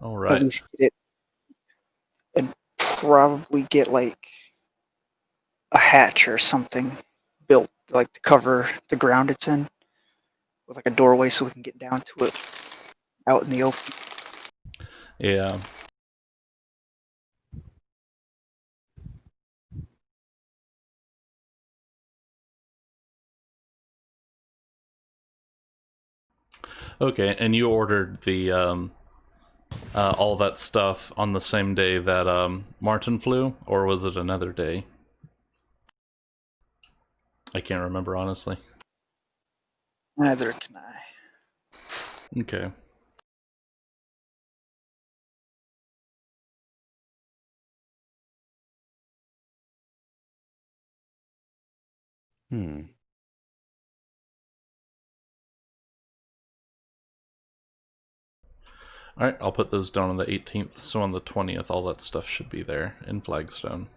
All At right. least get it and probably get like a hatch or something built, like to cover the ground it's in, with like a doorway so we can get down to it out in the open. Yeah. Okay, and you ordered the all that stuff on the same day that Martin flew, or was it another day? I can't remember honestly. Neither can I. Okay. Hmm. All right, I'll put those down on the 18th. So on the 20th, all that stuff should be there in Flagstone.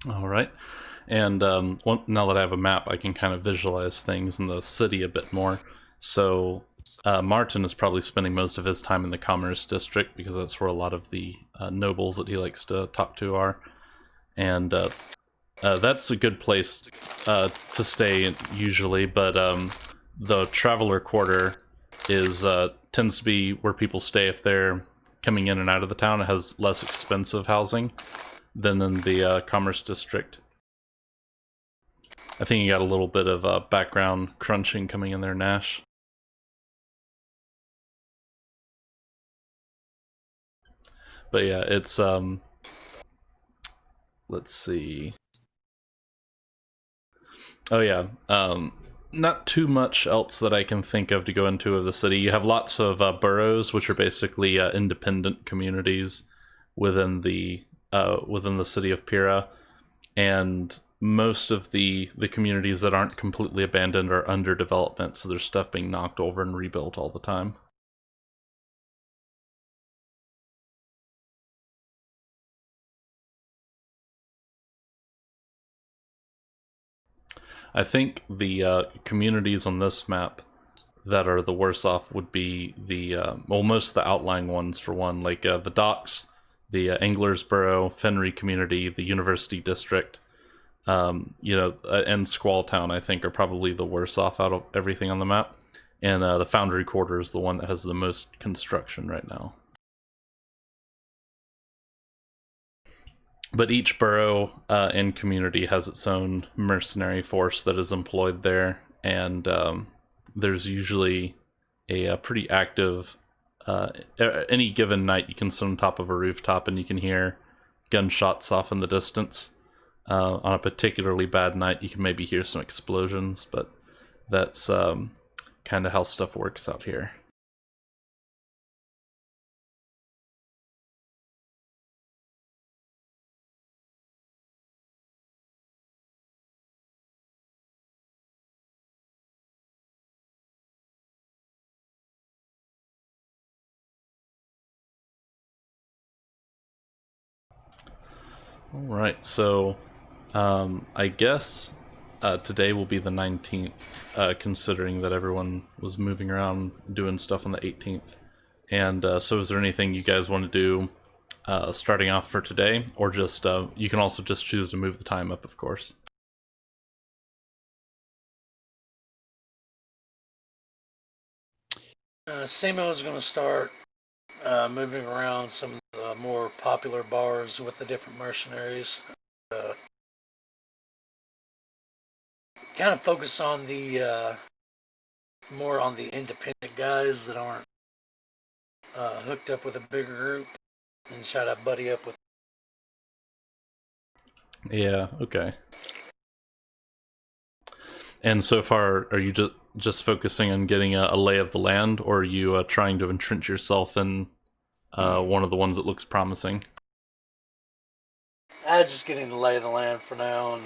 All right. And now that I have a map, I can kind of visualize things in the city a bit more. So Martin is probably spending most of his time in the Commerce District because that's where a lot of the nobles that he likes to talk to are. And that's a good place to stay usually, but the Traveler Quarter is tends to be where people stay if they're coming in and out of the town. It has less expensive housing than in the Commerce District. I think you got a little bit of background crunching coming in there, Nash. But yeah, it's let's see. Oh yeah, not too much else that I can think of to go into of the city. You have lots of boroughs, which are basically independent communities within the city of Pira, and most of the communities that aren't completely abandoned are under development. So there's stuff being knocked over and rebuilt all the time. I think the communities on this map that are the worst off would be the well, most of the outlying ones for one, like the docks, the Anglersboro, Fenry community, the University District, and Squall Town. I think are probably the worst off out of everything on the map, and the Foundry Quarter is the one that has the most construction right now. But each borough and community has its own mercenary force that is employed there, and there's usually a pretty active. Any given night, you can sit on top of a rooftop and you can hear gunshots off in the distance. On a particularly bad night, you can maybe hear some explosions, but that's kind of how stuff works out here. All right, so I guess today will be the 19th, considering that everyone was moving around doing stuff on the 18th. And so, is there anything you guys want to do starting off for today, or just you can also just choose to move the time up, of course. Simo is going to start moving around some of the more popular bars with the different mercenaries. Uh, kind of focus on the more on the independent guys that aren't hooked up with a bigger group, and try to buddy up with. Yeah, okay. And so far, are you just focusing on getting a lay of the land, or are you trying to entrench yourself in one of the ones that looks promising? I'm just getting the lay of the land for now, and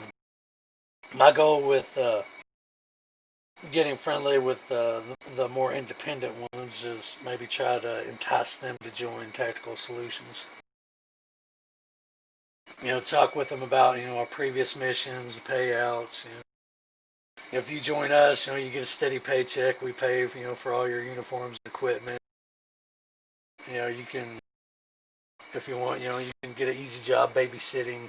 my goal with getting friendly with the more independent ones is maybe try to entice them to join Tactical Solutions. Talk with them about our previous missions, the payouts. If you join us, you get a steady paycheck. We pay, for all your uniforms and equipment. You can, if you want, you can get an easy job babysitting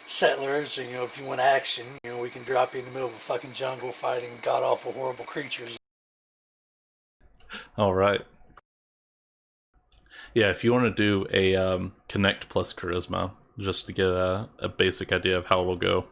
settlers. Or, if you want action, we can drop you in the middle of a fucking jungle fighting god awful horrible creatures. All right. Yeah, if you want to do a connect plus charisma, just to get a basic idea of how it'll go.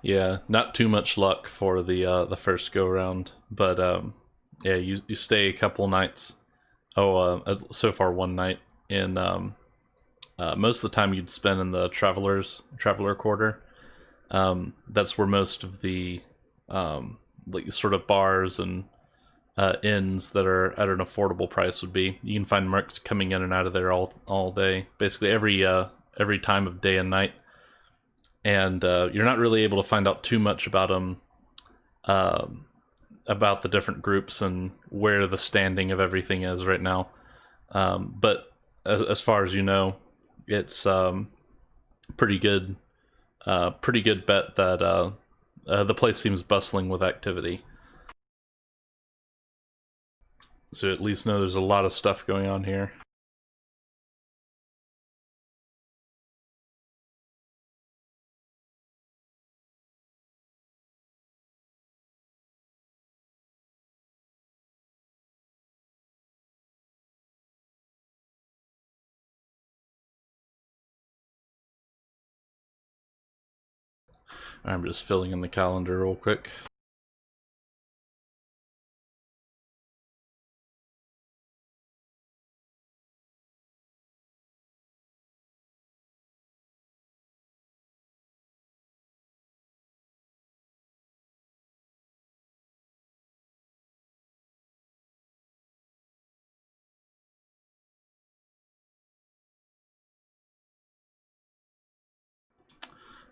Yeah, not too much luck for the first go round, but yeah, you stay a couple nights. Oh, so far one night in. Most of the time you'd spend in the traveler quarter. That's where most of the like sort of bars and inns that are at an affordable price would be. You can find mercs coming in and out of there all day, basically every time of day and night. And you're not really able to find out too much about them, about the different groups and where the standing of everything is right now. But as far as you know, it's pretty good, pretty good bet that the place seems bustling with activity. So at least know there's a lot of stuff going on here. I'm just filling in the calendar real quick.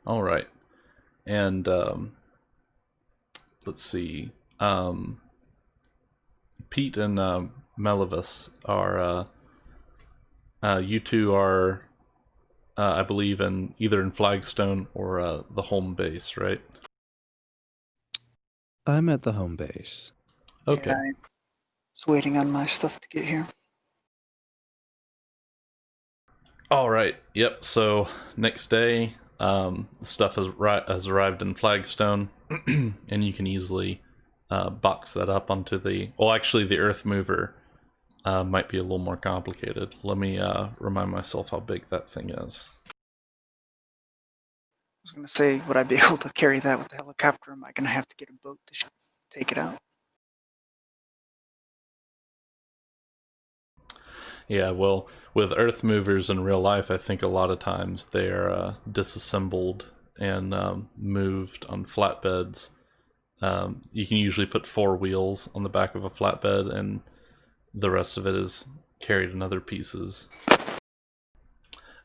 All right, and let's see. Pete and Melivis are you two are I believe in either in Flagstone or the home base, right? I'm at the home base. Okay. Yeah, I was waiting on my stuff to get here. All right. Yep. So next day, the stuff has arrived in Flagstone, and you can easily box that up onto the. Well, actually, the Earth Mover might be a little more complicated. Let me remind myself how big that thing is. I was gonna say, would I be able to carry that with the helicopter? Am I gonna have to get a boat to take it out? Yeah, well, with Earth Movers in real life, I think a lot of times they're disassembled and moved on flatbeds. You can usually put 4 wheels on the back of a flatbed, and the rest of it is carried in other pieces.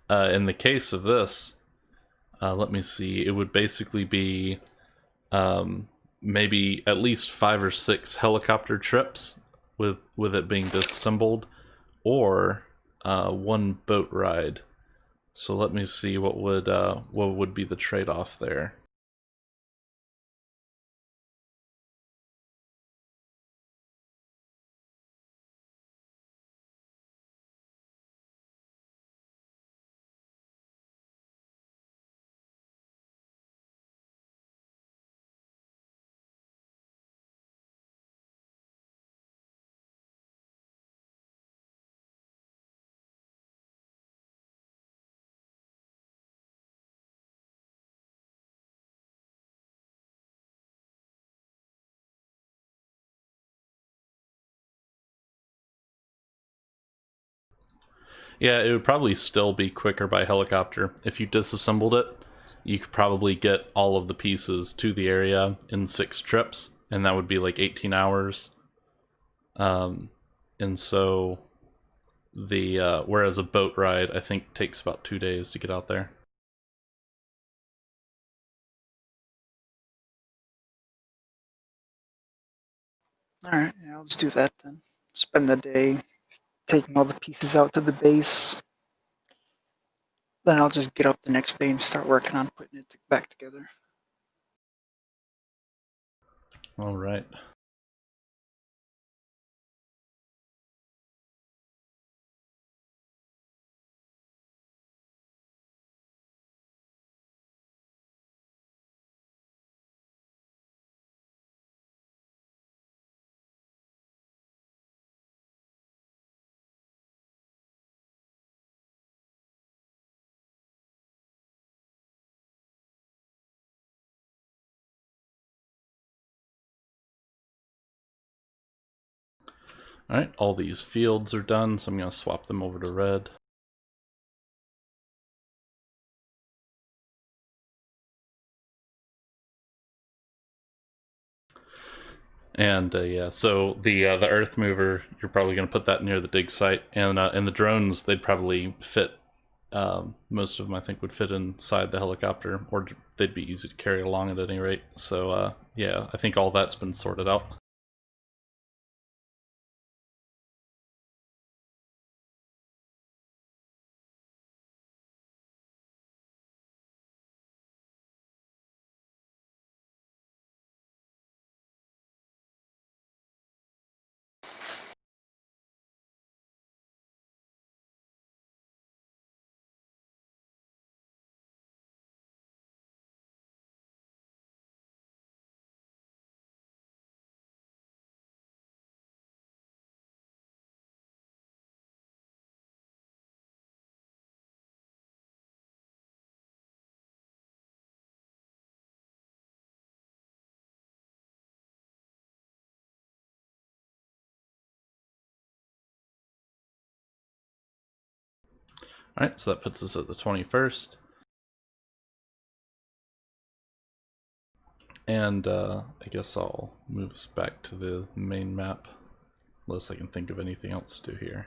In the case of this, let me see, it would basically be maybe at least 5 or 6 helicopter trips with it being disassembled, or 1 boat ride. So let me see what would be the trade-off there. Yeah, it would probably still be quicker by helicopter. If you disassembled it, you could probably get all of the pieces to the area in 6 trips, and that would be like 18 hours. And so the whereas a boat ride I think takes about 2 days to get out there. All right, yeah, let's do that then. Spend the day taking all the pieces out to the base. Then I'll just get up the next day and start working on putting it back together. All right. All right, all these fields are done, so I'm going to swap them over to red. And yeah, so the earth mover, you're probably going to put that near the dig site, and the drones, they'd probably fit. Most of them, I think, would fit inside the helicopter, or they'd be easy to carry along at any rate. So yeah, I think all that's been sorted out. All right, so that puts us at the 21st. And I guess I'll move us back to the main map, unless I can think of anything else to do here.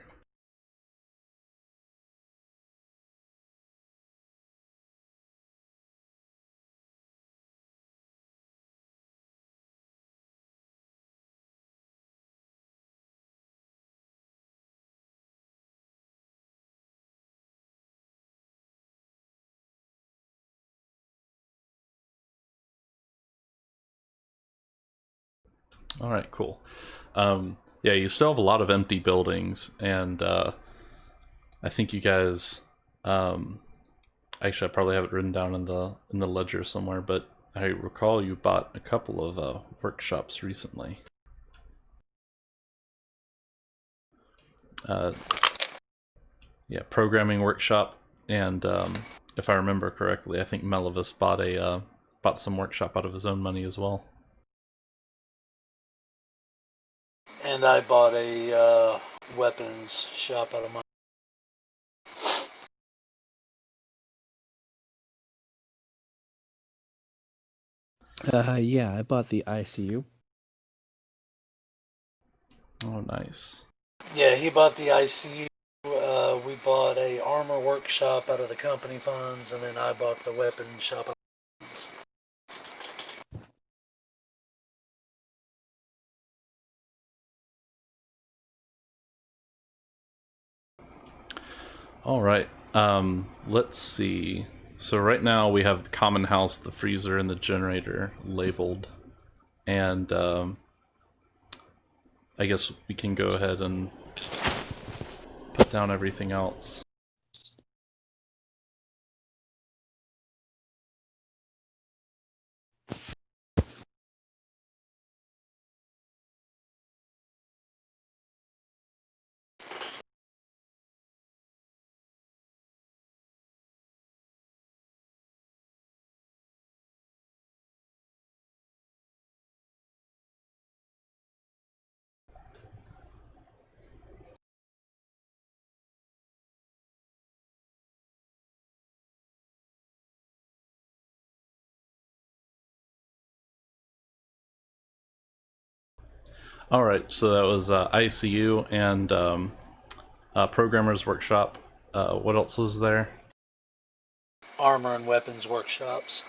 All right, cool. Yeah, you still have a lot of empty buildings, and I think you guys. Actually, I probably have it written down in the ledger somewhere, but I recall you bought a couple of workshops recently. Yeah, programming workshop, and if I remember correctly, I think Melivis bought some workshop out of his own money as well. And I bought a weapons shop out of my. Yeah, I bought the ICU. Oh, nice. Yeah, he bought the ICU. We bought a armor workshop out of the company funds, and then I bought the weapon shop out of the funds. All right. Let's see. So right now we have the common house, the freezer, and the generator labeled, and I guess we can go ahead and put down everything else. All right, so that was ICU and Programmer's Workshop. What else was there? Armor and weapons workshops.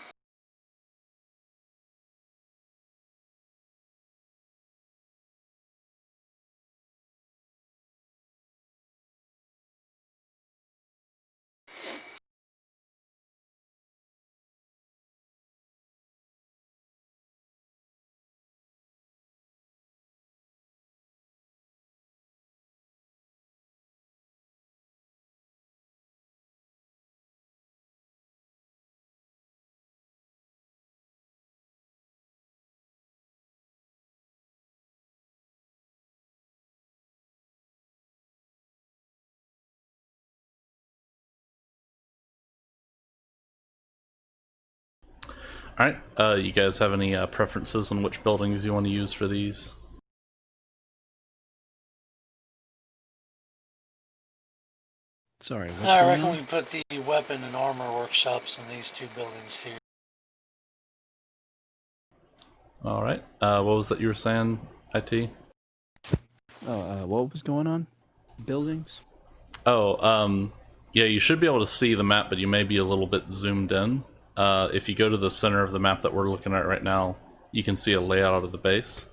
All right, you guys have any preferences on which buildings you want to use for these? Sorry, what's I going reckon on? we put the weapon and armor workshops in these two buildings here. All right, what was that you were saying, IT? Oh, what was going on? Buildings? Oh, yeah, you should be able to see the map, but you may be a little bit zoomed in. If you go to the center of the map that we're looking at right now, you can see a layout of the base.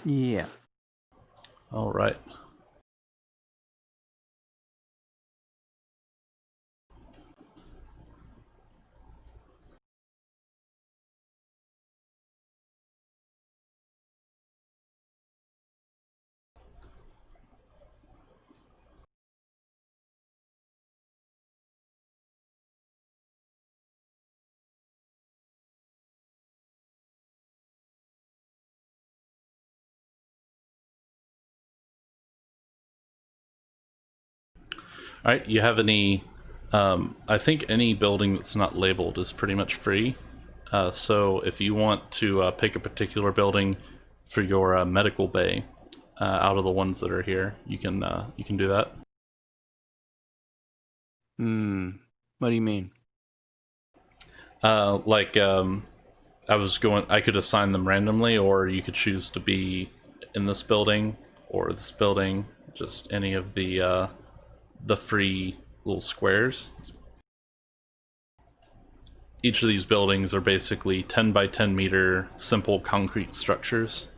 Yeah. All right. All right, you have any? I think any building that's not labeled is pretty much free. So if you want to pick a particular building for your medical bay out of the ones that are here, you can do that. What do you mean? Like I could assign them randomly, or you could choose to be in this building or this building, just any of the free little squares. Each of these buildings are basically 10 by 10 meter simple concrete structures.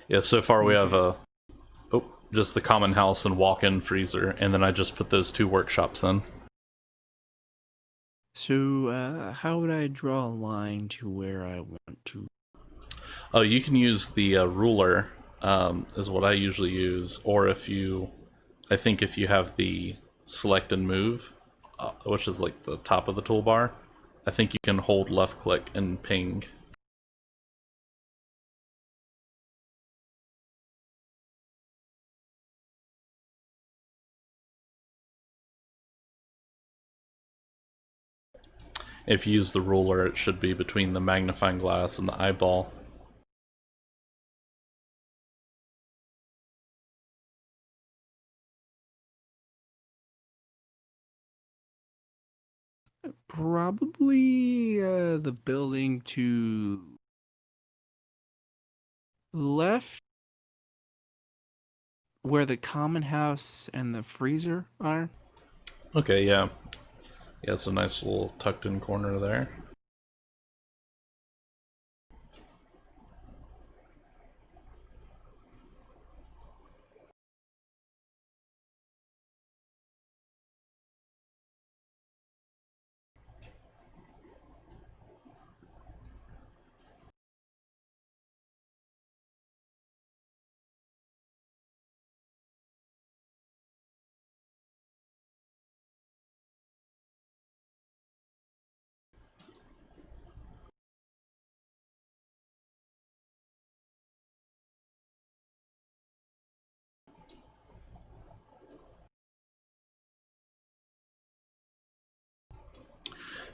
Yeah, so far we have just the common house and walk-in freezer, and then I just put those two workshops in. So, how would I draw a line to where I want to? Oh, you can use the ruler, is what I usually use, or I think if you have the select and move, which is like the top of the toolbar, I think you can hold left click and ping. If you use the ruler, it should be between the magnifying glass and the eyeball. Probably the building to the left, where the common house and the freezer are. Okay, yeah. Yeah, it's a nice little tucked in corner there.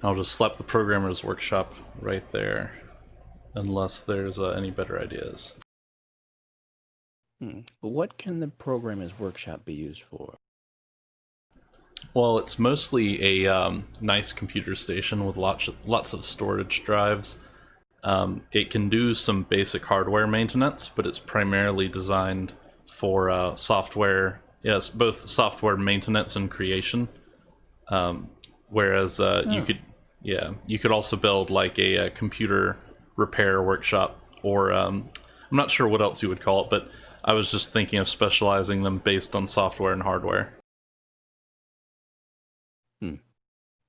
I'll just slap the programmer's workshop right there, unless there's any better ideas. But what can the programmer's workshop be used for? Well, it's mostly a nice computer station with lots of storage drives. It can do some basic hardware maintenance, but it's primarily designed for software. Yes, both software maintenance and creation. Whereas you could also build like a computer repair workshop, or I'm not sure what else you would call it, but I was just thinking of specializing them based on software and hardware.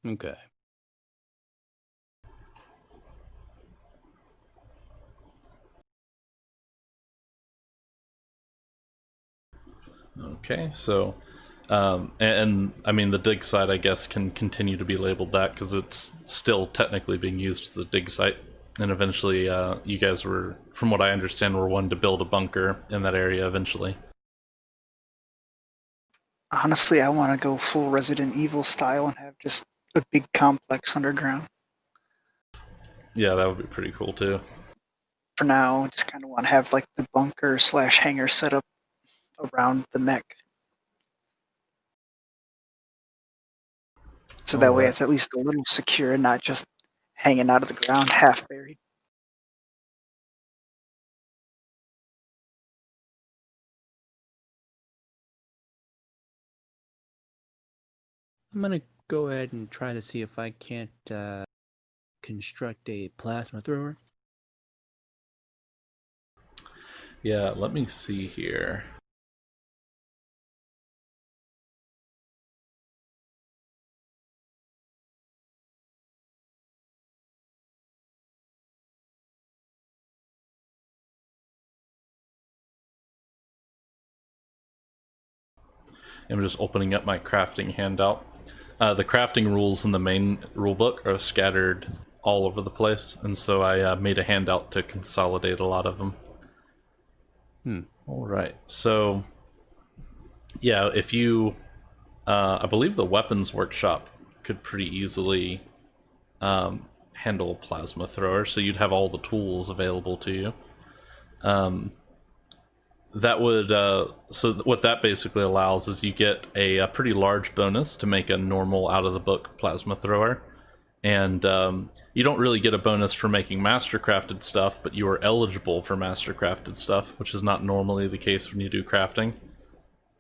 Okay. Okay, so, and I mean, the dig site, I guess, can continue to be labeled that because it's still technically being used as a dig site. And eventually, you guys were, from what I understand, were one to build a bunker in that area eventually. Honestly, I want to go full Resident Evil style and have just a big complex underground. Yeah, that would be pretty cool too. For now, I just kind of want to have like the bunker / hangar set up around the mech. So that way it's at least a little secure and not just hanging out of the ground half buried. I'm gonna go ahead and try to see if I can't construct a plasma thrower. Yeah, let me see here. I'm just opening up my crafting handout. The crafting rules in the main rulebook are scattered all over the place, and so I made a handout to consolidate a lot of them. All right, so yeah, if you, I believe the weapons workshop could pretty easily handle a plasma thrower, so you'd have all the tools available to you. That would so what that basically allows is you get a pretty large bonus to make a normal out-of-the-book plasma thrower, and you don't really get a bonus for making mastercrafted stuff, but you are eligible for mastercrafted stuff, which is not normally the case when you do crafting.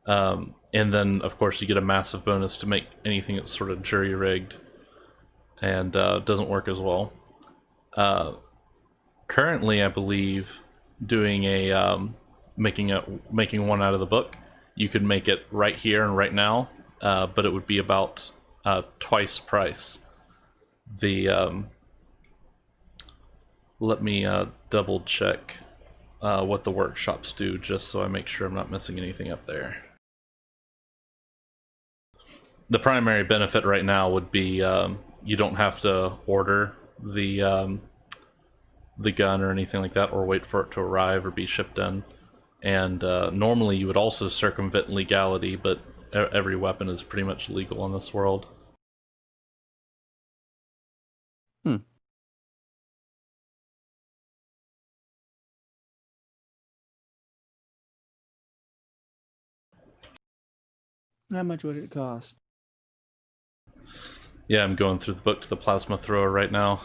And then, of course, you get a massive bonus to make anything that's sort of jury-rigged and doesn't work as well. Currently, I believe doing a making one out of the book, you could make it right here and right now, but it would be about twice price. The let me double check what the workshops do, just so I make sure I'm not missing anything up there. The primary benefit right now would be you don't have to order the gun or anything like that, or wait for it to arrive or be shipped in. And normally you would also circumvent legality, but every weapon is pretty much legal in this world. How much would it cost? Yeah, I'm going through the book to the plasma thrower right now.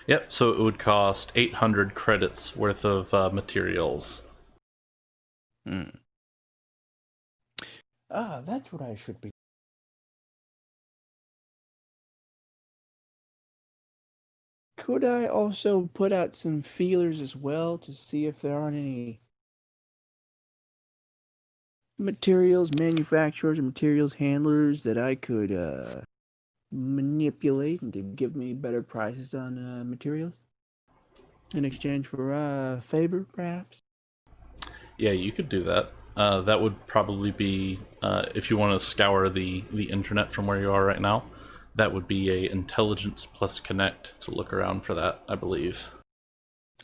Yep, so it would cost 800 credits worth of materials. That's what I should be. Could I also put out some feelers as well to see if there aren't any materials manufacturers or materials handlers that I could manipulate and to give me better prices on materials in exchange for favor, perhaps? Yeah, you could do that. That would probably be if you want to scour the internet from where you are right now. That would be a intelligence plus connect to look around for that, I believe.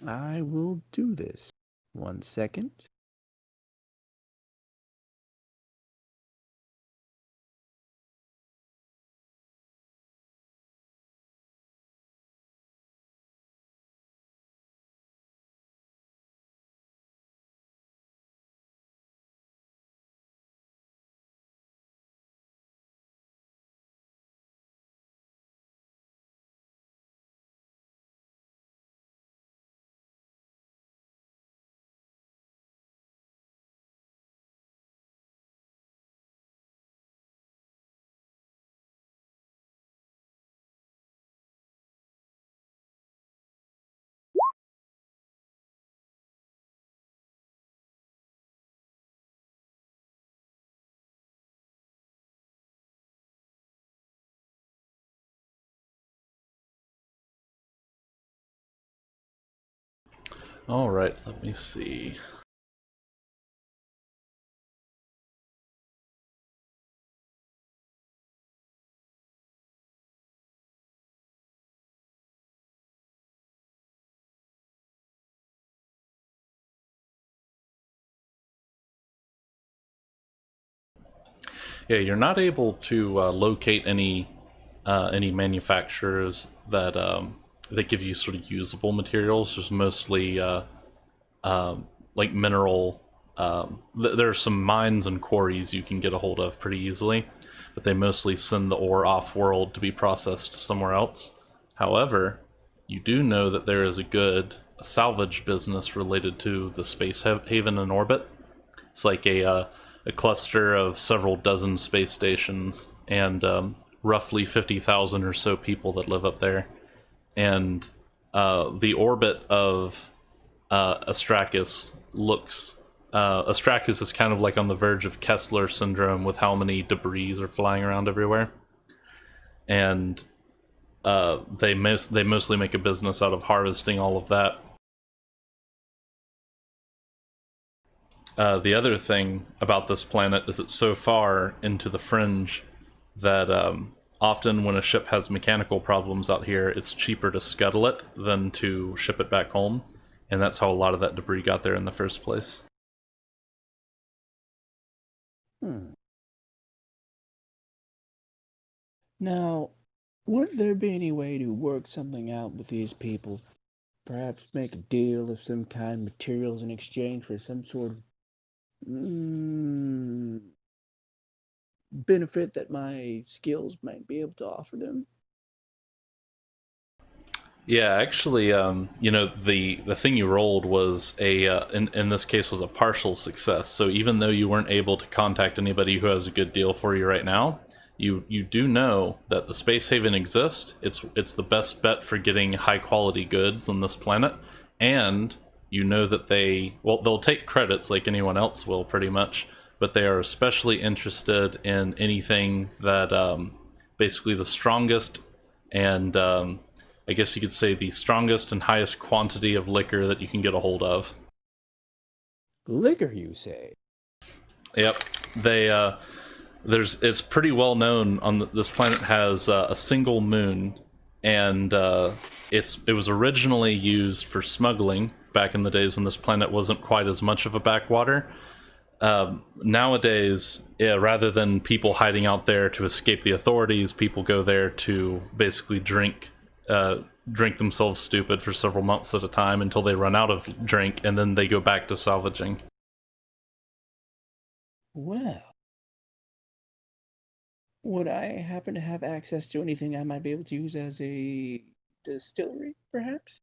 I will do this. 1 second. Alright, let me see. Yeah, you're not able to locate any manufacturers that give you sort of usable materials. There's mostly like mineral. There are some mines and quarries you can get a hold of pretty easily, but they mostly send the ore off-world to be processed somewhere else. However, you do know that there is a salvage business related to the space haven in orbit. It's like a cluster of several dozen space stations and roughly 50,000 or so people that live up there. And the orbit of Astrakis looks. Astrakis is kind of like on the verge of Kessler syndrome with how many debris are flying around everywhere. And they mostly make a business out of harvesting all of that. The other thing about this planet is it's so far into the fringe that often when a ship has mechanical problems out here, it's cheaper to scuttle it than to ship it back home. And that's how a lot of that debris got there in the first place. Now, would there be any way to work something out with these people? Perhaps make a deal of some kind, materials in exchange for some sort of benefit that my skills might be able to offer them? Yeah, actually, the thing you rolled was in this case was a partial success. So even though you weren't able to contact anybody who has a good deal for you right now, you do know that the space haven exists. It's the best bet for getting high quality goods on this planet, and you know that they'll take credits like anyone else will pretty much, but they are especially interested in anything that basically the strongest and I guess you could say the strongest and highest quantity of liquor that you can get a hold of. Liquor, you say? Yep, they it's pretty well known this planet has a single moon, and it was originally used for smuggling back in the days when this planet wasn't quite as much of a backwater. Nowadays, yeah, rather than people hiding out there to escape the authorities, people go there to basically drink themselves stupid for several months at a time until they run out of drink, and then they go back to salvaging. Well, would I happen to have access to anything I might be able to use as a distillery, perhaps?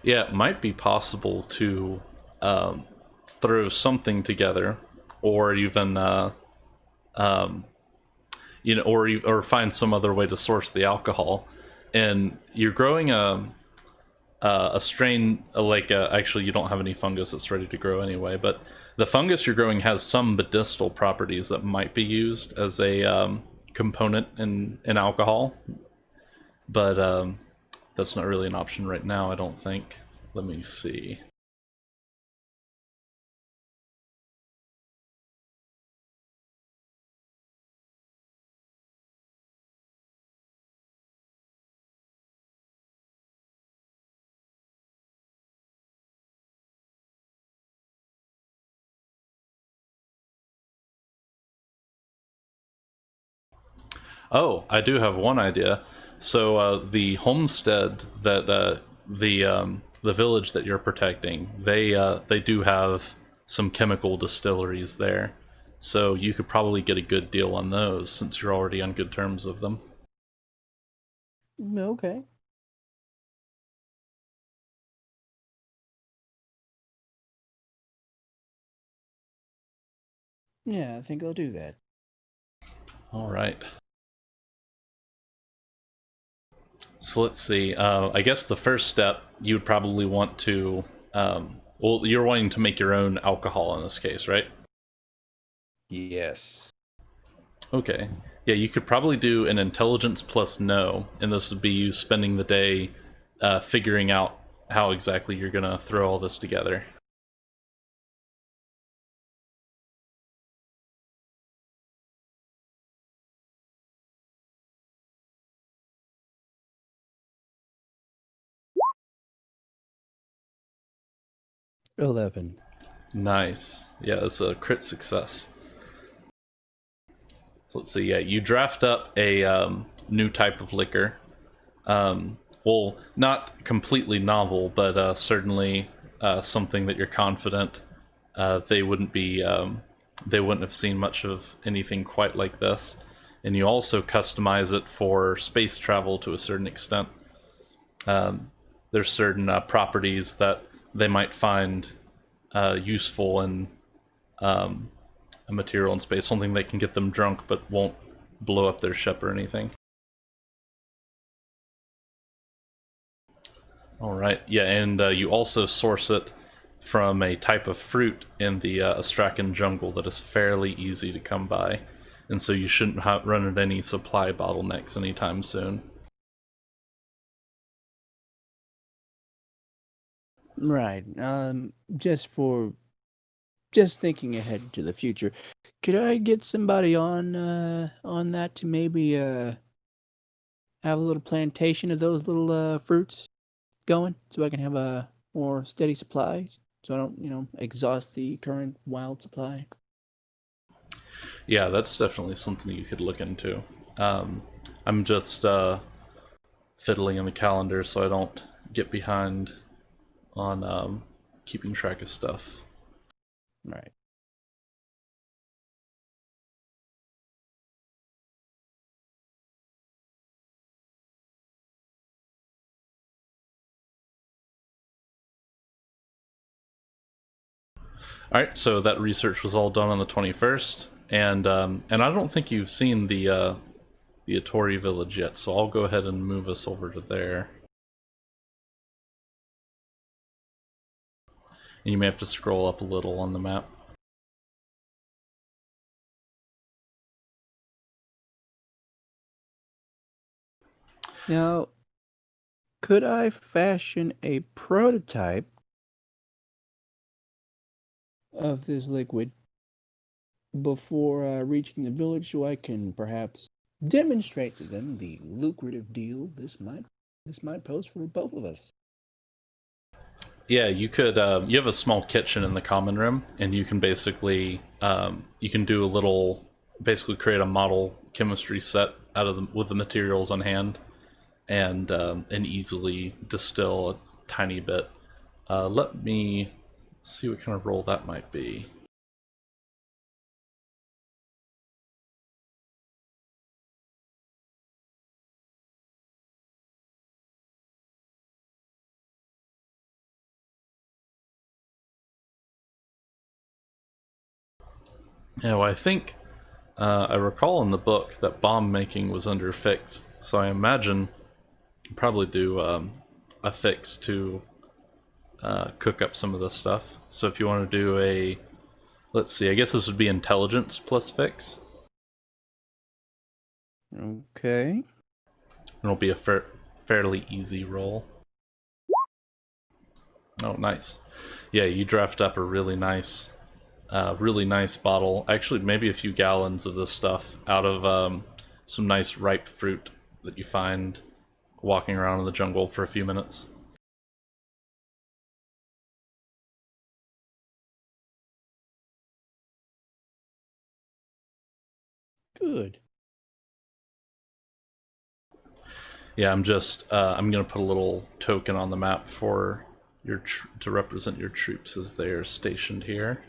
Yeah, it might be possible to throw something together, or even or find some other way to source the alcohol. And you're growing a strain actually you don't have any fungus that's ready to grow anyway, but the fungus you're growing has some medicinal properties that might be used as a component in alcohol, but that's not really an option right now, I don't think. Let me see. Oh, I do have one idea. So the homestead that the village that you're protecting, they do have some chemical distilleries there. So you could probably get a good deal on those since you're already on good terms with them. Okay. Yeah, I think I'll do that. All right. So let's see. I guess the first step you would probably want to. Well, you're wanting to make your own alcohol in this case, right? Yes. Okay. Yeah, you could probably do an intelligence plus no, and this would be you spending the day figuring out how exactly you're gonna throw all this together. $11. Nice. Yeah, it's a crit success. So let's see. Yeah, you draft up a new type of liquor. Well, not completely novel, but certainly something that you're confident they wouldn't be. They wouldn't have seen much of anything quite like this. And you also customize it for space travel to a certain extent. There's certain properties that they might find useful in a material in space, something that can get them drunk but won't blow up their ship or anything. All right, yeah, and you also source it from a type of fruit in the Astrakan jungle that is fairly easy to come by, and so you shouldn't run into any supply bottlenecks anytime soon. Right. Just thinking ahead to the future, could I get somebody on that to maybe have a little plantation of those little fruits going, so I can have a more steady supply, so I don't, exhaust the current wild supply. Yeah, that's definitely something you could look into. Um, I'm just fiddling in the calendar so I don't get behind on keeping track of stuff. Right. All right, so that research was all done on the 21st, and I don't think you've seen the Atori village yet, so I'll go ahead and move us over to there. And you may have to scroll up a little on the map. Now, could I fashion a prototype of this liquid before reaching the village, so I can perhaps demonstrate to them the lucrative deal this might pose for both of us? Yeah, you could. You have a small kitchen in the common room, and you can basically you can do a little, basically create a model chemistry set out of with the materials on hand, and easily distill a tiny bit. Let me see what kind of roll that might be. Yeah, well, I think I recall in the book that bomb making was under fix, so I imagine you probably do a fix to cook up some of this stuff. So if you want to do a, let's see, I guess this would be intelligence plus fix. Okay. It'll be a fairly easy roll. Oh, nice. Yeah, you draft up a really nice bottle. Actually, maybe a few gallons of this stuff out of some nice ripe fruit that you find walking around in the jungle for a few minutes. Good. Yeah, I'm just I'm gonna put a little token on the map for your to represent your troops as they are stationed here.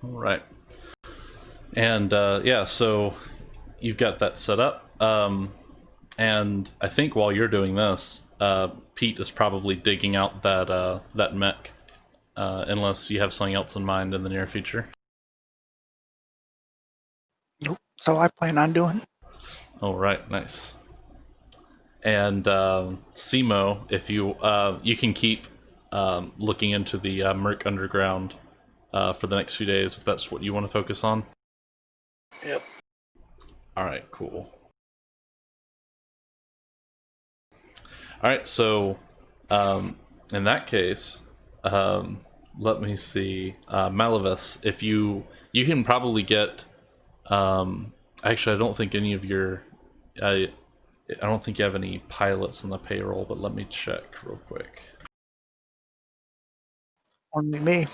All right. And yeah, so you've got that set up. And I think while you're doing this, Pete is probably digging out that mech, unless you have something else in mind in the near future. Nope. That's all I plan on doing. All right, nice. And Simo, if you can keep looking into the Merc Underground for the next few days, if that's what you want to focus on. Yep. All right, cool. All right, so in that case, let me see, Malavis. If you can probably get. Actually, I don't think any of your. I don't think you have any pilots on the payroll, but let me check real quick. Only me,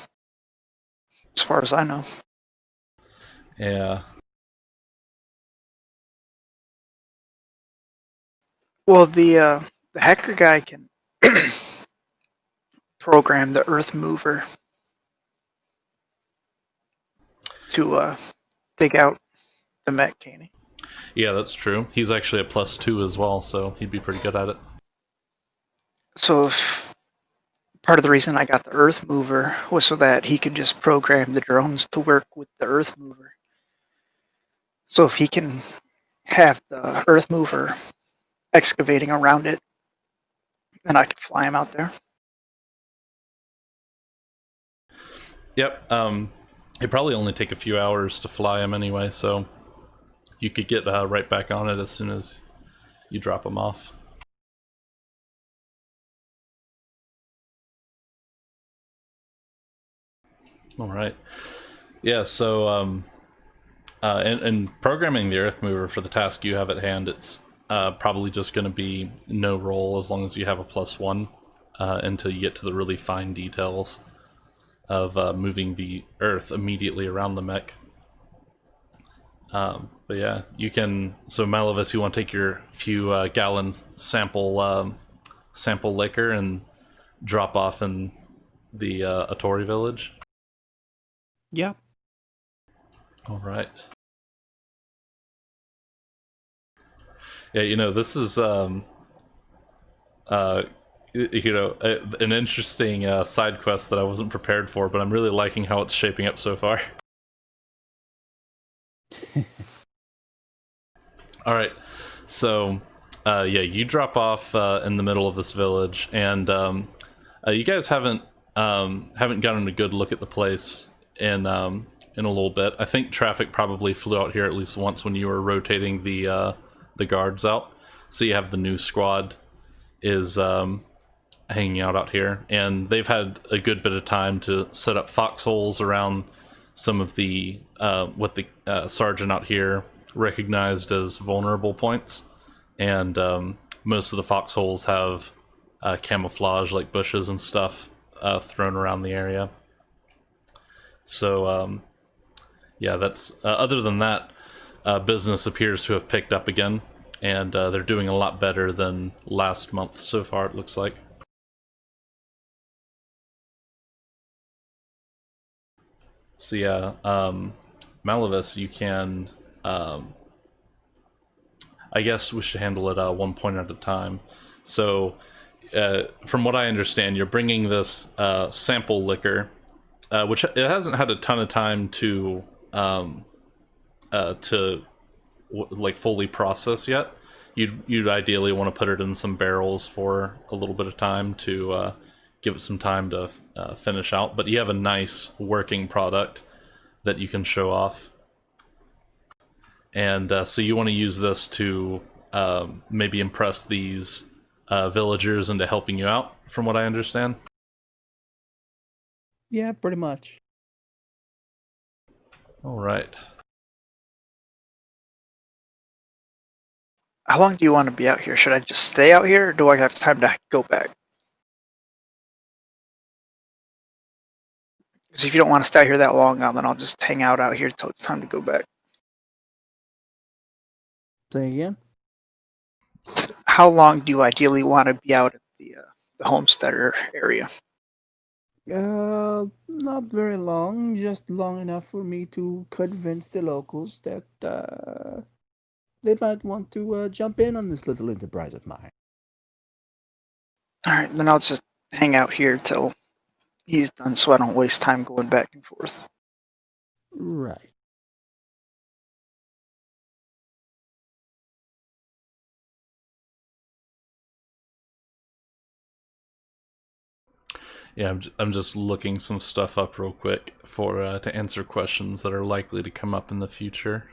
as far as I know. Yeah. Well, the hacker guy can program the Earth Mover to take out the mech, can he? Yeah, that's true. He's actually a +2 as well, so he'd be pretty good at it. So if part of the reason I got the Earth Mover was so that he could just program the drones to work with the Earth Mover. So if he can have the Earth Mover excavating around it, then I could fly him out there. Yep. It'd probably only take a few hours to fly him anyway, so you could get right back on it as soon as you drop him off. All right. Yeah. So, and programming the Earth Mover for the task you have at hand, it's probably just going to be no roll as long as you have a +1 until you get to the really fine details of moving the Earth immediately around the mech. But yeah, you can. So Malavis, you want to take your few gallon sample liquor and drop off in the Atori village. Yeah. All right. Yeah, this is an interesting side quest that I wasn't prepared for, but I'm really liking how it's shaping up so far. All right, so yeah, you drop off in the middle of this village, and you guys haven't gotten a good look at the place in a little bit. I think traffic probably flew out here at least once when you were rotating the guards out. So you have the new squad is hanging out here, and they've had a good bit of time to set up foxholes around some of the what the sergeant out here recognized as vulnerable points, and most of the foxholes have camouflage like bushes and stuff thrown around the area. So yeah, that's other than that, business appears to have picked up again, and they're doing a lot better than last month so far, it looks like. So yeah, Malavis, you can I guess we should handle it one point at a time. So from what I understand, you're bringing this sample liquor, which it hasn't had a ton of time to like fully process yet. you'd ideally want to put it in some barrels for a little bit of time to give it some time to finish out. But you have a nice working product that you can show off, and so you want to use this to maybe impress these villagers into helping you out, from what I understand. Yeah, pretty much. All right. How long do you want to be out here? Should I just stay out here, or do I have time to go back? Because if you don't want to stay out here that long, then I'll just hang out here until it's time to go back. Say again? How long do you ideally want to be out at the homesteader area? Not very long, just long enough for me to convince the locals that they might want to jump in on this little enterprise of mine. All right, then I'll just hang out here till he's done, so I don't waste time going back and forth. Right. Yeah, I'm just looking some stuff up real quick for to answer questions that are likely to come up in the future.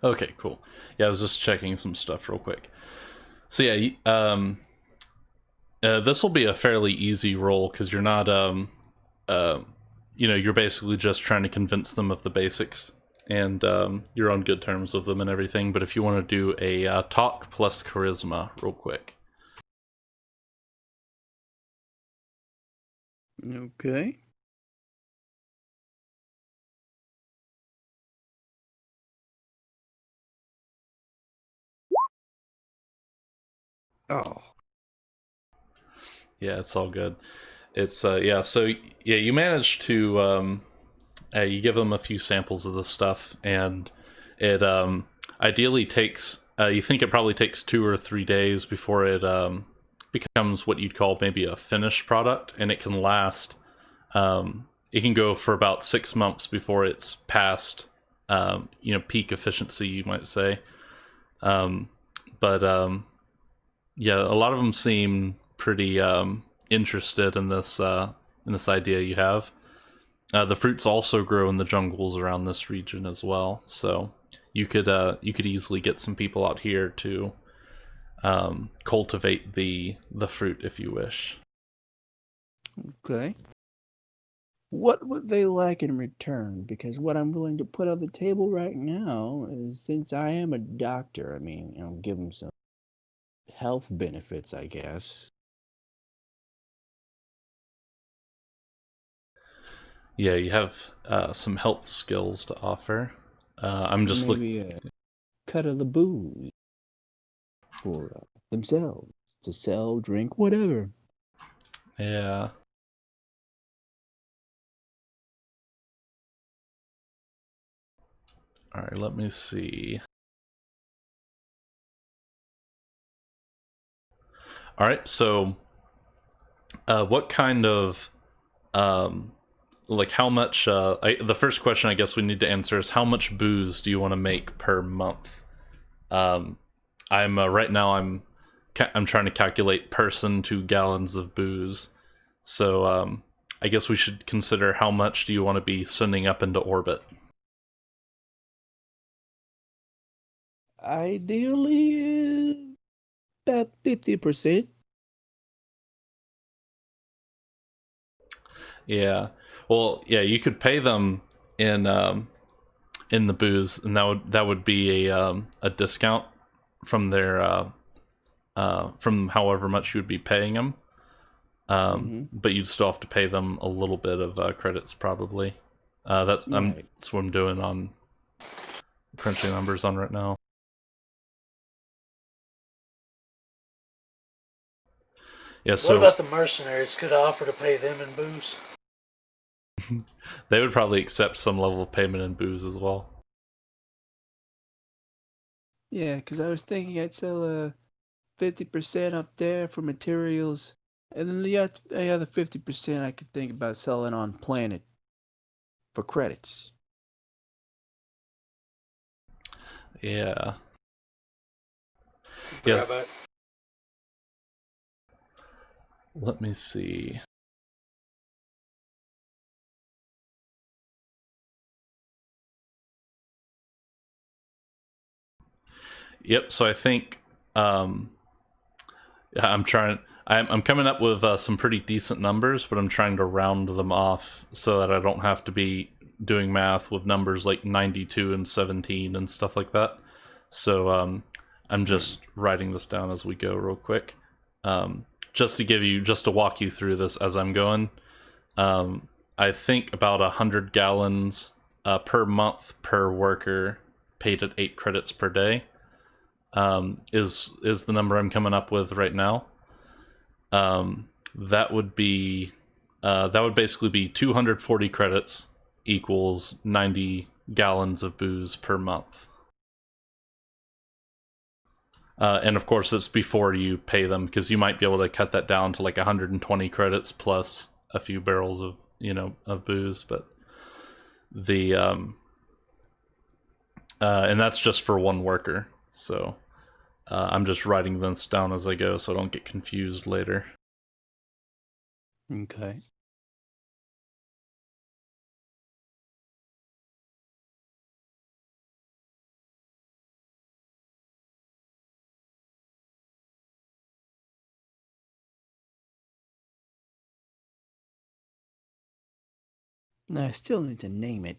Okay, cool. Yeah, I was just checking some stuff real quick. So yeah, this will be a fairly easy roll because you're not, you're basically just trying to convince them of the basics, and you're on good terms with them and everything. But if you want to do a talk plus charisma real quick. Okay. Oh. Yeah, it's all good. It's yeah. So yeah, you managed to you give them a few samples of the stuff, and it ideally takes. You think it probably takes 2 or 3 days before it becomes what you'd call maybe a finished product, and it can last. It can go for about 6 months before it's past, peak efficiency, you might say. But yeah, a lot of them seem pretty interested in this idea you have. The fruits also grow in the jungles around this region as well, so you could easily get some people out here to cultivate the fruit if you wish. Okay. What would they like in return? Because what I'm willing to put on the table right now is, since I am a doctor, I mean, give them some health benefits, I guess. Yeah, you have some health skills to offer. I'm just maybe a cut of the booze for themselves to sell, drink, whatever. Yeah. All right, let me see. All right, so what kind of like how much the first question I guess we need to answer is how much booze do you want to make per month? I'm right now I'm trying to calculate person to gallons of booze. So I guess we should consider how much do you want to be sending up into orbit? Ideally, about 50%. Yeah. Well, yeah, you could pay them in the booze, and that would be a discount. their from however much you would be paying them. But you'd still have to pay them a little bit of credits, probably. That's what I'm doing on crunching numbers on right now. Yeah. So what about the mercenaries? Could I offer to pay them in booze? they would probably accept some level of payment in booze as well. Yeah, because I was thinking I'd sell 50% up there for materials, and then the other 50% I could think about selling on Planet for credits. Yeah. Yes. Let me see. Yep. So I think I'm coming up with some pretty decent numbers, but I'm trying to round them off so that I don't have to be doing math with numbers like 92 and 17 and stuff like that. So I'm just writing this down as we go real quick. Just to walk you through this as I'm going. I think about 100 gallons per month per worker, paid at 8 credits per day. Is the number I'm coming up with right now. That would basically be 240 credits equals 90 gallons of booze per month. And of course, it's before you pay them, because you might be able to cut that down to like 120 credits plus a few barrels of of booze, but and that's just for one worker. So I'm just writing this down as I go so I don't get confused later. Okay. No, I still need to name it.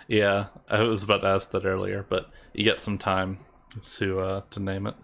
Yeah, I was about to ask that earlier, but you get some time to name it.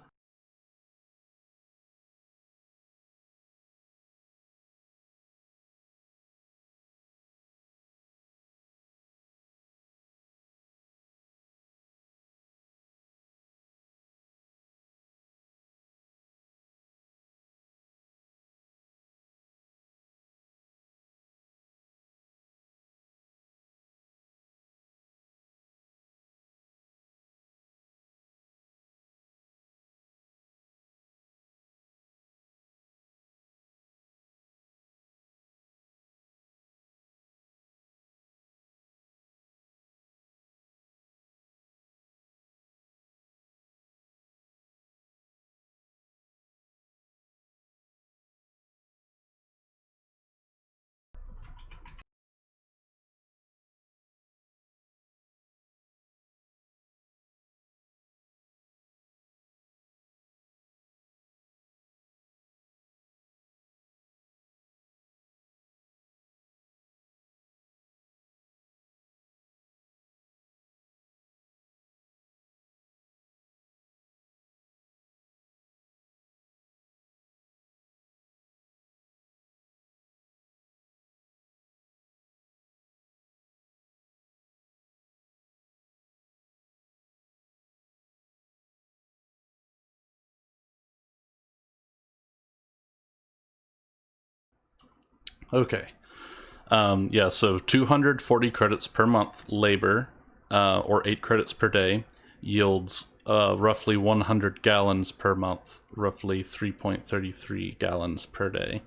Okay. Yeah, so 240 credits per month labor, or 8 credits per day, yields roughly 100 gallons per month, roughly 3.33 gallons per day.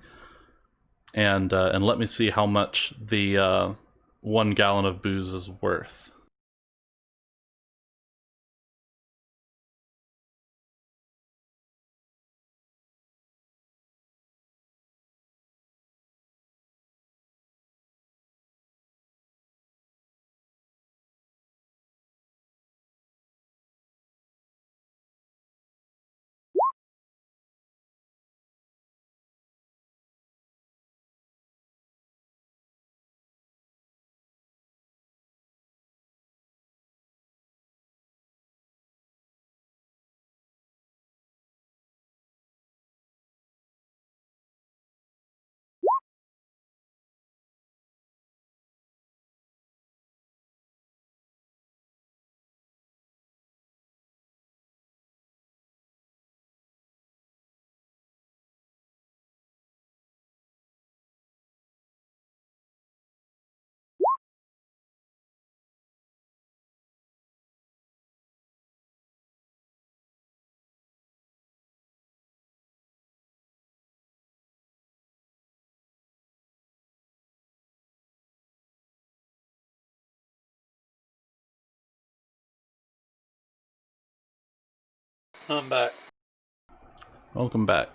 And let me see how much the 1 gallon of booze is worth. I'm back. Welcome back.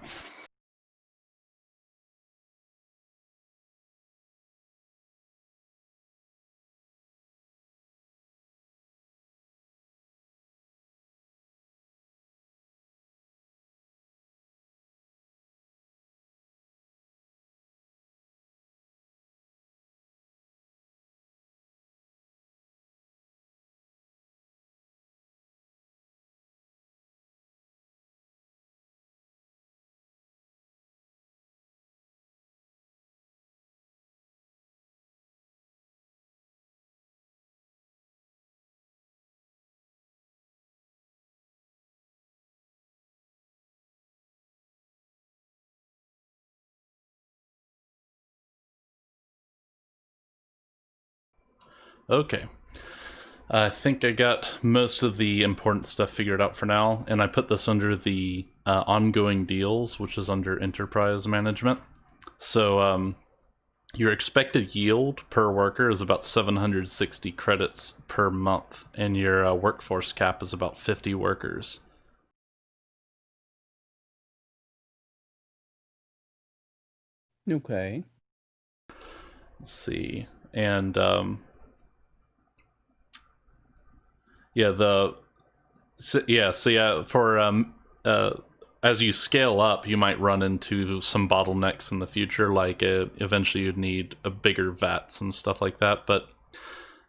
Okay. I think I got most of the important stuff figured out for now, and I put this under the ongoing deals, which is under enterprise management. So your expected yield per worker is about 760 credits per month, and your workforce cap is about 50 workers. Okay. Let's see. And yeah, for as you scale up, you might run into some bottlenecks in the future, like eventually you'd need a bigger vats and stuff like that. But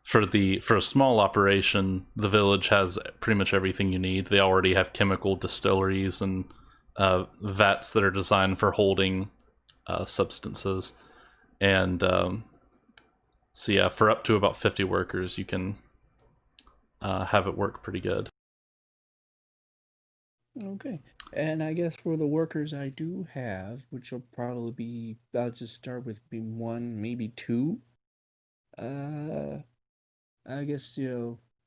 for a small operation, the village has pretty much everything you need. They already have chemical distilleries and vats that are designed for holding substances, and so yeah, for up to about 50 workers, you can have it work pretty good. Okay. And I guess for the workers I do have, which will probably be, I'll just start with being one, maybe two. Uh, I guess,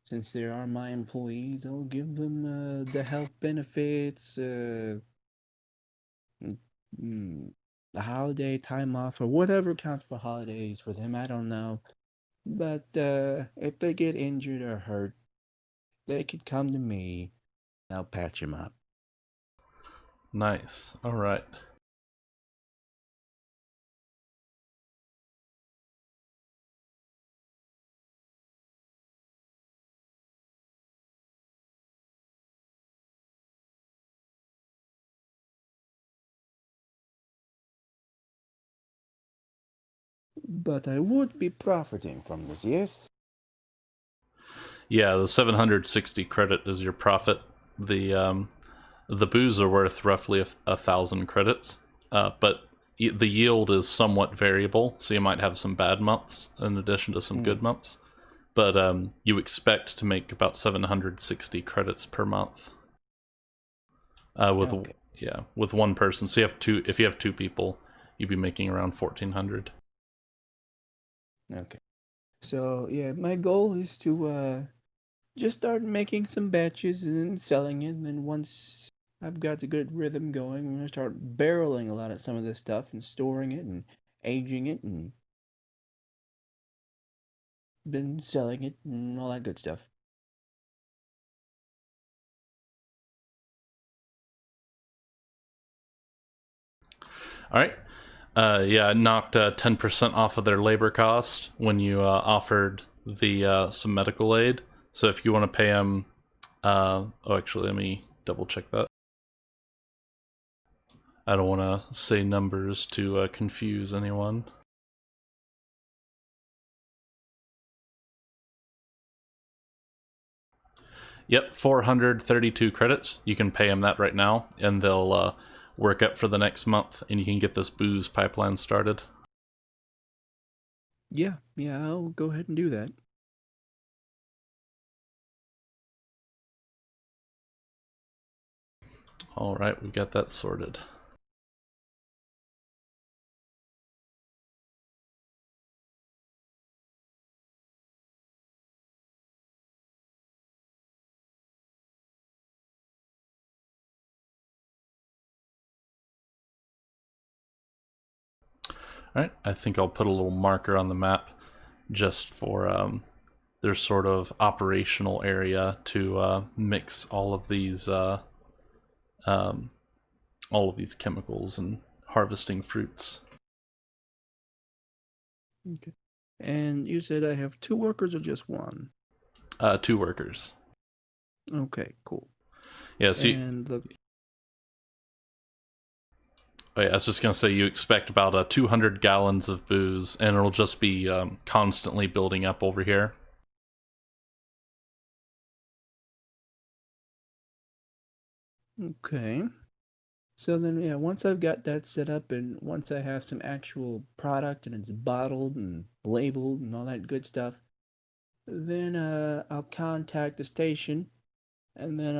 since they are my employees, I'll give them the health benefits, mm, the holiday time off, or whatever counts for holidays for them. I don't know. But if they get injured or hurt, they could come to me. I'll patch them up. Nice. All right. But I would be profiting from this, yes? Yeah, the 760 credit is your profit. The booze are worth roughly 1,000 credits, but the yield is somewhat variable, so you might have some bad months in addition to some good months. But you expect to make about 760 credits per month. Okay. With one person. So you have two. If you have two people, you'd be making around 1,400. Okay. So yeah, my goal is to just start making some batches and then selling it. And then once I've got the good rhythm going, I'm gonna start barreling a lot of some of this stuff and storing it and aging it and then selling it and all that good stuff. All right. Yeah, I knocked 10% off of their labor cost when you offered the some medical aid. So if you want to pay them, actually, let me double check that. I don't want to say numbers to confuse anyone. Yep, 432 credits. You can pay them that right now, and they'll work up for the next month, and you can get this booze pipeline started. Yeah, I'll go ahead and do that. All right, we got that sorted. All right, I think I'll put a little marker on the map just for their sort of operational area to mix all of these all of these chemicals and harvesting fruits. Okay. And you said I have 2 workers or just 1? 2 workers. Okay, cool. Yeah, so And look, I was just going to say you expect about 200 gallons of booze, and it'll just be constantly building up over here. okay. So then, yeah, once I've got that set up and once I have some actual product and it's bottled and labeled and all that good stuff, then I'll contact the station and then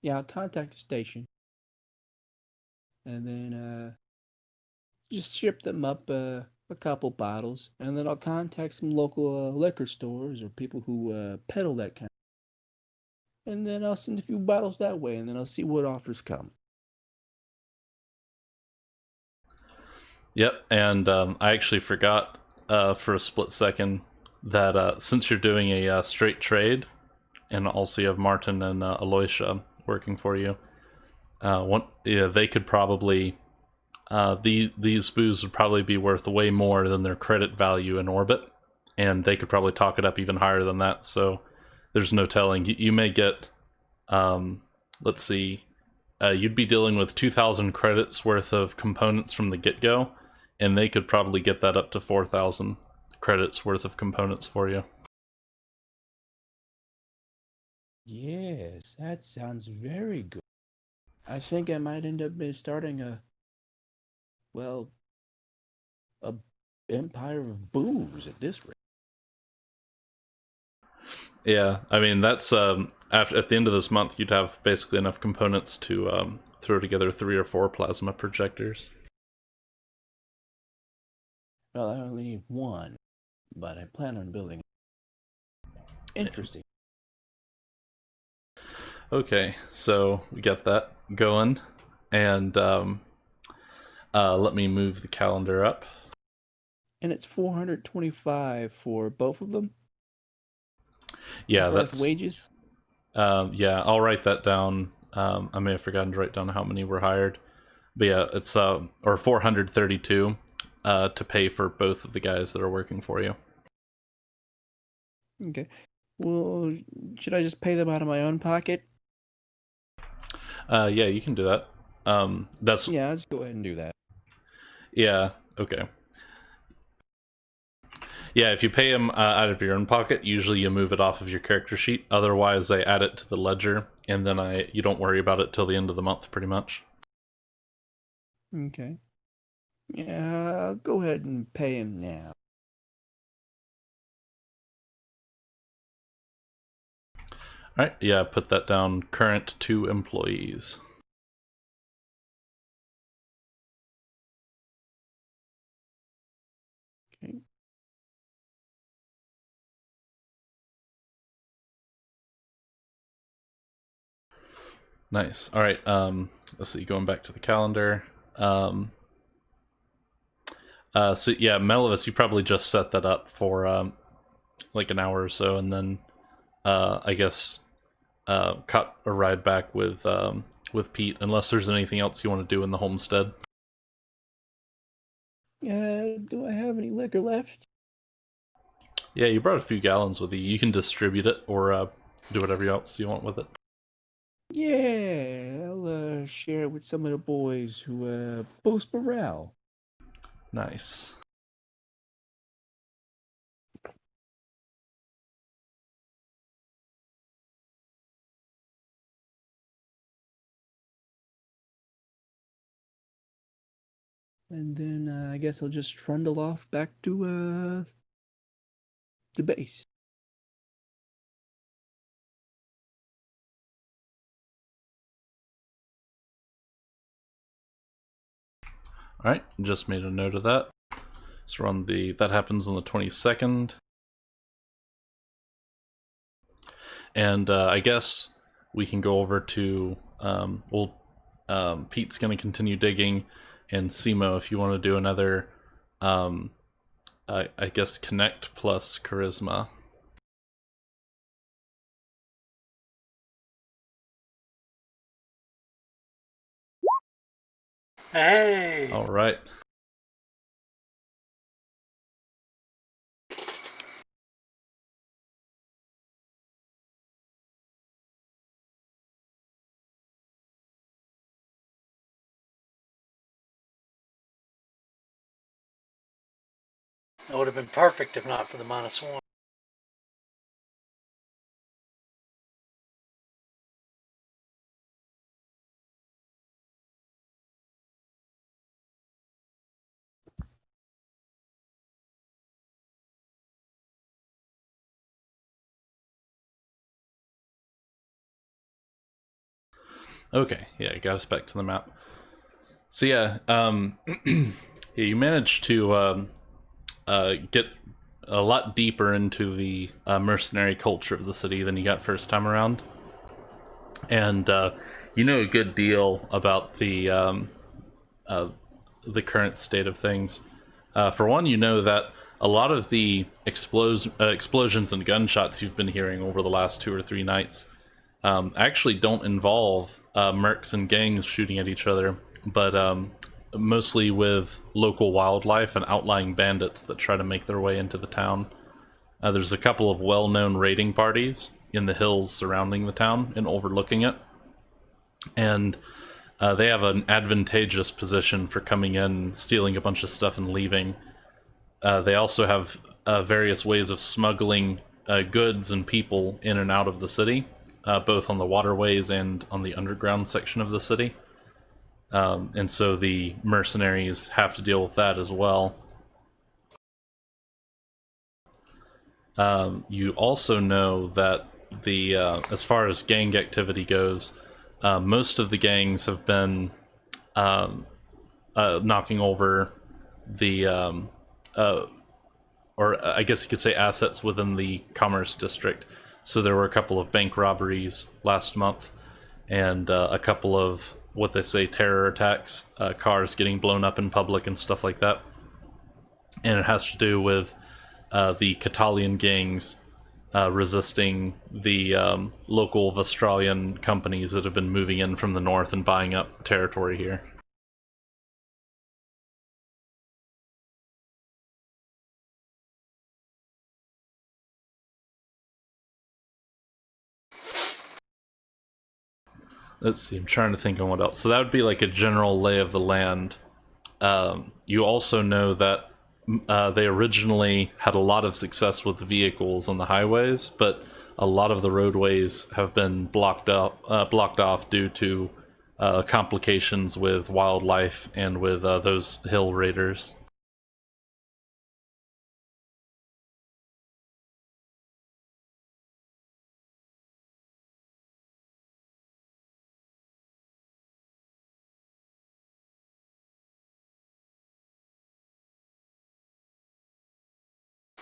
yeah, I'll contact the station and then just ship them up a couple bottles and then I'll contact some local liquor stores or people who peddle that kind. And then I'll send a few bottles that way and then I'll see what offers come. Yep, and I actually forgot for a split second that since you're doing a straight trade, and also you have Martin and Aloysia working for you, they could probably these booze would probably be worth way more than their credit value in orbit, and they could probably talk it up even higher than that. So there's no telling. You may get, let's see, you'd be dealing with 2,000 credits worth of components from the get-go, and they could probably get that up to 4,000 credits worth of components for you. Yes, that sounds very good. I think I might end up starting well, a empire of booze at this rate. Yeah, I mean that's at the end of this month, you'd have basically enough components to throw together 3 or 4 plasma projectors. Well, I only need 1, but I plan on building. Interesting. Okay, so we got that going, and let me move the calendar up. And it's 425 for both of them? Yeah, as far as that's wages? yeah. I'll write that down. I may have forgotten to write down how many were hired, but yeah, it's or 432 to pay for both of the guys that are working for you. Okay. Well, should I just pay them out of my own pocket? Yeah, you can do that. That's Yeah, I'll just go ahead and do that. yeah. Okay. Yeah, if you pay them out of your own pocket, usually you move it off of your character sheet. Otherwise, I add it to the ledger, and then you don't worry about it till the end of the month, pretty much. Okay. Yeah, I'll go ahead and pay him now. All right. Yeah, put that down. Current 2 employees. Okay. Nice. All right. Let's see. Going back to the calendar. So yeah, Melivis, you probably just set that up for like an hour or so, and then I guess cut a ride back with Pete, unless there's anything else you want to do in the homestead. Do I have any liquor left? Yeah, you brought a few gallons with you. You can distribute it or do whatever else you want with it. Yeah, I'll share it with some of the boys who boost morale. Nice. And then I guess I'll just trundle off back to the base. All right, just made a note of that. So we're on that happens on the 22nd. And I guess we can go over to, Pete's going to continue digging, and Simo, if you want to do another, I guess, connect plus charisma. Hey! All right. That would have been perfect if not for the -1. Okay, yeah, got us back to the map. So yeah, yeah, you managed to get a lot deeper into the mercenary culture of the city than you got first time around, and you know a good deal about uh, the current state of things. For one, you know that a lot of the explosions and gunshots you've been hearing over the last 2 or 3 nights actually don't involve mercs and gangs shooting at each other, but mostly with local wildlife and outlying bandits that try to make their way into the town. There's a couple of well-known raiding parties in the hills surrounding the town and overlooking it, and they have an advantageous position for coming in, stealing a bunch of stuff, and leaving. They also have various ways of smuggling goods and people in and out of the city, both on the waterways and on the underground section of the city. And so the mercenaries have to deal with that as well. You also know that as far as gang activity goes, most of the gangs have been um, knocking over the or I guess you could say assets within the commerce district. So there were a couple of bank robberies last month, and a couple of what they say terror attacks, cars getting blown up in public and stuff like that. And it has to do with the Catalian gangs resisting the local Australian companies that have been moving in from the north and buying up territory here. Let's see, I'm trying to think on what else. So that would be like a general lay of the land. You also know that they originally had a lot of success with vehicles on the highways, but a lot of the roadways have been blocked off due to complications with wildlife and with those hill raiders.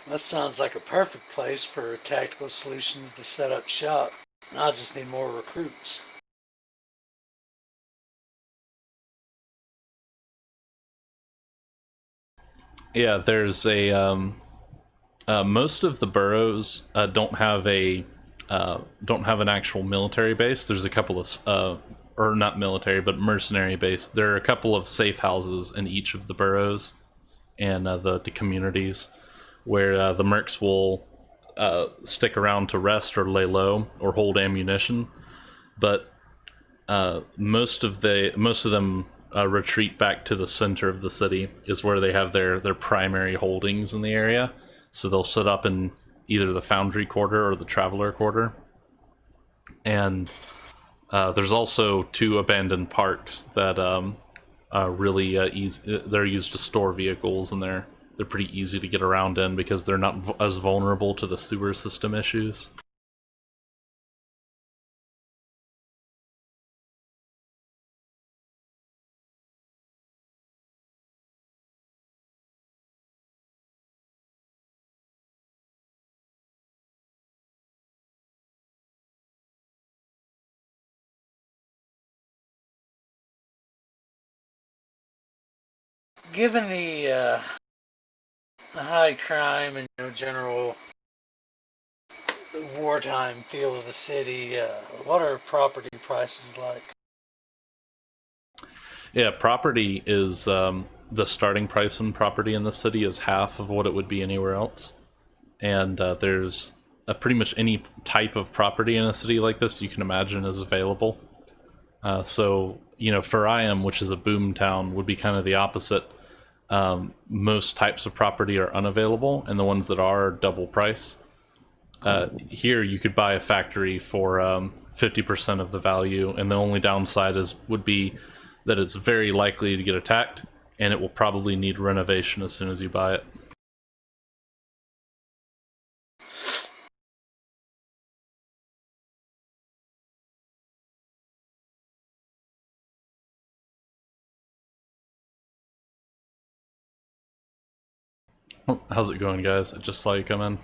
That sounds like a perfect place for Tactical Solutions to set up shop. I just need more recruits. Yeah, there's a most of the boroughs don't have an actual military base. There's a couple of or not military, but mercenary base. There are a couple of safe houses in each of the boroughs and the communities where the mercs will stick around to rest or lay low or hold ammunition. But most of them retreat back to the center of the city, is where they have their primary holdings in the area. So they'll set up in either the Foundry Quarter or the Traveler Quarter. And there's also 2 abandoned parks that are really easy. They're used to store vehicles, and they're pretty easy to get around in because they're not as vulnerable to the sewer system issues. Given the high crime and general wartime feel of the city, what are property prices like? Yeah, property is the starting price in property in the city is half of what it would be anywhere else, and there's pretty much any type of property in a city like this you can imagine is available. So Fariam, which is a boom town, would be kind of the opposite. Most types of property are unavailable, and the ones that are double price. Here, you could buy a factory for 50% of the value, and the only downside would be that it's very likely to get attacked, and it will probably need renovation as soon as you buy it. Oh, how's it going, guys? I just saw you come in.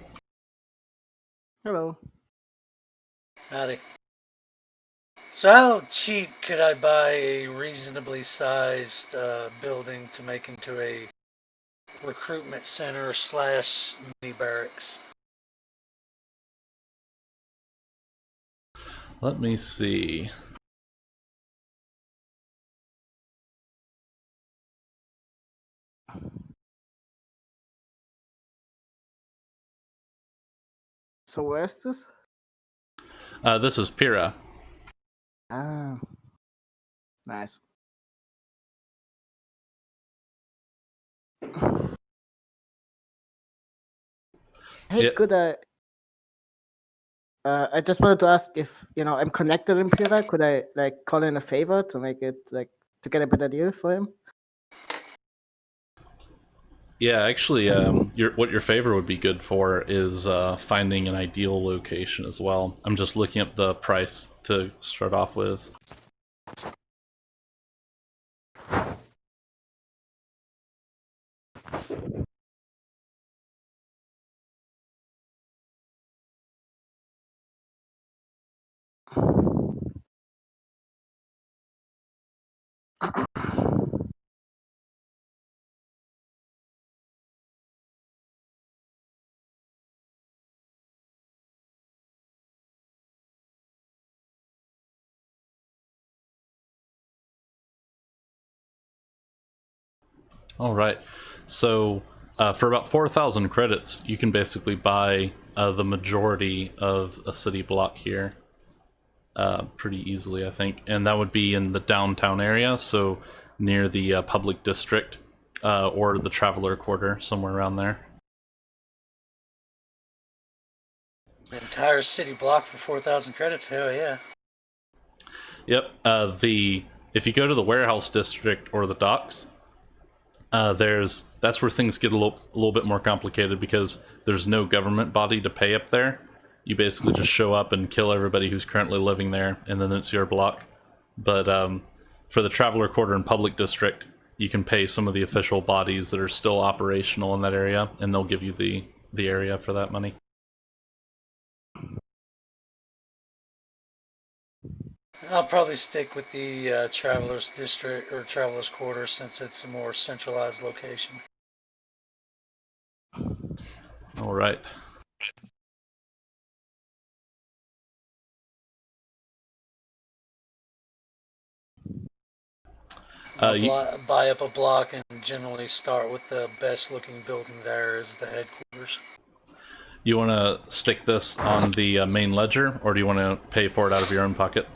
Hello. Howdy. So how cheap could I buy a reasonably sized building to make into a recruitment center / mini barracks? Let me see. So where's this? This is Pyrrha. Ah, nice. Hey, Yeah. could I just wanted to ask if I'm connected in Pira. Could I call in a favor to make it to get a better deal for him? Yeah, actually, what your favor would be good for is finding an ideal location as well. I'm just looking up the price to start off with. All right, so for about 4,000 credits, you can basically buy the majority of a city block here pretty easily, I think, and that would be in the downtown area, so near the public district or the traveler quarter, somewhere around there. An entire city block for 4,000 credits? Hell yeah. Yep. If you go to the warehouse district or the docks, that's where things get a little bit more complicated because there's no government body to pay up there. You basically just show up and kill everybody who's currently living there, and then it's your block. But for the traveler quarter and public district, you can pay some of the official bodies that are still operational in that area, and they'll give you the area for that money. I'll probably stick with the Travelers District or Travelers Quarter since it's a more centralized location. All right. Buy up a block and generally start with the best looking building there as the headquarters. You want to stick this on the main ledger, or do you want to pay for it out of your own pocket?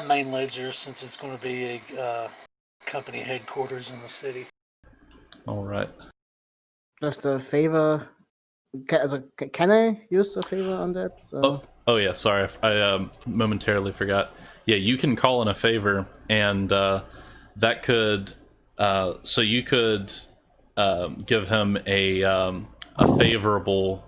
Main ledger, since it's going to be a company headquarters in the city. All right. Just a favor. Can I use a favor on that? Oh yeah, sorry, I momentarily forgot. Yeah, you can call in a favor, and that could, so you could give him a favorable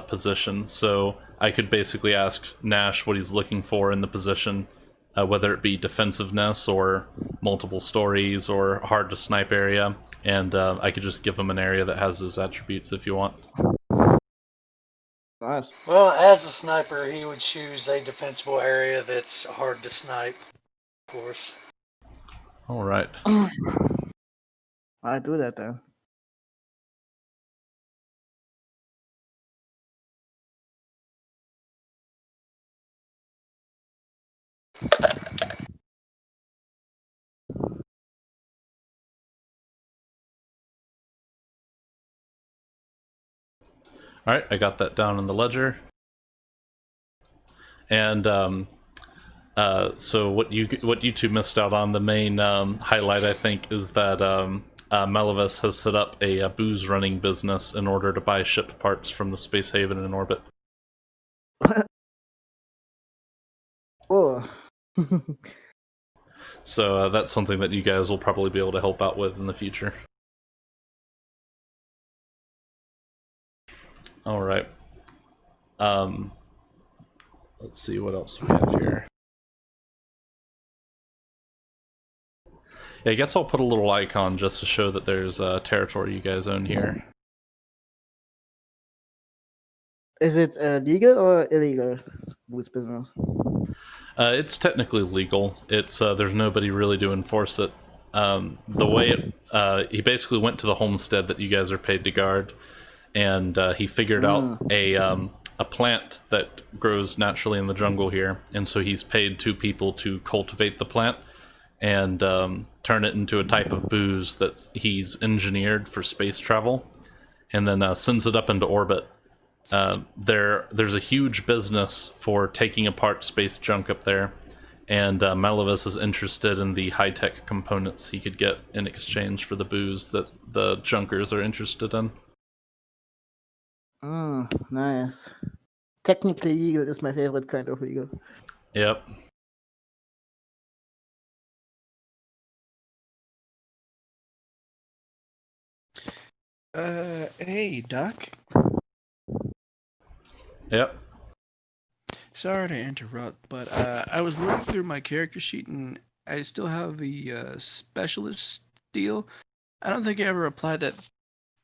position. So I could basically ask Nash what he's looking for in the position, whether it be defensiveness or multiple stories or hard to snipe area, and I could just give him an area that has those attributes if you want. Nice. Well, as a sniper, he would choose a defensible area that's hard to snipe, of course. All right. I do that then. All right, I got that down in the ledger. And so what you two missed out on, the main highlight, I think, is that Melivis has set up a booze running business in order to buy shipped parts from the space haven in orbit. Oh. So that's something that you guys will probably be able to help out with in the future. All right. Let's see what else we have here. Yeah, I guess I'll put a little icon just to show that there's territory you guys own here. Is it legal or illegal, booze business? It's technically legal. It's there's nobody really to enforce it. The way he basically went to the homestead that you guys are paid to guard, and he figured out a plant that grows naturally in the jungle here, and so he's paid 2 people to cultivate the plant and turn it into a type of booze that he's engineered for space travel, and then sends it up into orbit. There's a huge business for taking apart space junk up there, and Melivis is interested in the high-tech components he could get in exchange for the booze that the junkers are interested in. Nice. Technically legal is my favorite kind of legal. Yep. Hey, Doc. Yep. Sorry to interrupt, but I was looking through my character sheet and I still have the specialist deal. I don't think I ever applied that.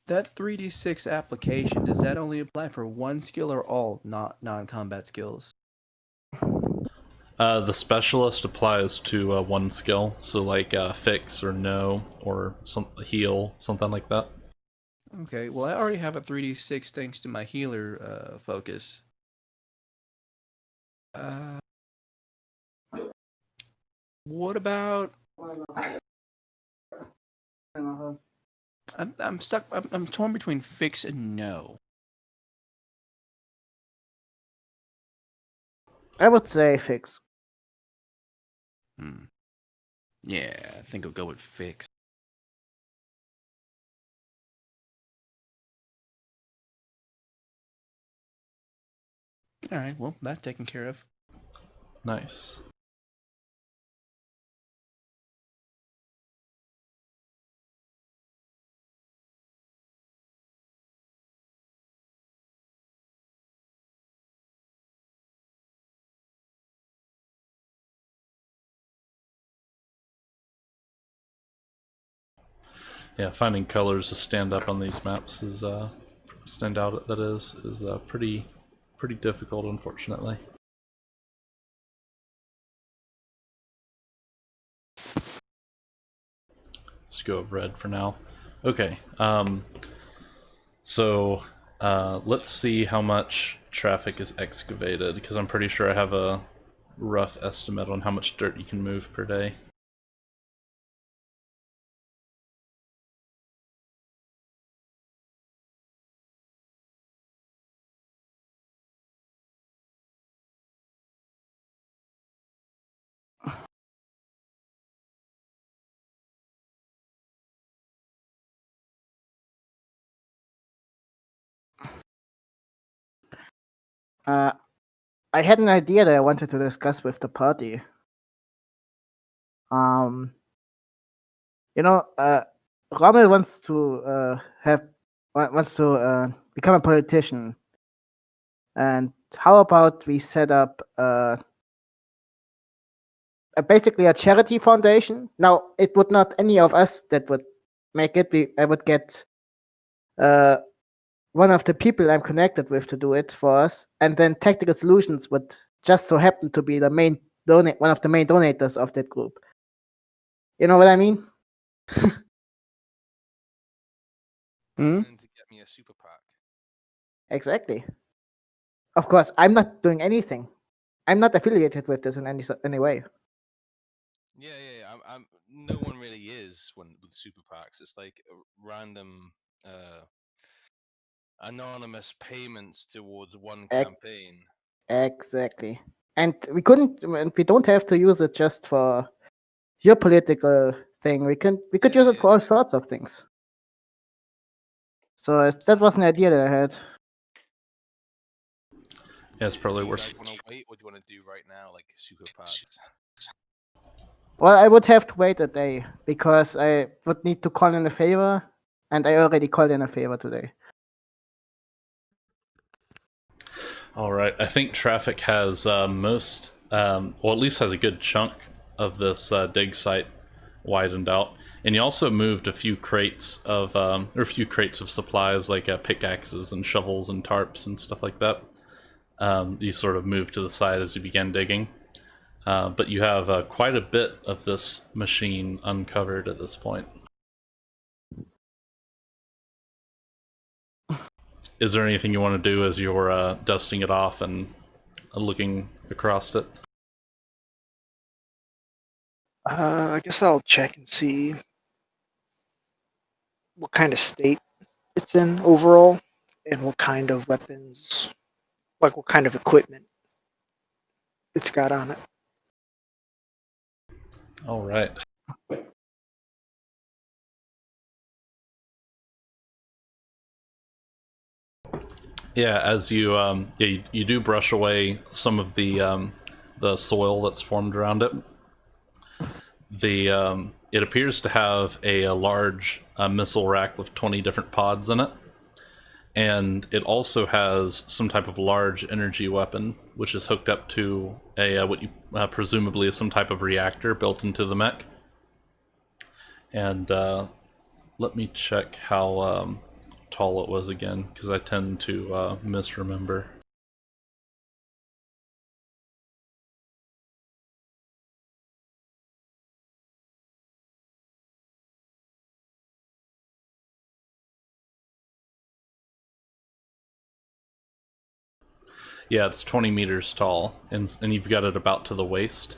That 3d6 application, does that only apply for one skill or all non-combat skills? The specialist applies to one skill, so like fix or no or heal, something like that. Okay, well I already have a 3d6 thanks to my healer focus. What about? I'm stuck. I'm torn between fix and no. I would say fix. Yeah, I think I'll go with fix. All right, well that's taken care of. Nice. Yeah, finding colors to stand up on these maps is stand out. That is pretty difficult, unfortunately. Just go with red for now. Okay. So let's see how much traffic is excavated, because I'm pretty sure I have a rough estimate on how much dirt you can move per day. I had an idea that I wanted to discuss with the party. Rommel wants to become a politician, and how about we set up basically a charity foundation? Now, it would not any of us that would make it. I would get one of the people I'm connected with to do it for us, and then Tactical Solutions would just so happen to be one of the main donators of that group. You know what I mean? To get me a super pack. Exactly. Of course, I'm not doing anything. I'm not affiliated with this in any way. Yeah. I'm no one really is with super packs. It's like a random anonymous payments towards one Ec- campaign. Exactly. And we don't have to use it just for your political thing. We could use it for all sorts of things. So that was an idea that I had. Yeah, it's probably Do you worth. guys want to wait, or do you want to do right now, like super fast? Well, I would have to wait a day because I would need to call in a favor, and I already called in a favor today. All right. I think traffic has most, or at least has a good chunk of this dig site widened out. And you also moved a few crates of, or a few crates of supplies like pickaxes and shovels and tarps and stuff like that. You sort of moved to the side as you began digging. But you have quite a bit of this machine uncovered at this point. Is there anything you want to do as you're dusting it off and looking across it? I guess I'll check and see what kind of state it's in overall, and what kind of weapons, like what kind of equipment it's got on it. All right. Yeah, as you do brush away some of the soil that's formed around it. It appears to have a large missile rack with 20 different pods in it, and it also has some type of large energy weapon, which is hooked up to a what you presumably is some type of reactor built into the mech. And let me check how tall it was again, because I tend to misremember. Yeah, it's 20 meters tall, and you've got it about to the waist.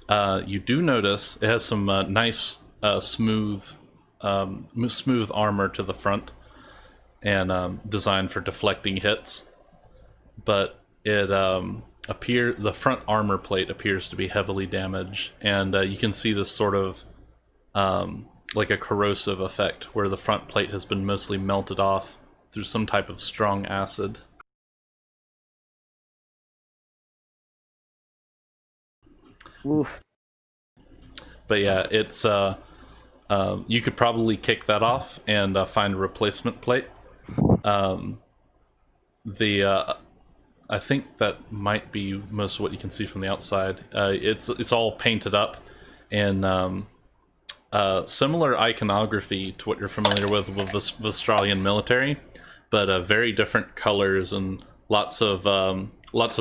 You do notice it has some nice, smooth armor to the front, and designed for deflecting hits. But the front armor plate appears to be heavily damaged, and you can see this sort of like a corrosive effect, where the front plate has been mostly melted off through some type of strong acid. Oof. But yeah, it's you could probably kick that off and find a replacement plate. The I think that might be most of what you can see from the outside. It's all painted up in similar iconography to what you're familiar with the Australian military, but very different colors and lots of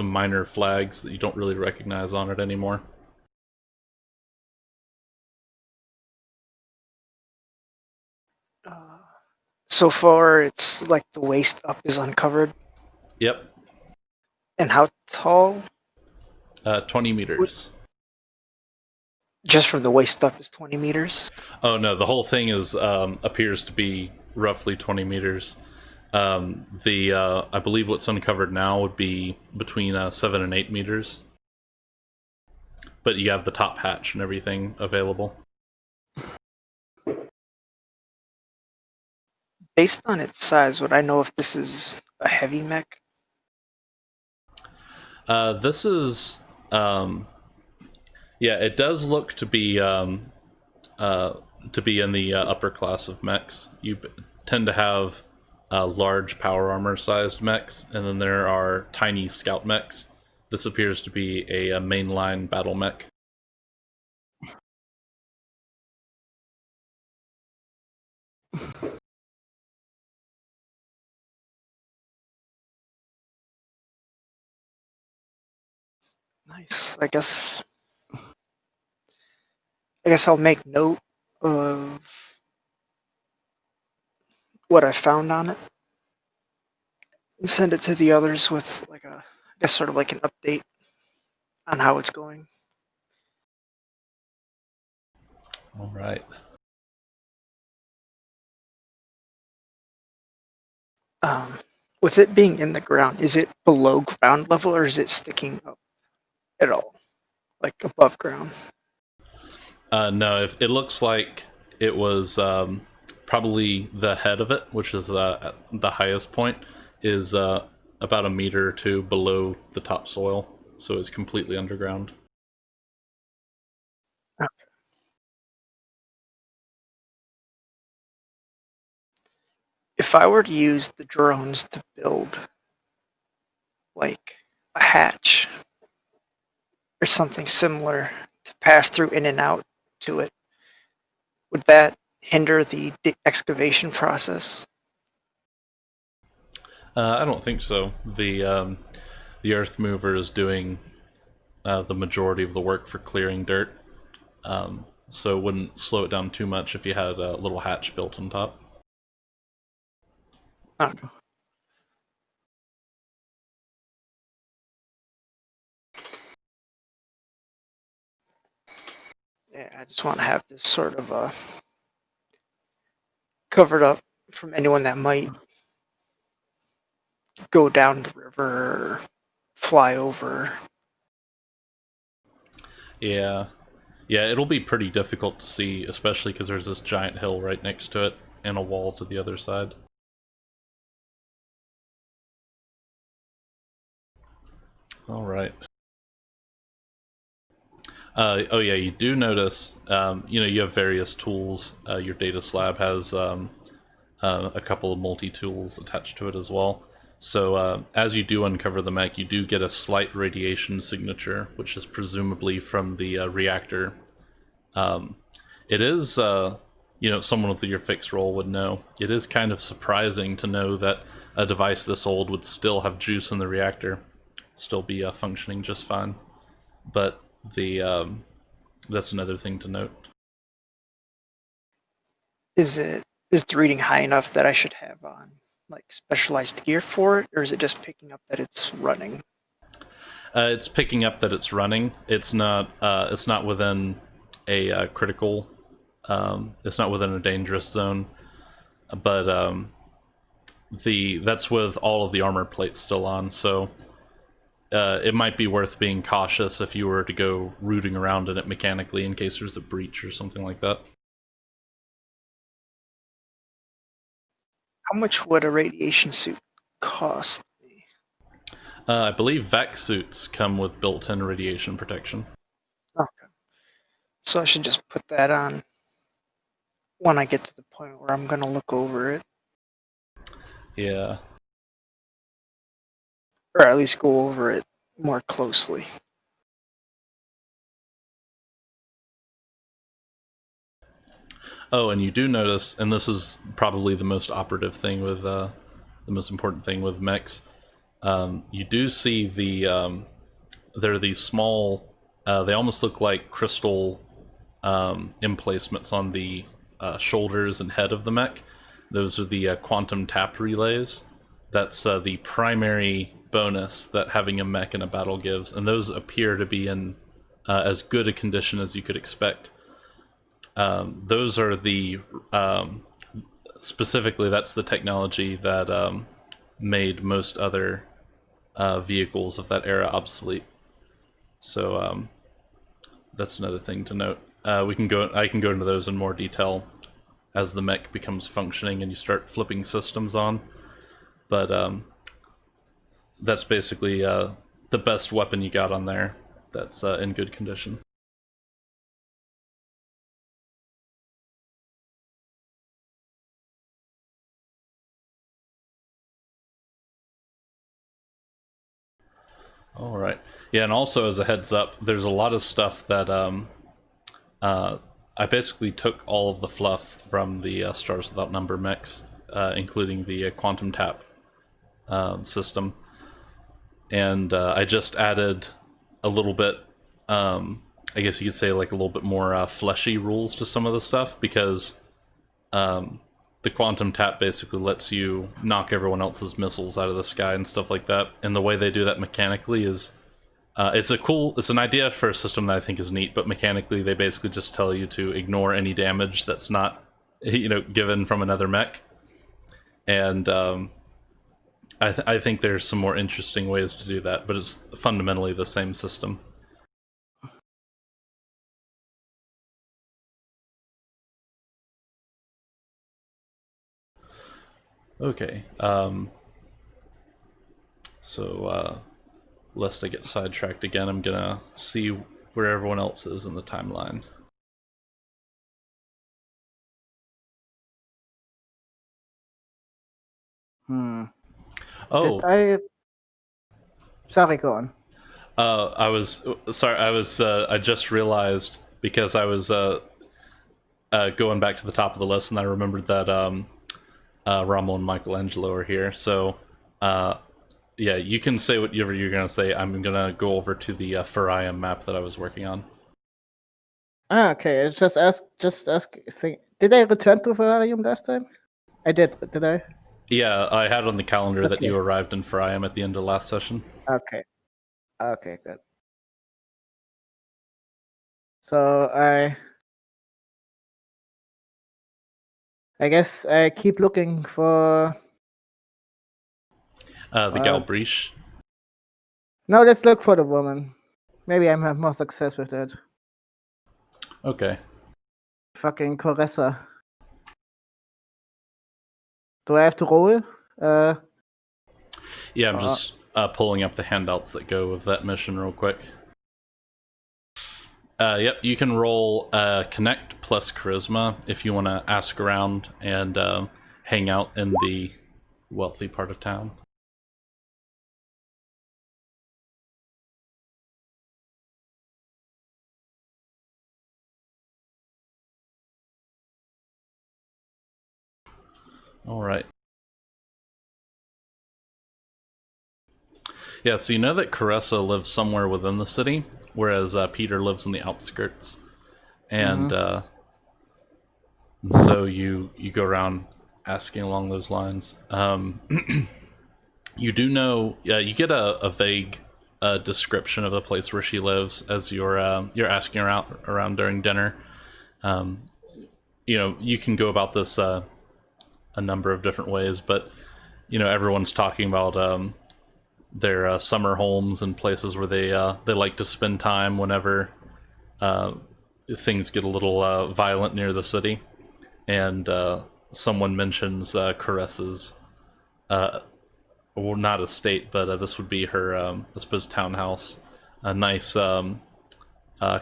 minor flags that you don't really recognize on it anymore. So far, it's like the waist up is uncovered. Yep, And how tall? 20 meters. Just from the waist up is 20 meters. Oh no, the whole thing is appears to be roughly 20 meters. I believe what's uncovered now would be between 7 and 8 meters. But you have the top hatch and everything available. Based on its size, would I know if this is a heavy mech? This is, yeah, it does look to be in the upper class of mechs. You tend to have large power armor sized mechs, and then there are tiny scout mechs. This appears to be a mainline battle mech. Nice. I guess I'll make note of what I found on it and send it to the others with like I guess sort of like an update on how it's going. All right. With it being in the ground, is it below ground level or is it sticking up at all, like above ground? No, if it looks like it was probably the head of it, which is the highest point, is about a meter or two below the topsoil, so it's completely underground. If I were to use the drones to build like a hatch or something similar to pass through in and out to it, would that hinder the excavation process? I don't think so. The earth mover is doing the majority of the work for clearing dirt, so it wouldn't slow it down too much if you had a little hatch built on top. Okay. Yeah, I just want to have this sort of covered up from anyone that might go down the river or fly over. Yeah, yeah, it'll be pretty difficult to see, especially because there's this giant hill right next to it and a wall to the other side. All right. Oh yeah, you do notice. You have various tools. Your data slab has a couple of multi-tools attached to it as well. So as you do uncover the mech, you do get a slight radiation signature, which is presumably from the reactor. It is, someone with your fixed role would know. It is kind of surprising to know that a device this old would still have juice in the reactor, still be functioning just fine. But that's another thing to note. Is the reading high enough that I should have on like specialized gear for it, or is it just picking up that it's running? It's picking up that it's running. It's not. It's not within a critical. It's not within a dangerous zone. But that's with all of the armor plates still on. So it might be worth being cautious if you were to go rooting around in it mechanically in case there's a breach or something like that. How much would a radiation suit cost me? I believe vac suits come with built-in radiation protection. Okay. So I should just put that on when I get to the point where I'm going to look over it, Yeah. or at least go over it more closely. Oh, and you do notice, and this is probably the most operative thing with the most important thing with mechs. You do see there are these small. They almost look like crystal emplacements on the shoulders and head of the mech. Those are the quantum tap relays. That's the primary bonus that having a mech in a battle gives, and those appear to be in as good a condition as you could expect. Those are the specifically that's the technology that made most other vehicles of that era obsolete. So that's another thing to note. I can go into those in more detail as the mech becomes functioning and you start flipping systems on. But that's basically the best weapon you got on there that's in good condition. All right. Yeah, and also as a heads up, there's a lot of stuff that I basically took all of the fluff from the Stars Without Number mechs, including the quantum tap system, and I just added a little bit. I guess you could say like a little bit more fleshy rules to some of the stuff because the quantum tap basically lets you knock everyone else's missiles out of the sky and stuff like that. And the way they do that mechanically is it's an idea for a system that I think is neat, but mechanically they basically just tell you to ignore any damage that's not given from another mech. And I think there's some more interesting ways to do that, but it's fundamentally the same system. Okay. So, lest I get sidetracked again, I'm gonna see where everyone else is in the timeline. Oh, Did I? Sorry, go on. I was sorry. I just realized because I was going back to the top of the list, and I remembered that Rommel and Michelangelo are here. So, yeah, you can say whatever you're gonna say. I'm gonna go over to the Farium map that I was working on. Okay. Just ask. Did I return to Vivarium last time? I did. Did I? Yeah, I had on the calendar that Okay. you arrived in Farium at the end of last session. Okay. Okay. Good. So I guess I keep looking for. The Galbriche. No, let's look for the woman. Maybe I have more success with that. Okay. Fucking Caressa. Do I have to roll? Yeah, I'm just pulling up the handouts that go with that mission real quick. Yep, you can roll Connect plus Charisma if you want to ask around and hang out in the wealthy part of town. All right. Yeah, so you know that Caressa lives somewhere within the city, whereas Peter lives in the outskirts. And so you go around asking along those lines. You do know, you get a vague description of the place where she lives as you're asking around during dinner. You know, you can go about this a number of different ways, but you know, everyone's talking about their summer homes and places where they like to spend time whenever things get a little violent near the city. And someone mentions Caressa's, well, not estate, but this would be her, I suppose, townhouse, a nice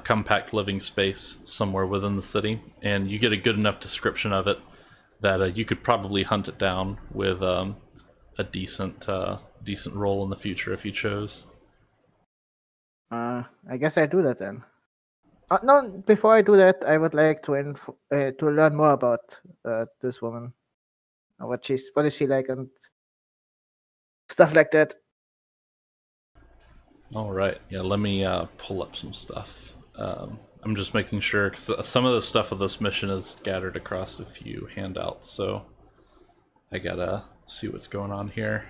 compact living space somewhere within the city, and you get a good enough description of it that you could probably hunt it down with a decent role in the future if you chose. I guess I do that then. No, before I do that, I would like to learn more about this woman, what is she like, and stuff like that. All right, yeah. Let me pull up some stuff. I'm just making sure because some of the stuff of this mission is scattered across a few handouts, so I gotta see what's going on here.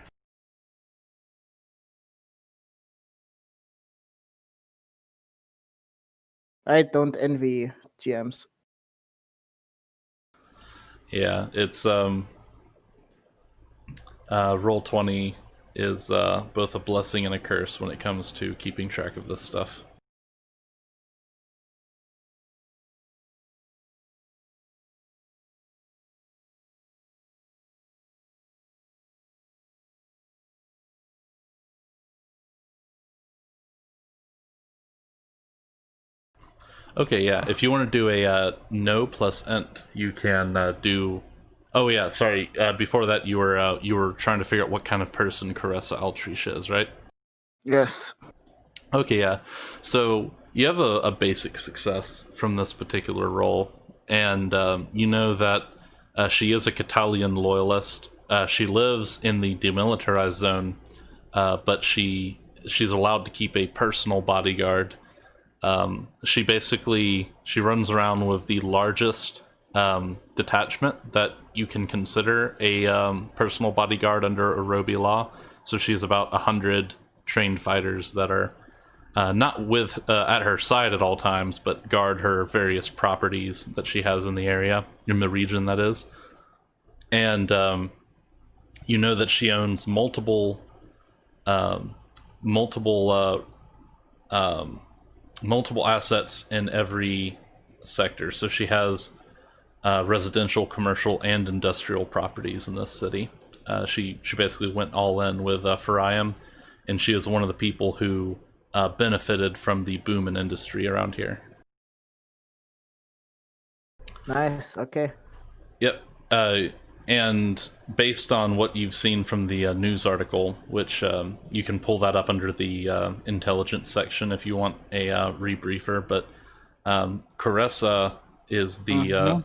I don't envy GMs. Yeah, it's Roll20 is both a blessing and a curse when it comes to keeping track of this stuff. Okay, yeah. If you want to do a no plus ent, you can do. Oh yeah, sorry. Before that, you were trying to figure out what kind of person Caressa Altricia is, right? Yes. Okay, yeah. So you have a basic success from this particular role, and you know that she is a Catalian loyalist. She lives in the demilitarized zone, but she's allowed to keep a personal bodyguard. She runs around with the largest detachment that you can consider a personal bodyguard under Arobi law. So she's about 100 trained fighters that are not with at her side at all times, but guard her various properties that she has in the area, in the region that is. And you know that she owns um, multiple multiple assets in every sector. So she has residential, commercial, and industrial properties in this city. She basically went all in with Fariam, and she is one of the people who benefited from the boom in industry around here. Nice. Okay. Yep. And based on what you've seen from the news article, which you can pull that up under the intelligence section if you want a rebriefer, but Caressa is the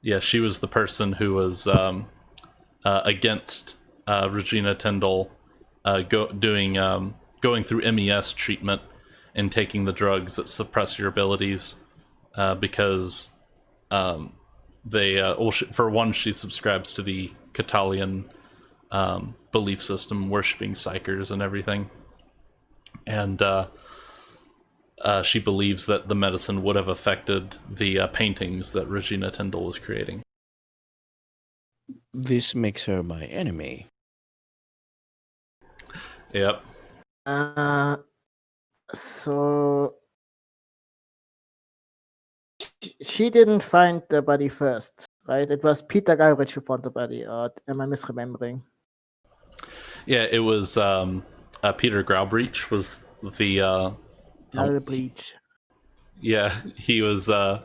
yeah, she was the person who was against Regina Tyndall going through MES treatment and taking the drugs that suppress your abilities because they for one, she subscribes to the Catalian belief system, worshipping psychers and everything, and she believes that the medicine would have affected the paintings that Regina Tyndall was creating. This makes her my enemy. Yep. So she didn't find the body first, right? It was Peter Galbraith who found the body, or am I misremembering? Yeah, it was Peter Graubreach was the Galbraith. yeah, he was the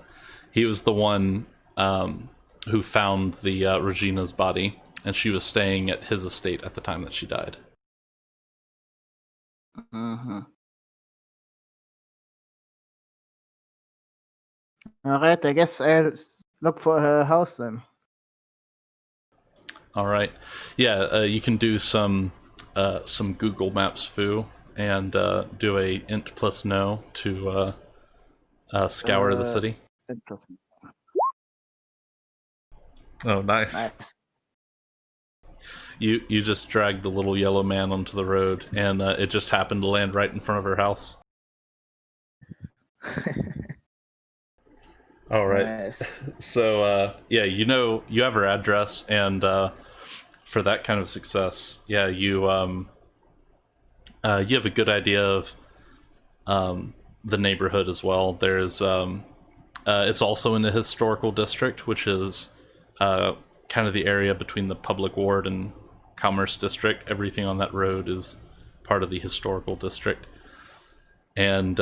one who found the Regina's body, and she was staying at his estate at the time that she died. Mm-hmm. All right, I guess I'll look for her house then. All right, yeah, you can do some Google Maps foo and do a int plus no to scour the city. Interesting. Oh, nice. Nice. You just dragged the little yellow man onto the road, and it just happened to land right in front of her house. All right. Nice. So yeah, you have her address, and for that kind of success, yeah, you have a good idea of the neighborhood as well. There's it's also in the historical district, which is kind of the area between the public ward and commerce district. Everything on that road is part of the historical district, and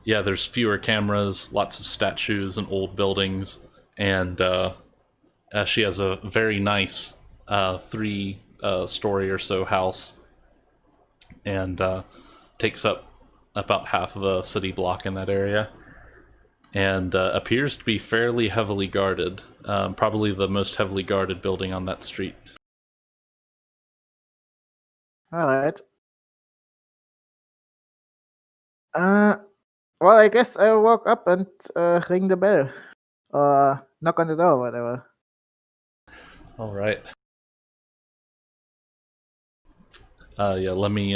yeah, there's fewer cameras, lots of statues and old buildings, and she has a very nice 3-story or so house, and takes up about half of a city block in that area, and appears to be fairly heavily guarded. Probably the most heavily guarded building on that street. All right. Well, I guess I'll walk up and ring the bell, or knock on the door, whatever. All right. Yeah, let me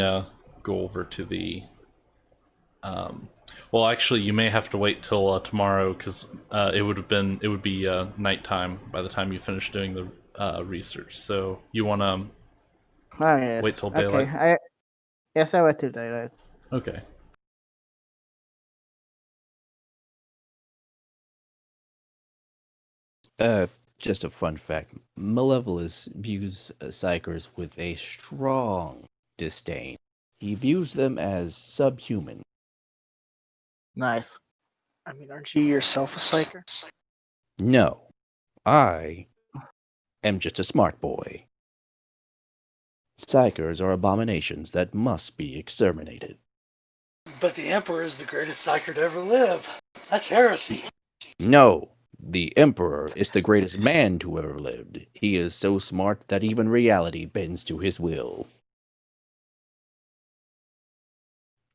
go over to the. Well, actually, you may have to wait till tomorrow because it would be nighttime by the time you finish doing the research. So you want to Oh, yes. wait till daylight? Okay. Yes, I wait till daylight. Okay. Just a fun fact. Malevolus views psychers with a strong disdain. He views them as subhuman. Nice. I mean, aren't you yourself a psyker? No, I am just a smart boy. Psychers are abominations that must be exterminated. But the Emperor is the greatest psyker to ever live. That's heresy. No, the Emperor is the greatest man to ever lived. He is so smart that even reality bends to his will.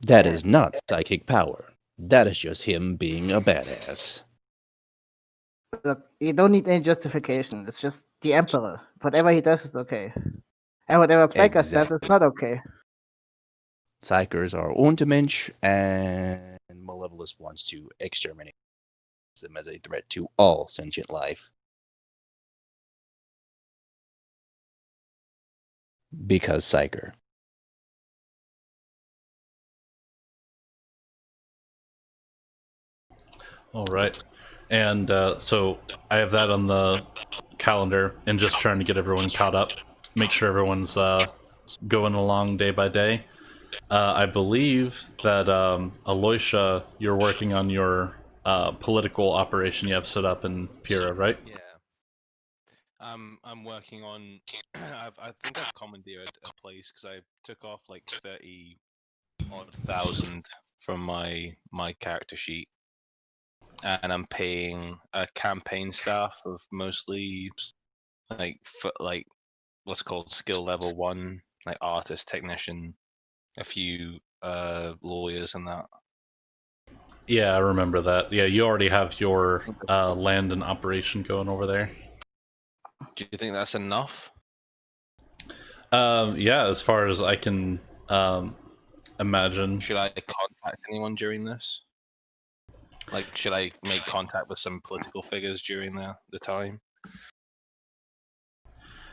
That is not psychic power. That is just him being a badass. Look, you don't need any justification. It's just the Emperor. Whatever he does is okay. And whatever Psychos does is not okay. Psychers are Untermensch, and Malevolus wants to exterminate them as a threat to all sentient life. because Psyker. All right. And so I have that on the calendar and just trying to get everyone caught up, make sure everyone's going along day by day. I believe that Aloysia, you're working on your political operation you have set up in Pira, right? Yeah. I'm working on. I think I've commandeered a place because I took off like 30,000 from my character sheet, and I'm paying a campaign staff of mostly like what's called skill level 1, like artist, technician, a few lawyers, and that. Yeah, I remember that. Yeah, you already have your land and operation going over there. Do you think that's enough? Yeah, as far as I can imagine. Should I contact anyone during this? Like, should I make contact with some political figures during the time?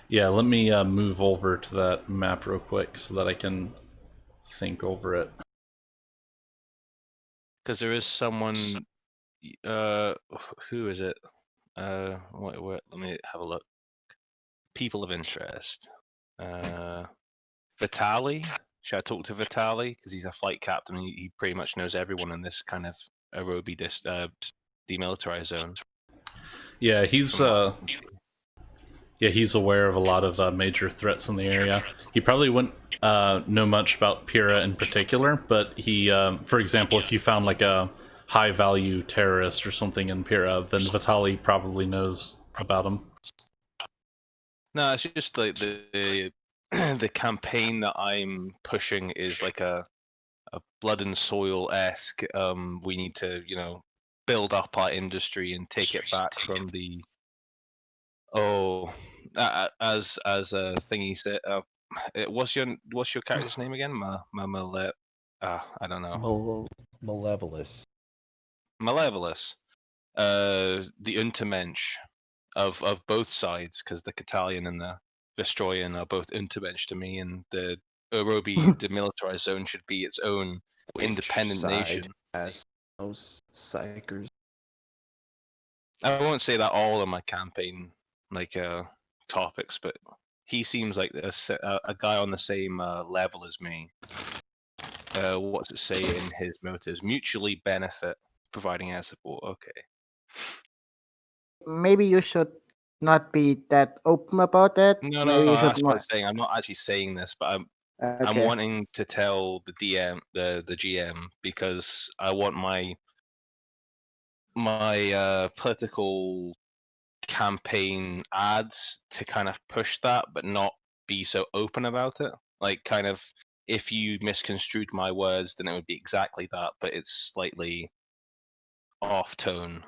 Yeah, let me move over to that map real quick so that I can think over it. Because there is someone. Who is it? Let me have a look. People of interest. Vitali. Should I talk to Vitali? Because he's a flight captain. He pretty much knows everyone in this kind of Arobi demilitarized zone. Yeah, he's aware of a lot of major threats in the area. He probably wouldn't know much about Pira in particular, but he, for example, if you found like a high-value terrorist or something in Pira, then Vitali probably knows about him. No, it's just like the the campaign that I'm pushing is like a blood and soil esque. We need to, build up our industry and take it back from the as a thingy said. What's your character's name again? I don't know. Malevolous. Malevolous. The Untermensch of both sides, because the Catalian and the Vestroyan are both Untermensch to me, and the Orobi demilitarized zone should be its own independent nation. As most psychers. I won't say that all of my campaign topics, but he seems like a guy on the same level as me. What's it say in his motives? Mutually benefit, providing air support. Okay. Maybe you should not be that open about that. No, Maybe you should that's what more. I'm saying. I'm not actually saying this, but I'm Okay. wanting to tell the DM, the GM, because I want my political campaign ads to kind of push that, but not be so open about it. Like, kind of, if you misconstrued my words, then it would be exactly that, but it's slightly off tone.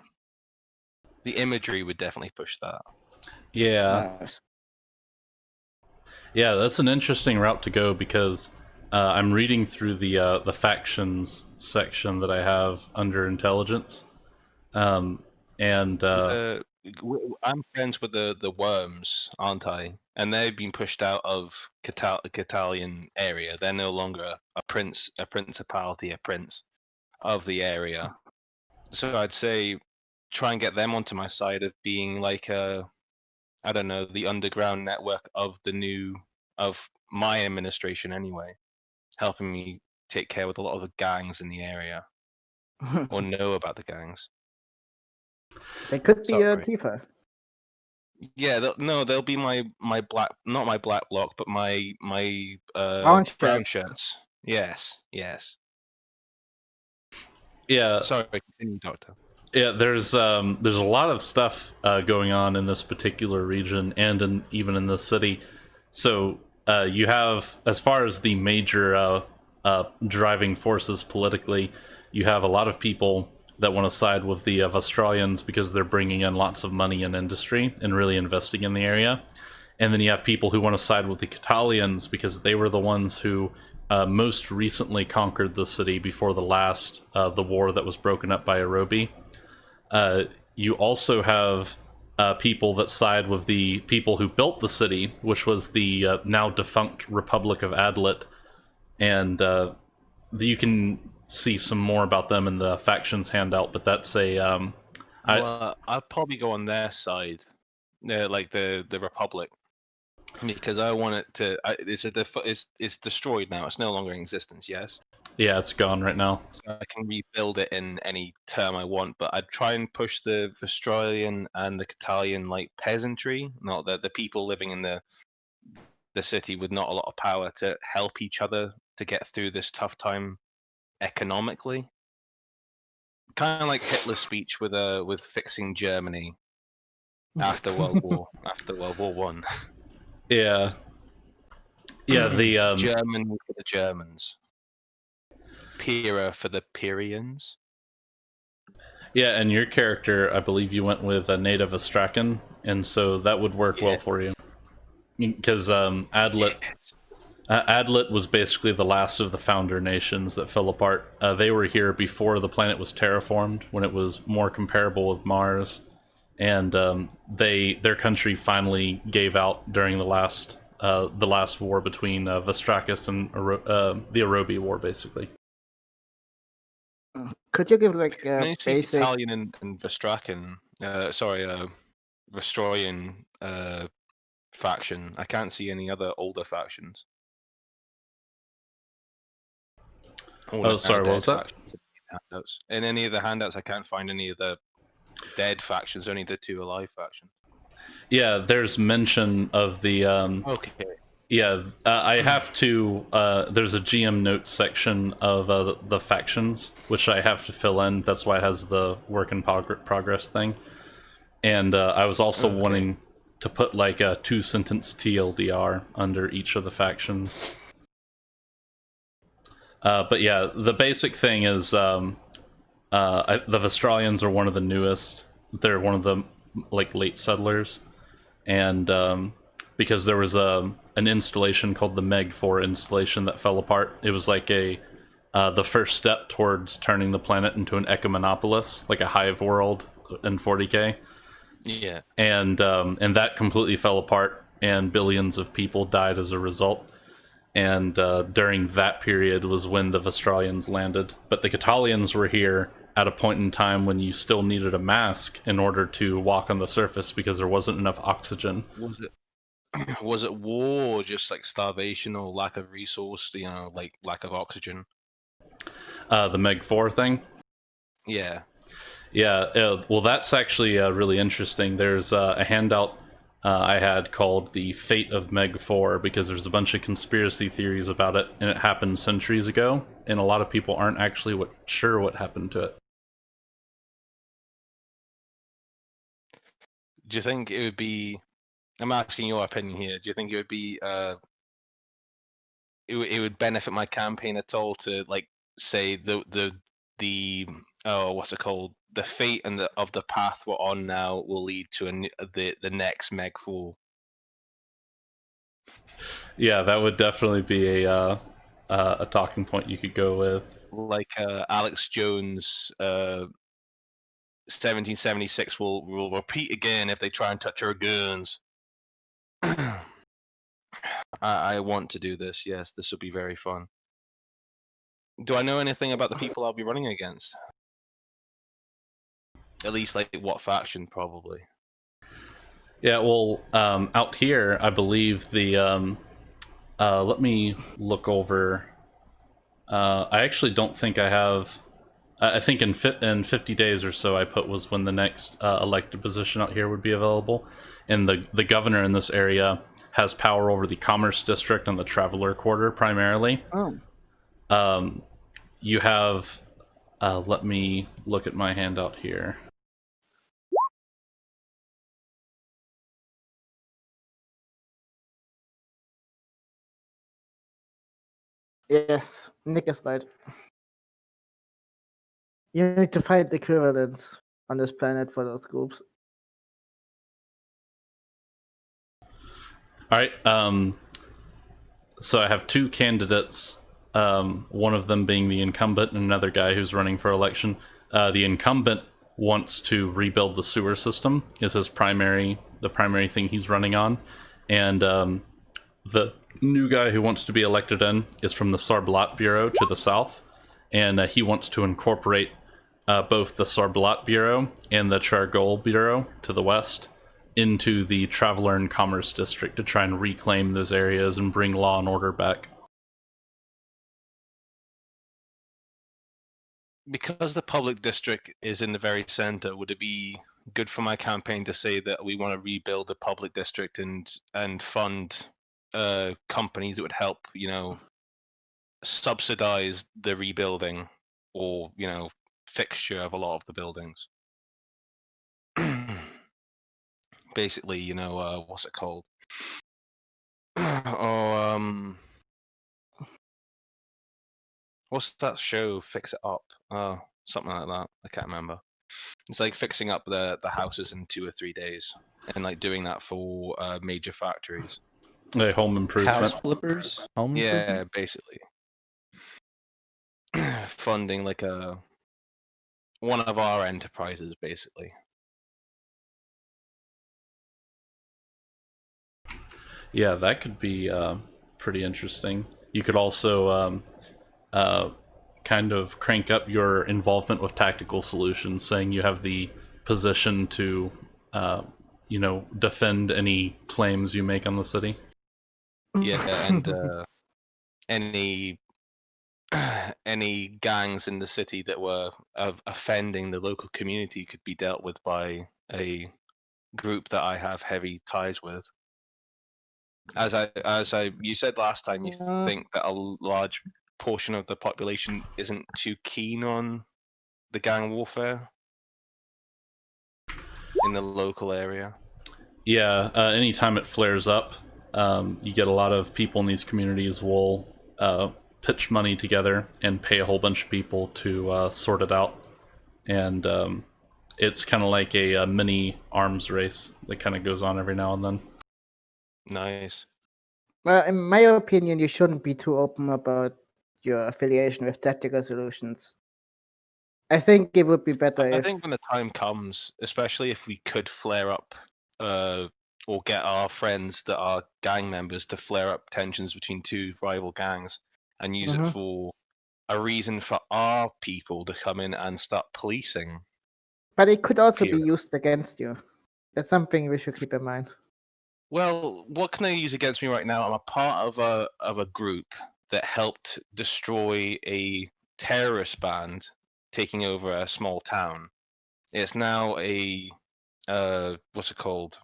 The imagery would definitely push that. Yeah. Nice. Yeah, that's an interesting route to go because I'm reading through the factions section that I have under intelligence, and I'm friends with the worms, aren't I? And they've been pushed out of Catalian area. They're no longer a principality, a prince of the area. So I'd say try and get them onto my side of being like I don't know, the underground network of my administration anyway, helping me take care with a lot of the gangs in the area or know about the gangs. They could be Sorry. Tifa. Yeah, they'll be my black, not my black bloc, but my Brown brown shirts. shirts. Yes. yeah, Sorry, continue, Doctor. yeah. There's a lot of stuff going on in this particular region and even in the city. So you have, as far as the major driving forces politically, you have a lot of people that want to side with the Australians because they're bringing in lots of money and industry and really investing in the area. And then you have people who want to side with the Catalians because they were the ones who most recently conquered the city before the war that was broken up by Arobi. You also have people that side with the people who built the city, which was the now defunct Republic of Adlet, and you can see some more about them in the factions handout. But that's a I'd probably go on their side, like the Republic, because I want it to. It's destroyed now. It's no longer in existence. Yes. yeah, it's gone right now. So I can rebuild it in any term I want, but I'd try and push the Australian and the Catalian like peasantry, not the people living in the city with not a lot of power, to help each other to get through this tough time economically. Kind of like Hitler's speech with fixing Germany after World War One. Yeah, yeah. The German for the Germans, Pira for the Pyrians. yeah, and your character, I believe you went with a native Astrakan, and so that would work well for you. Because Adlet was basically the last of the founder nations that fell apart. They were here before the planet was terraformed, when it was more comparable with Mars, and their country finally gave out during the last war between Vestrakis and the Arobi War, basically. Could you give like When a you see basic? Italian and Vestrakan, Vestroyan faction, I can't see any other older factions. Oh, sorry, what was that? Handouts. In any of the handouts, I can't find any of the dead factions, only the 2 alive factions. Yeah, there's mention of the Okay. yeah, I have to. There's a GM note section of the factions, which I have to fill in. That's why it has the work in progress thing. And I was also wanting to put like a 2-sentence TLDR under each of the factions. But yeah, the basic thing is the Vestralians are one of the newest. They're one of the like late settlers, and because there was an installation called the Meg 4 installation that fell apart. It was like the first step towards turning the planet into an ecomonopolis, like a hive world in 40k. Yeah. And that completely fell apart, and billions of people died as a result. And during that period was when the Vestralians landed. But the Catalians were here at a point in time when you still needed a mask in order to walk on the surface because there wasn't enough oxygen. Was it war or just like starvation or lack of resource, like lack of oxygen? The Meg 4 thing? Yeah. Yeah, well, that's actually really interesting. There's a handout I had called The Fate of Meg 4 because there's a bunch of conspiracy theories about it, and it happened centuries ago, and a lot of people aren't actually sure what happened to it. Do you think it would be... I'm asking your opinion here. Do you think it would be... it would benefit my campaign at all to, like, say the what's it called? The fate of the path we're on now will lead to the next Meg 4. Yeah, that would definitely be a talking point you could go with. Like Alex Jones, 1776 will repeat again if they try and touch our guns. I want to do this. Yes, this would be very fun. Do I know anything about the people I'll be running against? At least, like, what faction, probably. Yeah, well, out here, I believe the... let me look over... I actually don't think I have... I think in 50 days or so I put was when the next elected position out here would be available. And the governor in this area has power over the Commerce District and the Traveler Quarter, primarily. Oh. You have... let me look at my handout here. Yes, Nick is right. You need to find equivalents on this planet for those groups. All right. So I have 2 candidates. One of them being the incumbent, and another guy who's running for election. The incumbent wants to rebuild the sewer system. Is the primary thing he's running on, and the new guy who wants to be elected in is from the Sarblat Bureau to the south, and he wants to incorporate both the Sarblat Bureau and the Chargol Bureau to the west into the Traveler and Commerce District to try and reclaim those areas and bring law and order back. Because the public district is in the very center, would it be good for my campaign to say that we want to rebuild the public district and fund companies that would help, subsidize the rebuilding or, fixture of a lot of the buildings? Basically, what's it called? Oh, what's that show? Fix It Up. Something like that. I can't remember. It's like fixing up the houses in 2 or 3 days, and like doing that for major factories. A home improvement. House flippers. Home Yeah, improvement? basically funding like one of our enterprises, basically. Yeah, that could be pretty interesting. You could also kind of crank up your involvement with tactical solutions, saying you have the position to, defend any claims you make on the city. Yeah, and any gangs in the city that were offending the local community could be dealt with by a group that I have heavy ties with. As you said last time, you think that a large portion of the population isn't too keen on the gang warfare in the local area. Yeah, anytime it flares up, you get a lot of people in these communities will pitch money together and pay a whole bunch of people to sort it out. And it's kind of like a mini arms race that kind of goes on every now and then. Nice. Well, in my opinion, you shouldn't be too open about your affiliation with Tactical Solutions. I think it would be better I if... think when the time comes, especially if we could flare up or get our friends that are gang members to flare up tensions between two rival gangs and use it for a reason for our people to come in and start policing. But it could also be used against you. That's something we should keep in mind. Well, what can they use against me right now? I'm a part of a group that helped destroy a terrorist band taking over a small town. It's now a what's it called?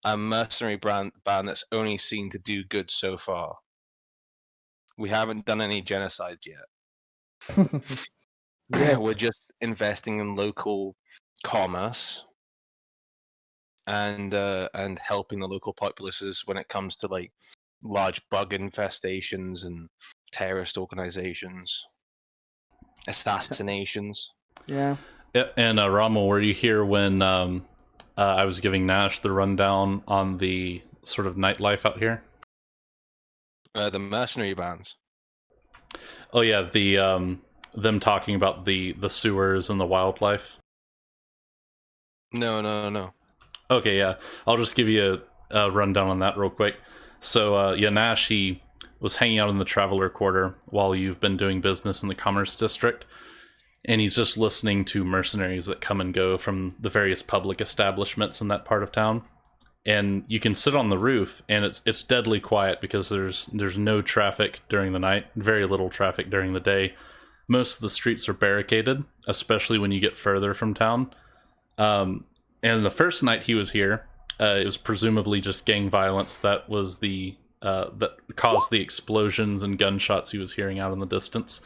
A mercenary band that's only seen to do good so far. We haven't done any genocides yet. Yeah. We're just investing in local commerce and helping the local populaces when it comes to like large bug infestations and terrorist organizations, assassinations. Yeah. Yeah, and Rommel, were you here when I was giving Nash the rundown on the sort of nightlife out here? The mercenary bands. Oh yeah, the them talking about the sewers and the wildlife. No. Okay, yeah, I'll just give you a rundown on that real quick. So Nash, he was hanging out in the Traveler Quarter while you've been doing business in the Commerce District, and he's just listening to mercenaries that come and go from the various public establishments in that part of town. And you can sit on the roof, and it's deadly quiet because there's no traffic during the night, very little traffic during the day. Most of the streets are barricaded, especially when you get further from town. And the first night he was here, it was presumably just gang violence that was that caused the explosions and gunshots he was hearing out in the distance.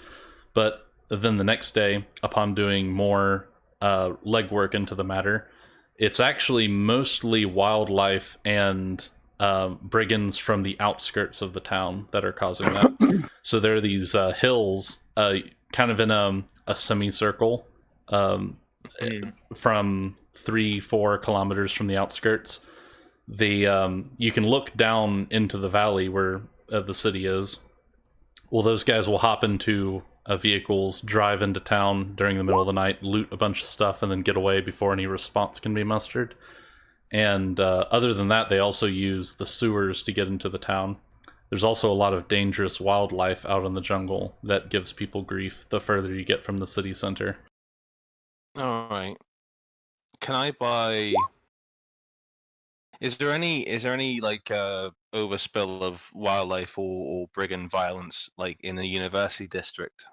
But then the next day, upon doing more legwork into the matter, it's actually mostly wildlife and brigands from the outskirts of the town that are causing that. So there are these hills, kind of in a semicircle, from 3-4 kilometers from the outskirts. You can look down into the valley where the city is, Well, those guys will hop into vehicles, drive into town during the middle of the night, loot a bunch of stuff, and then get away before any response can be mustered. And other than that, they also use the sewers to get into the town. There's also a lot of dangerous wildlife out in the jungle that gives people grief the further you get from the city center. All right. Can I buy? Is there any like overspill of wildlife or brigand violence like in the university district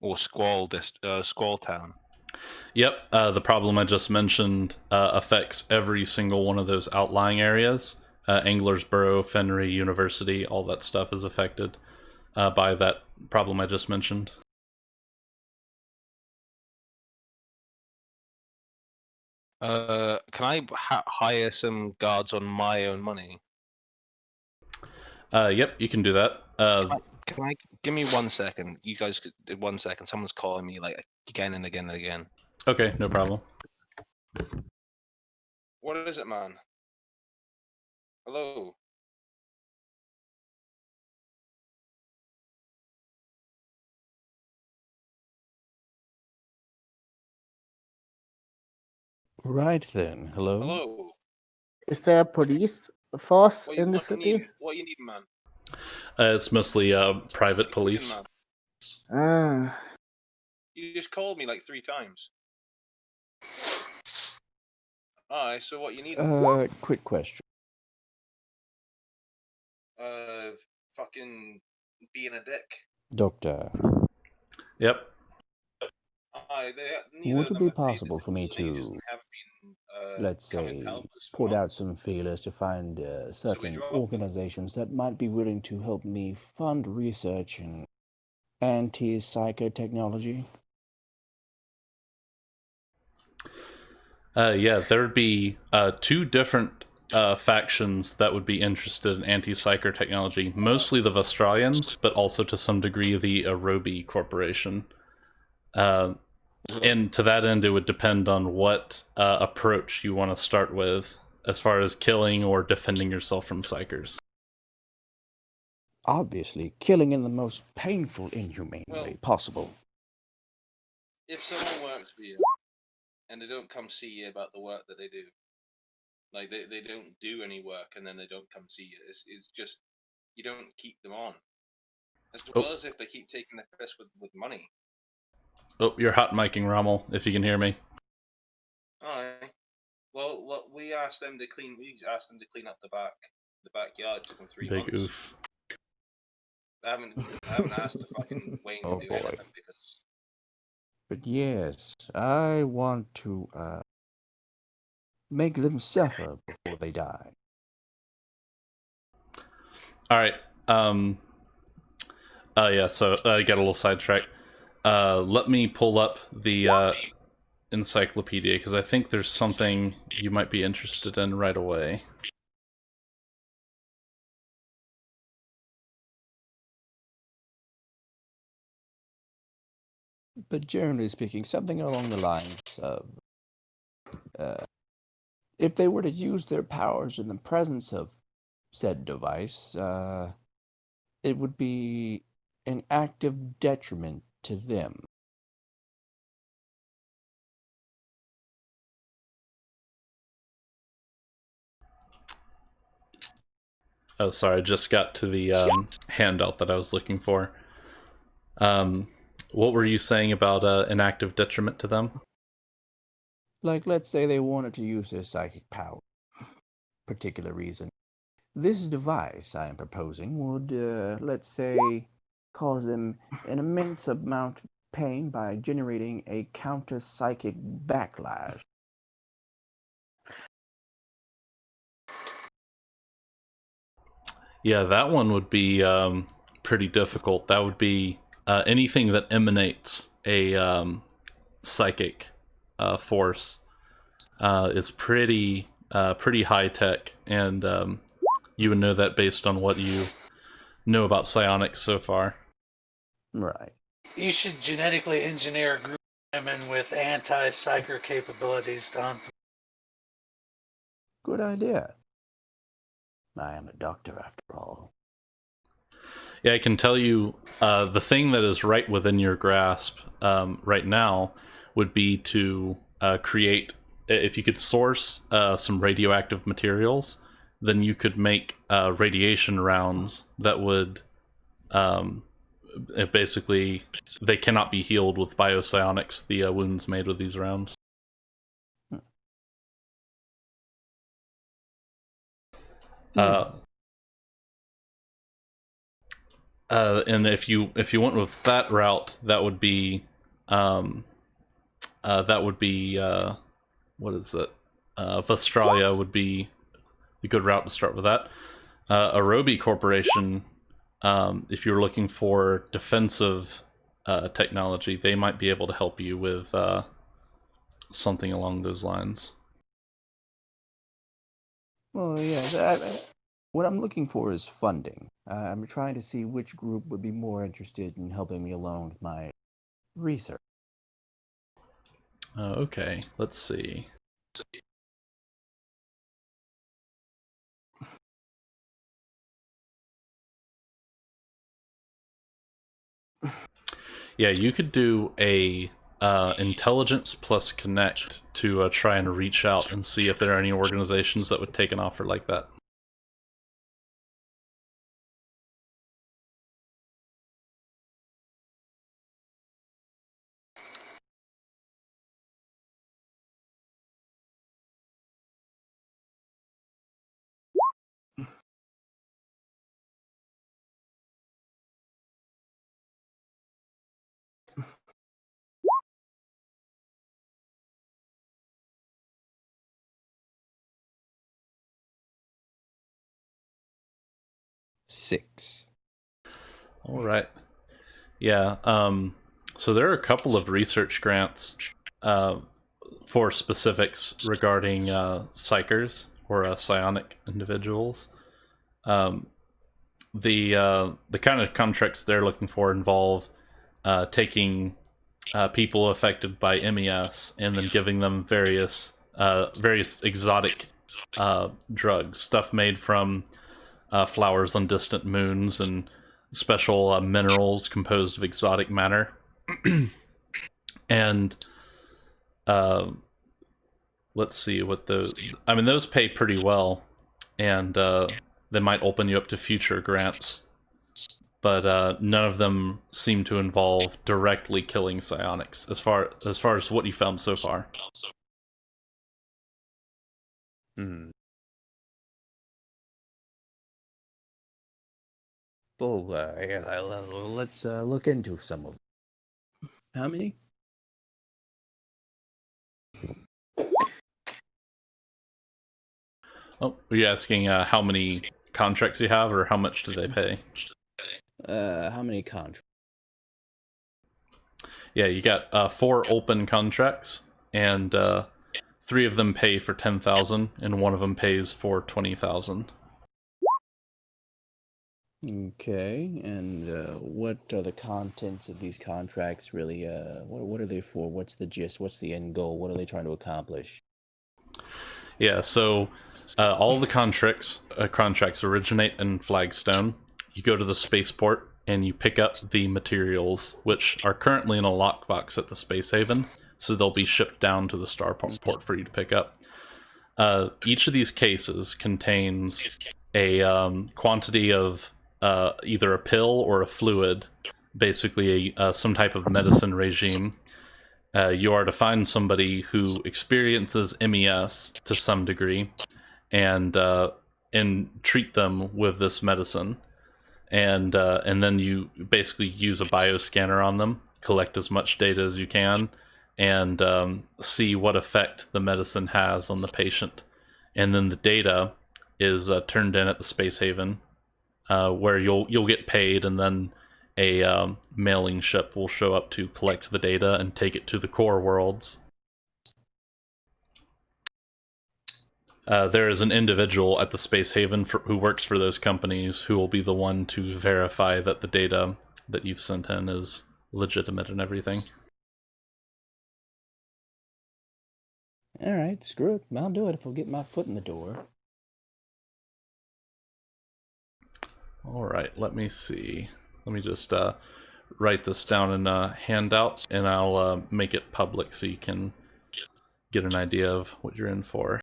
or squall town? Yep, the problem I just mentioned affects every single one of those outlying areas. Anglersboro, Fenry, University, all that stuff is affected by that problem I just mentioned. Can I hire some guards on my own money? Yep, you can do that. Can I give me 1 second? You guys, 1 second. Someone's calling me like again and again and again. Okay, no problem. What is it, man? Hello. Right then. Hello. Hello. Is there a police force What in the you city? need? What you need, man? It's mostly private What you needing, police. man? Ah, You just called me like 3 times. Alright, so what you need? Quick question. Fucking being a dick. Doctor, Yep. would it be possible for me to, let's come and say, help us for put out once. some feelers to find certain drop- organizations that might be willing to help me fund research in anti-psychotechnology? Yeah, there'd be 2 different factions that would be interested in anti-psyker technology. Mostly the Australians, but also to some degree the Arobi Corporation. And to that end, it would depend on what approach you want to start with, as far as killing or defending yourself from psychers. Obviously, killing in the most painful, inhumane way possible. If someone works for you and they don't come see you about the work that they do, like they don't do any work and then they don't come see you, it's just you don't keep them on. As well as if they keep taking the piss with money. Oh, you're hot micing, Rommel, if you can hear me. Alright. Well, look, we asked them to clean up the backyard. Took them 3 Big months. oof. I haven't asked fucking Wayne to Oh, do boy. anything because But yes, I want to make them suffer before they die. All right. Yeah. So I got a little sidetracked. Let me pull up the encyclopedia because I think there's something you might be interested in right away. But generally speaking, something along the lines of, if they were to use their powers in the presence of said device, it would be an active detriment to them. Oh, sorry. I just got to the handout that I was looking for. What were you saying about an active detriment to them? Like, let's say they wanted to use their psychic power, particular reason. This device I am proposing would, let's say, cause them an immense amount of pain by generating a counter-psychic backlash. Yeah, that one would be pretty difficult. That would be anything that emanates a psychic force is pretty high tech, and you would know that based on what you know about psionics so far. Right. You should genetically engineer a group of women with anti-psyker capabilities to hunt them. Good idea. I am a doctor after all. Yeah, I can tell you the thing that is right within your grasp right now would be to create, if you could source some radioactive materials, then you could make radiation rounds that would basically, they cannot be healed with biopsionics, the wounds made with these rounds. Yeah. And if you went with that route, that would be what is it? Vestralia would be a good route to start with that. Arobi Corporation, if you're looking for defensive technology, they might be able to help you with something along those lines. Well, yeah. What I'm looking for is funding. I'm trying to see which group would be more interested in helping me along with my research. Okay, let's see. Yeah, you could do a intelligence plus connect to try and reach out and see if there are any organizations that would take an offer like that. Six. All right. Yeah. So there are a couple of research grants for specifics regarding psychers or psionic individuals. The kind of contracts they're looking for involve taking people affected by MES and then giving them various exotic drugs, stuff made from flowers on distant moons and special minerals composed of exotic matter. And let's see what those pay pretty well, and they might open you up to future grants, but none of them seem to involve directly killing psionics as far as what you found so far. Hmm. Well, yeah, let's look into some of them. How many? Oh, are you asking how many contracts you have, or how much do they pay? How many contracts? Yeah, you got 4 open contracts, and 3 of them pay for 10,000, and 1 of them pays for 20,000. Okay, and what are the contents of these contracts really? What are they for? What's the gist? What's the end goal? What are they trying to accomplish? Yeah, so all the contracts originate in Flagstone. You go to the spaceport and you pick up the materials, which are currently in a lockbox at the Space Haven, so they'll be shipped down to the starport for you to pick up. Each of these cases contains a quantity of either a pill or a fluid, basically some type of medicine regime. You are to find somebody who experiences MES to some degree, and treat them with this medicine, and then you basically use a bioscanner on them, collect as much data as you can, and see what effect the medicine has on the patient, and then the data is turned in at the Space Haven, where you'll get paid, and then a mailing ship will show up to collect the data and take it to the core worlds. There is an individual at the Space Haven who works for those companies who will be the one to verify that the data that you've sent in is legitimate and everything. All right, screw it. I'll do it if I'll get my foot in the door. All right, let me see. Let me just write this down in a handout, and I'll make it public so you can get an idea of what you're in for.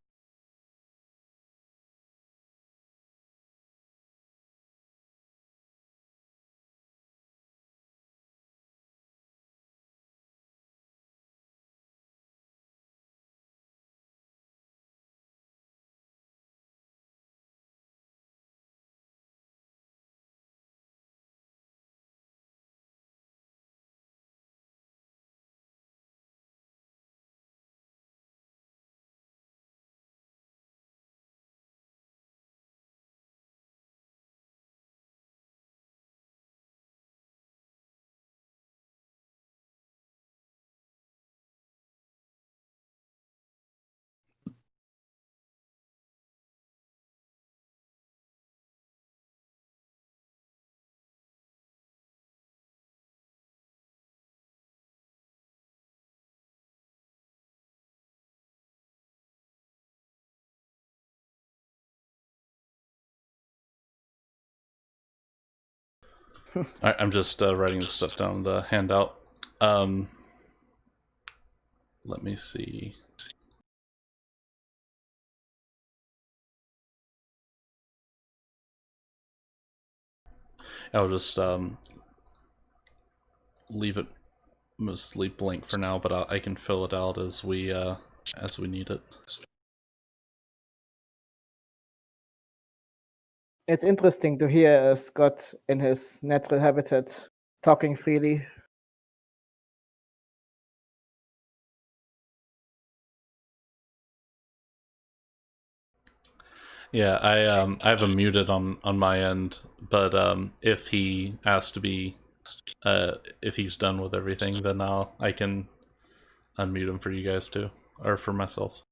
I'm just writing this stuff down in the handout. Let me see. I'll just leave it mostly blank for now, but I can fill it out as we need it. It's interesting to hear Scott in his natural habitat talking freely. Yeah, I have him muted on my end, but if he asks to be if he's done with everything, then I can unmute him for you guys too, or for myself.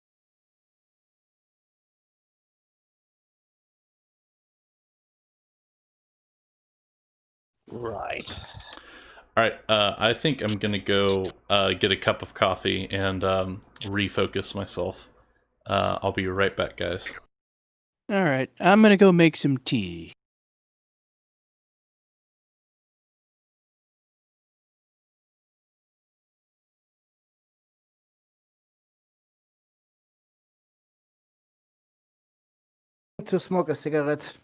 Right. All right, I think I'm gonna go get a cup of coffee and refocus myself. I'll be right back, guys. All right. I'm gonna go make some tea. To smoke a cigarette.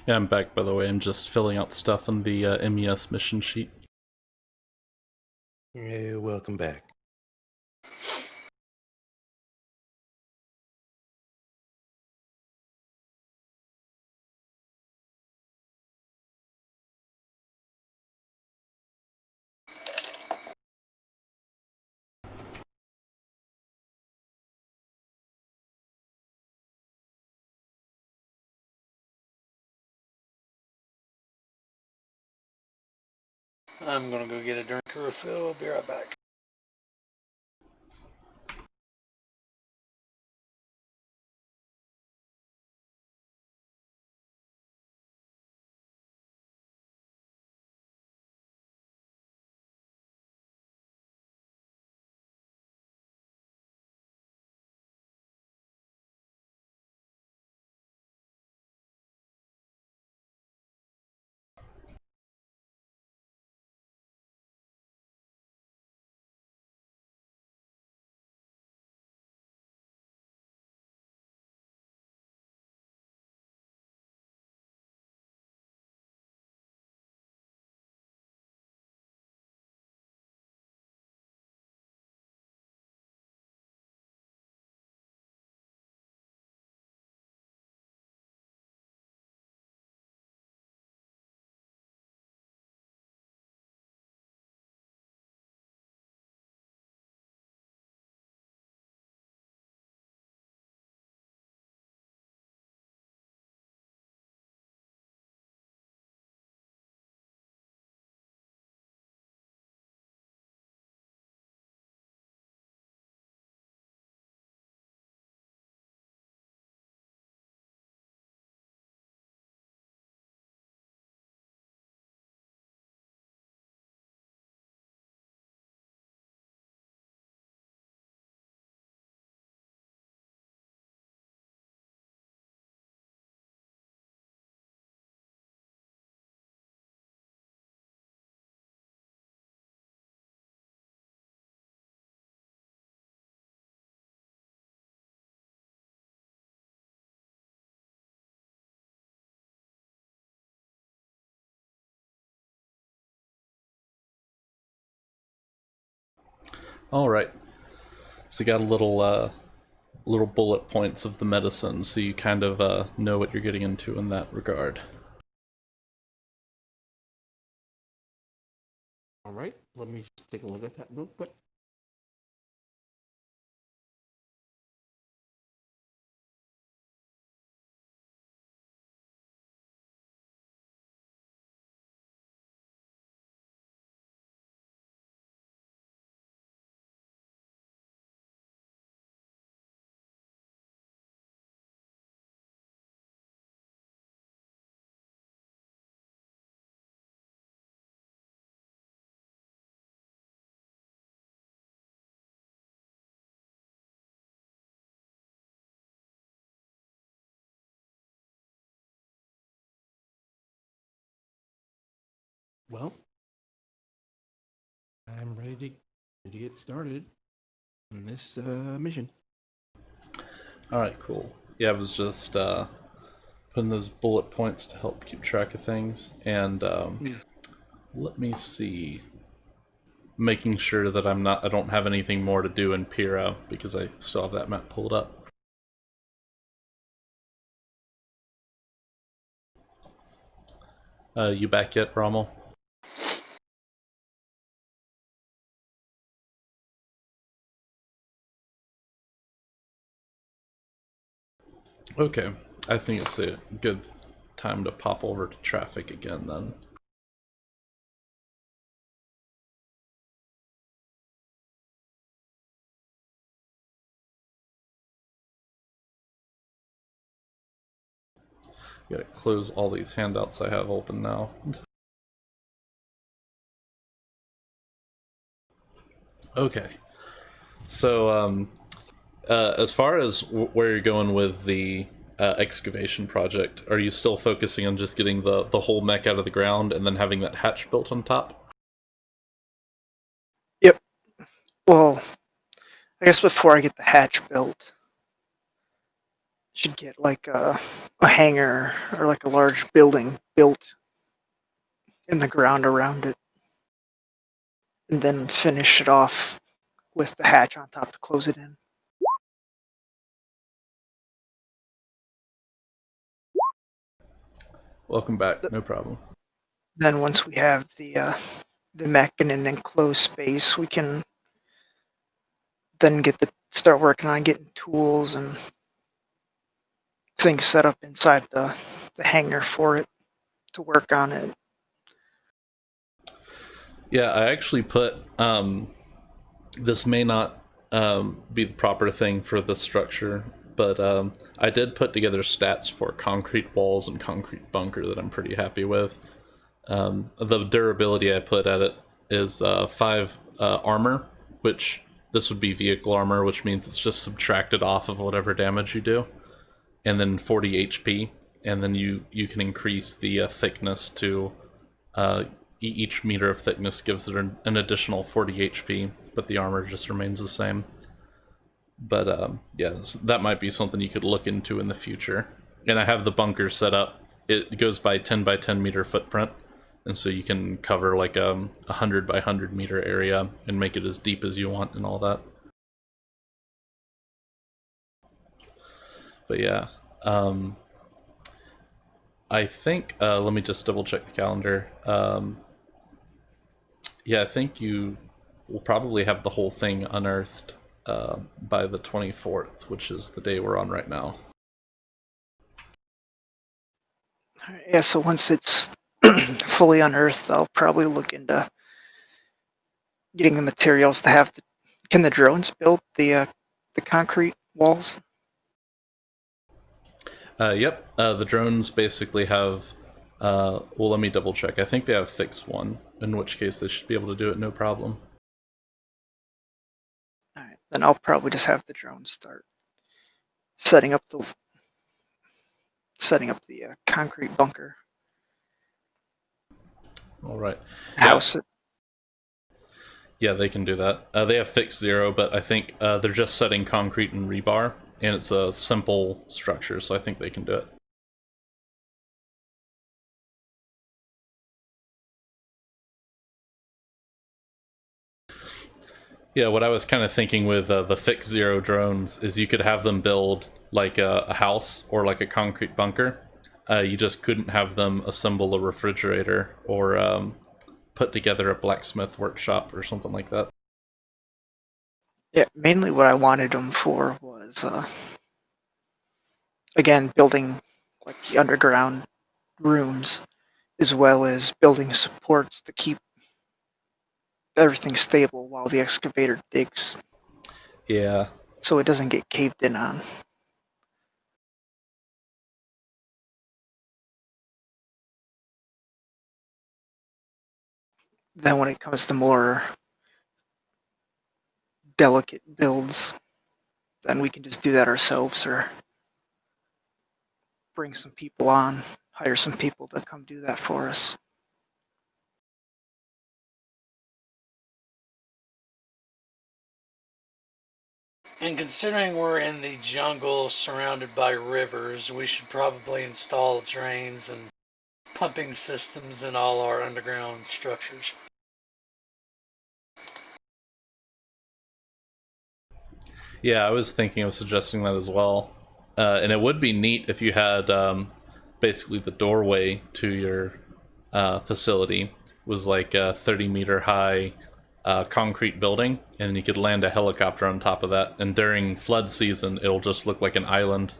Yeah, I'm back, by the way. I'm just filling out stuff on the MES mission sheet. Yeah, welcome back. I'm gonna go get a drink or refill. I'll be right back. All right. So you got a little bullet points of the medicine, so you kind of know what you're getting into in that regard. All right, let me just take a look at that real quick. Well, I'm ready to get started on this mission. All right, cool. Yeah, I was just putting those bullet points to help keep track of things, and let me see. Making sure that I don't have anything more to do in Piro because I still have that map pulled up. You back yet, Rommel? Okay, I think it's a good time to pop over to traffic again then. Gotta close all these handouts I have open now. Okay, so as far as where you're going with the excavation project, are you still focusing on just getting the whole mech out of the ground and then having that hatch built on top? Yep. Well, I guess before I get the hatch built, should get like a hangar or like a large building built in the ground around it, and then finish it off with the hatch on top to close it in. Welcome back. No problem. Then once we have the mech in an enclosed space, we can then start working on getting tools and things set up inside the hangar for it to work on it. Yeah, I actually put this may not be the proper thing for this structure, but I did put together stats for concrete walls and concrete bunker that I'm pretty happy with. The durability I put at it is 5 armor, which this would be vehicle armor, which means it's just subtracted off of whatever damage you do, and then 40 HP, and then you can increase the thickness to each meter of thickness gives it an additional 40 HP, but the armor just remains the same. But yeah, so that might be something you could look into in the future. And I have the bunker set up. It goes by 10 by 10 meter footprint, and so you can cover like a 100 by 100 meter area and make it as deep as you want and all that. But yeah, I think let me just double check the calendar. Yeah, I think you will probably have the whole thing unearthed by the 24th, which is the day we're on right now. Yeah, so once it's fully unearthed, I'll probably look into getting the materials to have can the drones build the concrete walls? Yep, the drones basically have. Well, let me double check. I think they have fix 1, in which case they should be able to do it no problem. All right, then I'll probably just have the drones start setting up the concrete bunker All right. house. Yeah, they can do that. They have fix 0, but I think they're just setting concrete and rebar, and it's a simple structure, so I think they can do it. Yeah, what I was kind of thinking with the Fix 0 drones is you could have them build like a house or like a concrete bunker. You just couldn't have them assemble a refrigerator or put together a blacksmith workshop or something like that. Yeah, mainly what I wanted them for was again building like the underground rooms, as well as building supports to keep everything stable while the excavator digs, Yeah, so it doesn't get caved in on. Then when it comes to more delicate builds, then we can just do that ourselves or bring some people on, hire some people to come do that for us. And considering we're in the jungle surrounded by rivers, we should probably install drains and pumping systems in all our underground structures. yeah, I was thinking of suggesting that as well. And it would be neat if you had basically the doorway to your facility was like a 30-meter high concrete building, and you could land a helicopter on top of that. And during flood season, it'll just look like an island.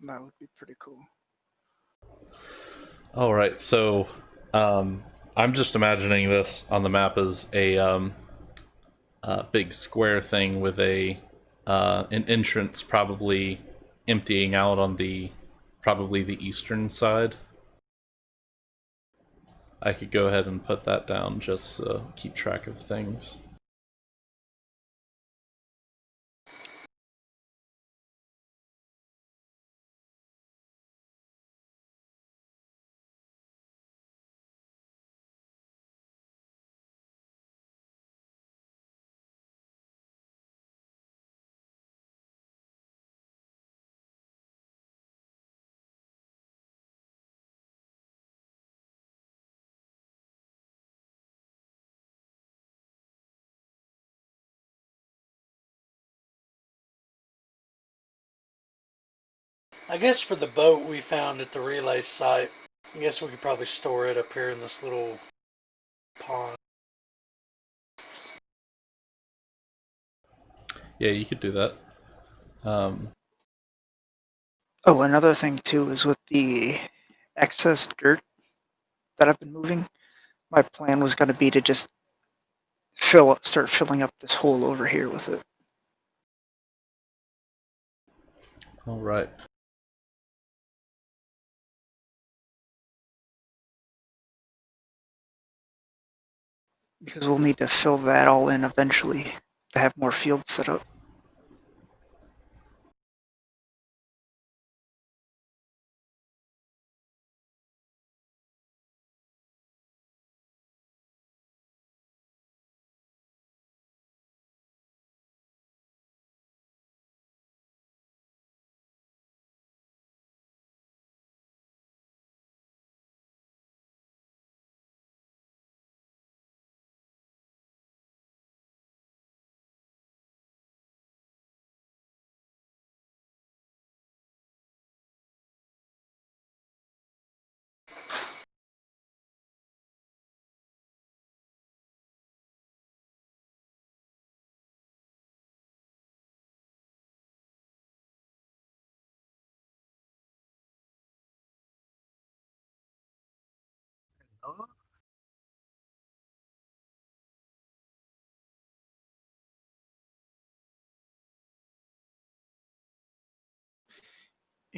That would be pretty cool. All right, so I'm just imagining this on the map as a big square thing with an entrance probably emptying out on probably the eastern side. I could go ahead and put that down just to keep track of things. I guess for the boat we found at the relay site, I guess we could probably store it up here in this little pond. Yeah, you could do that. Oh, another thing too is with the excess dirt that I've been moving. My plan was going to be to just start filling up this hole over here with it. All right. Because we'll need to fill that all in eventually to have more fields set up.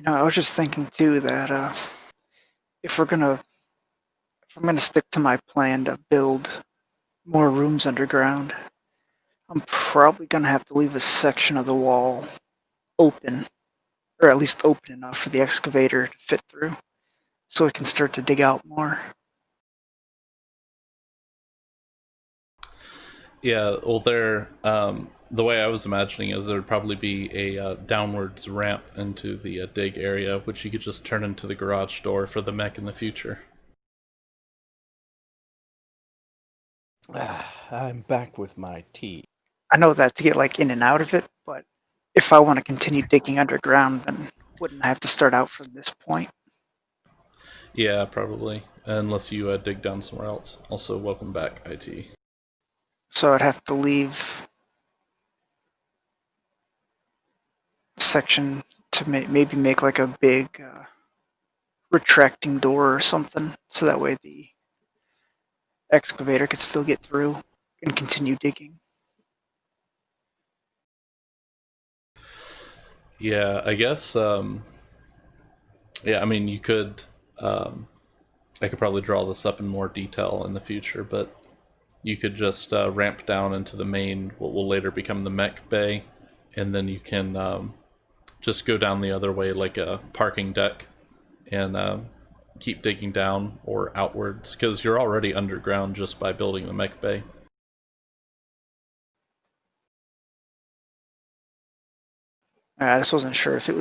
I was just thinking too that if we're gonna, if I'm gonna stick to my plan to build more rooms underground, I'm probably gonna have to leave a section of the wall open, or at least open enough for the excavator to fit through, so it can start to dig out more. Yeah, well, the way I was imagining is there'd probably be a downwards ramp into the dig area, which you could just turn into the garage door for the mech in the future. I'm back with my tea. I know that to get like in and out of it, but if I want to continue digging underground, then wouldn't I have to start out from this point? Yeah, probably, unless you dig down somewhere else. Also, welcome back, IT. So I'd have to leave a section to maybe make like a big retracting door or something, so that way the excavator could still get through and continue digging. Yeah, I guess. Yeah, I mean, you could. I could probably draw this up in more detail in the future, but you could just ramp down into the main, what will later become the mech bay, and then you can just go down the other way like a parking deck and keep digging down or outwards, because you're already underground just by building the mech bay. I just wasn't sure if it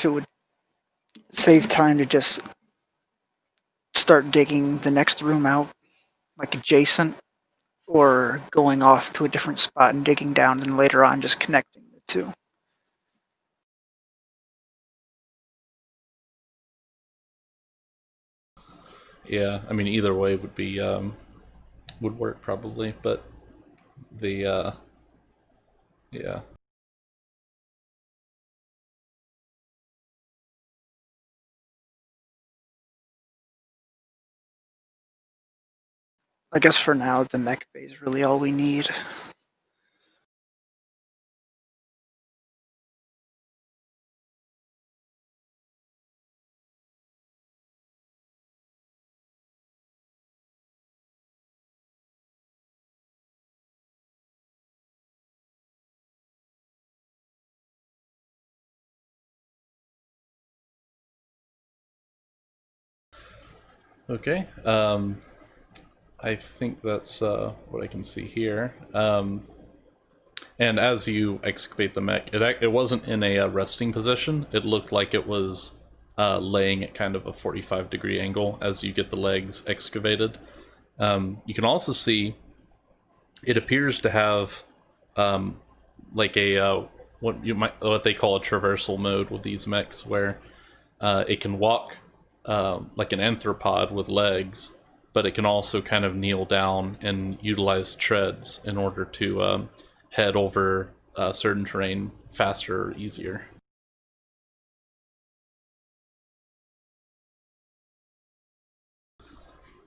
would save time to just start digging the next room out, like adjacent, or going off to a different spot and digging down, and later on just connecting the two. Yeah, I mean, either way would be would work probably, but the yeah. I guess for now, the mech bay is really all we need. Okay. I think that's what I can see here. And as you excavate the mech, it wasn't in a resting position. It looked like it was laying at kind of a 45-degree angle as you get the legs excavated. You can also see it appears to have like a what they call a traversal mode with these mechs, where it can walk like an anthropod with legs, but it can also kind of kneel down and utilize treads in order to head over certain terrain faster or easier.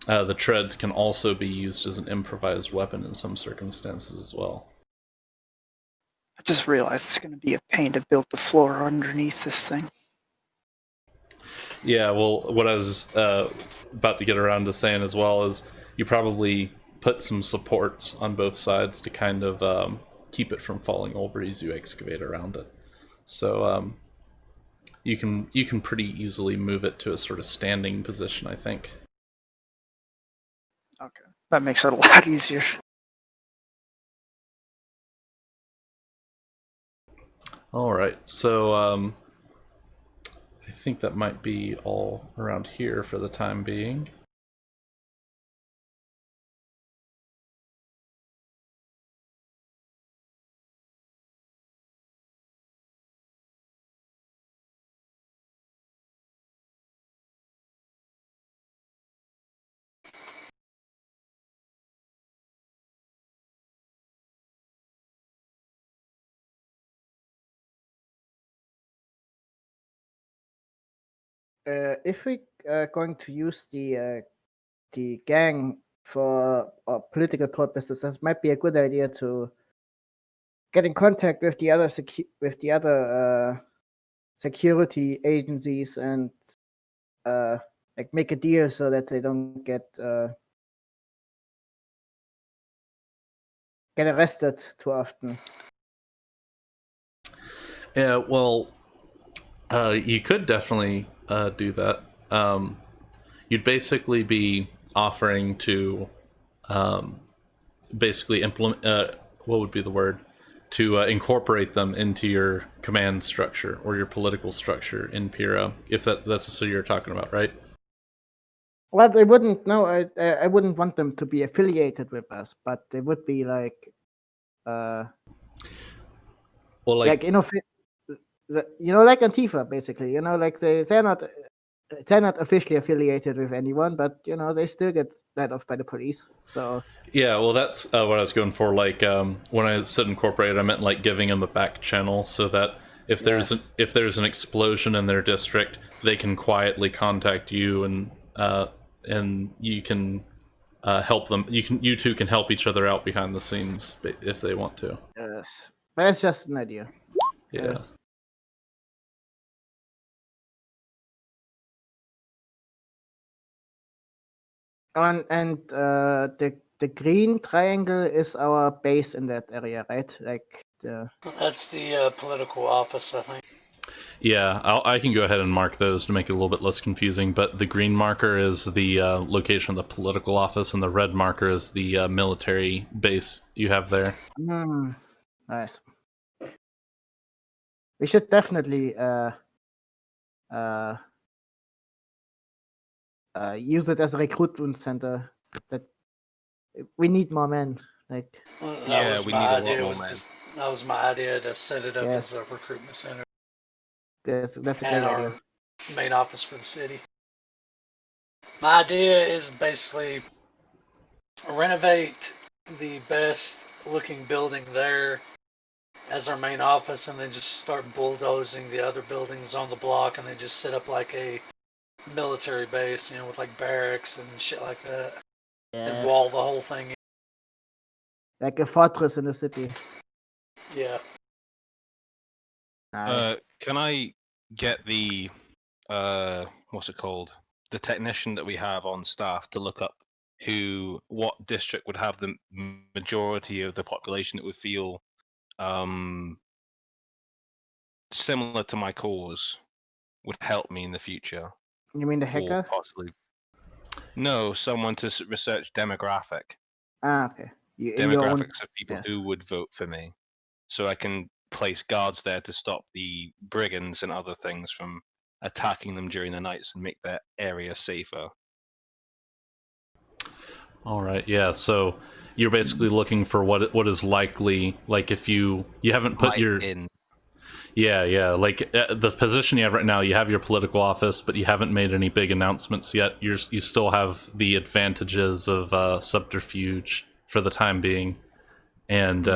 The treads can also be used as an improvised weapon in some circumstances as well. I just realized it's going to be a pain to build the floor underneath this thing. Yeah, well, what I was about to get around to saying as well is you probably put some supports on both sides to kind of keep it from falling over as you excavate around it. So you can pretty easily move it to a sort of standing position, I think. Okay, that makes it a lot easier. All right, so I think that might be all around here for the time being. If we are going to use the gang for political purposes, this might be a good idea to get in contact with the other security agencies and like make a deal so that they don't get arrested too often. Yeah, well, you could definitely do that. You'd basically be offering to basically implement what would be the word, to incorporate them into your command structure or your political structure in Pyrrha, if that's the city you're talking about, right? Well, they wouldn't. No, I wouldn't want them to be affiliated with us, but they would be like, Well, like like Antifa, basically. Like they're not officially affiliated with anyone, but they still get let off by the police. So yeah, well, that's what I was going for. Like when I said incorporated, I meant like giving them a back channel so that if Yes. if there's an explosion in their district, they can quietly contact you, and you can help them. You two can help each other out behind the scenes if they want to. yes, but it's just an idea. Yeah. And the green triangle is our base in that area, right? Like That's the political office, I think. Yeah, I can go ahead and mark those to make it a little bit less confusing, but the green marker is the location of the political office, and the red marker is the military base you have there. Nice. We should definitely use it as a recruitment center. That we need more men. Like Well, Yeah, we need a lot more men. That was my idea to set it up Yes. as a recruitment center that's a great and idea. our main office for the city. My idea is basically renovate the best looking building there as our main office, and then just start bulldozing the other buildings on the block, and then just set up like a military base, with like barracks and shit like that, and wall the whole thing in. Like a fortress in the city. Yeah. Nice. Can I get the what's it called? The technician that we have on staff to look up what district would have the majority of the population that would feel similar to my cause, would help me in the future, You mean the or hacker? possibly no, someone to research demographic Okay. In your own. demographics of people Yes. who would vote for me, so I can place guards there to stop the brigands and other things from attacking them during the nights and make that area safer. All right, yeah. So you're basically looking for what is likely. Like if you haven't put Right your in. Yeah. Like the position you have right now, you have your political office, but you haven't made any big announcements yet. You still have the advantages of subterfuge for the time being, and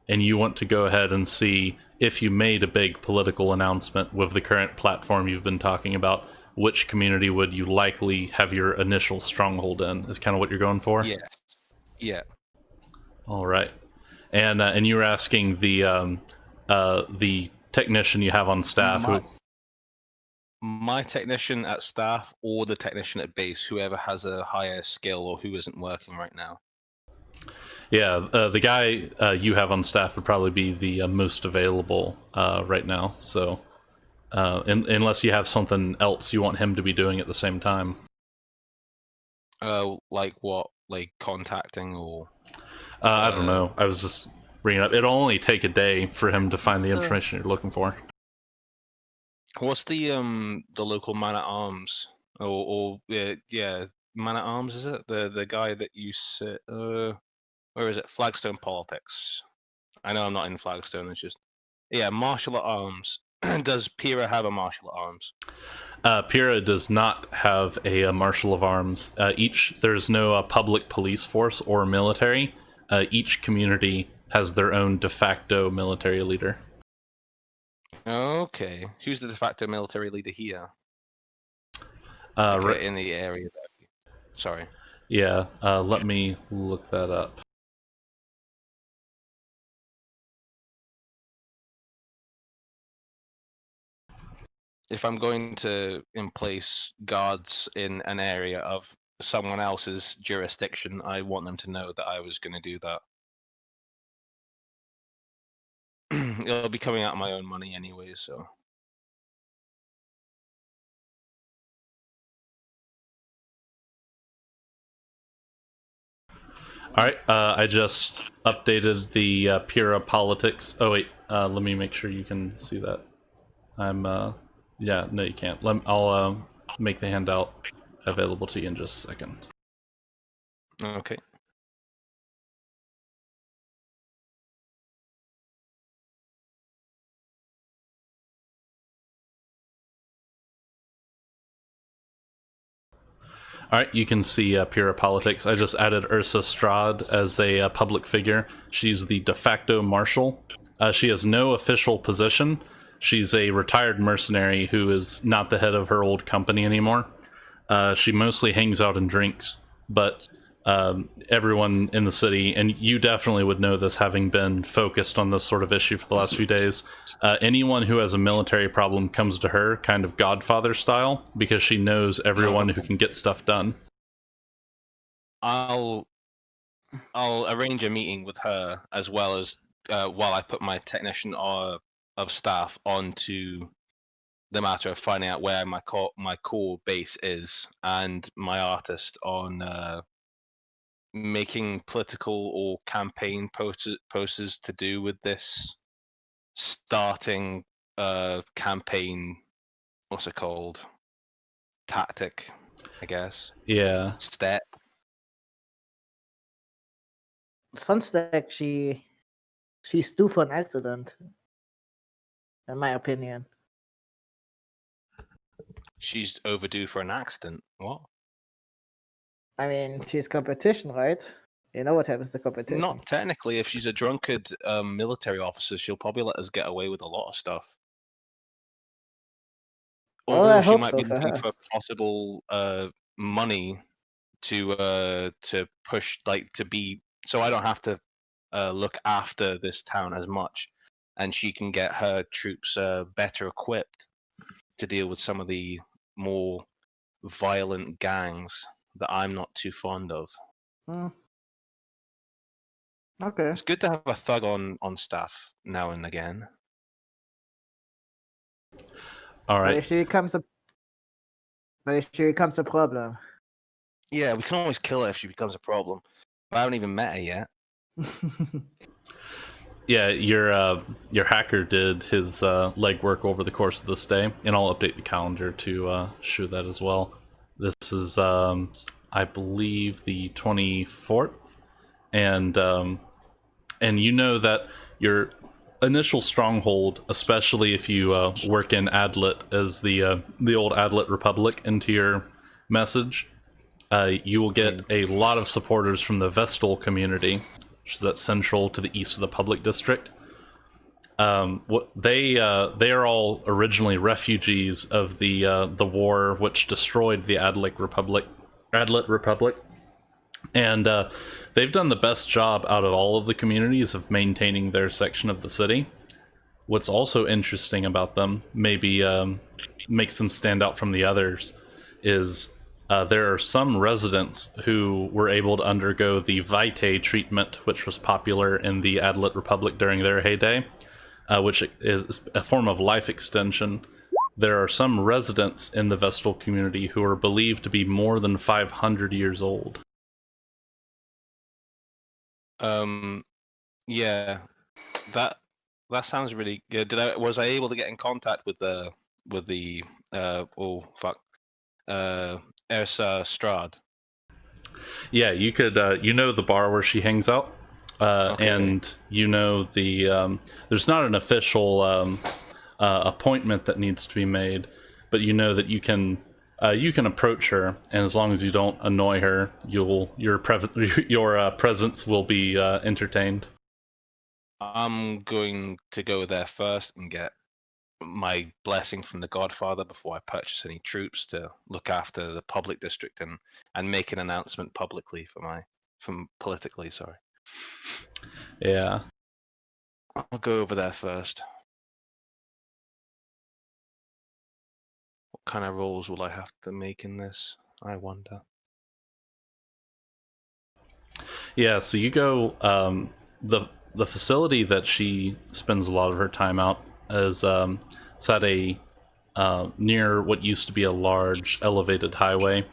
and you want to go ahead and see if you made a big political announcement with the current platform you've been talking about. Which community would you likely have your initial stronghold in? Is kind of what you're going for. Yeah. All right, and you were asking the technician you have on staff who. My technician at staff or the technician at base, whoever has a higher skill or who isn't working right now. Yeah, the guy you have on staff would probably be the most available right now. So, unless you have something else you want him to be doing at the same time. Like what? Like contacting or? I don't know. I was just bringing it up. It'll only take a day for him to find the information you're looking for. What's the local man at arms or yeah, man at arms, is it the guy that you sit where is it, Flagstone Politics? I know I'm not in Flagstone. It's just martial at arms. Does Pira have a martial at arms? Pira does not have a marshal of arms. There's no public police force or military. Each community has their own de facto military leader. Okay, who's the de facto military leader here? In the area. Sorry. Yeah, let me look that up. If I'm going to place guards in an area of someone else's jurisdiction, I want them to know that I was going to do that. It'll be coming out of my own money anyway, so. All right, I just updated the Pura politics. Oh wait, let me make sure you can see that. Yeah, no, you can't. I'll make the handout available to you in just a second. Okay. All right, you can see Pura Politics. I just added Ursa Strad as a public figure. She's the de facto marshal. She has no official position. She's a retired mercenary who is not the head of her old company anymore. She mostly hangs out and drinks, but everyone in the city, and you definitely would know this having been focused on this sort of issue for the last few days, anyone who has a military problem comes to her, kind of Godfather style, because she knows everyone who can get stuff done. I'll arrange a meeting with her as well as while I put my technician of staff onto the matter of finding out where my core base is, and my artist on making political or campaign posters to do with this starting campaign. What's it called? Tactic, I guess. Yeah. Step. Sounds like she's due for an accident, in my opinion. She's overdue for an accident. What? I mean, she's competition, right? You know what happens to competition. Not technically. If she's a drunkard military officer, she'll probably let us get away with a lot of stuff. Well, Or I she hope might so be for looking her. for possible money to push, like, to be, so I don't have to look after this town as much, and she can get her troops better equipped to deal with some of the more violent gangs that I'm not too fond of. Okay. It's good to have a thug on staff now and again. All right. But if she becomes a problem. Yeah, we can always kill her if she becomes a problem. But I haven't even met her yet. Yeah, your hacker did his legwork over the course of this day, and I'll update the calendar to show that as well. This is, I believe, the 24th, and you know that initial stronghold, especially if you work in Adlet as the old Adlet Republic into your message, you will get a lot of supporters from the Vestal community, which is that central to the east of the public district. They are all originally refugees of the war which destroyed the Adlet Republic, and they've done the best job out of all of the communities of maintaining their section of the city. What's also interesting about them, maybe makes them stand out from the others, is there are some residents who were able to undergo the Vitae treatment, which was popular in the Adlet Republic during their heyday, which is a form of life extension. There are some residents in the Vestal community who are believed to be more than 500 years old. Yeah, that sounds really good. Was I able to get in contact with the Ursa Strad? Yeah, you could. You know the bar where she hangs out, Okay. and you know the. There's not an official appointment that needs to be made, but you know that you can approach her, and as long as you don't annoy her, your presence will be entertained. I'm going to go there first and get my blessing from the Godfather before I purchase any troops to look after the public district and make an announcement publicly politically. Sorry. Yeah. I'll go over there first. What kind of rolls will I have to make in this? I wonder. Yeah, so you go. The facility that she spends a lot of her time out is it's at a near what used to be a large elevated highway,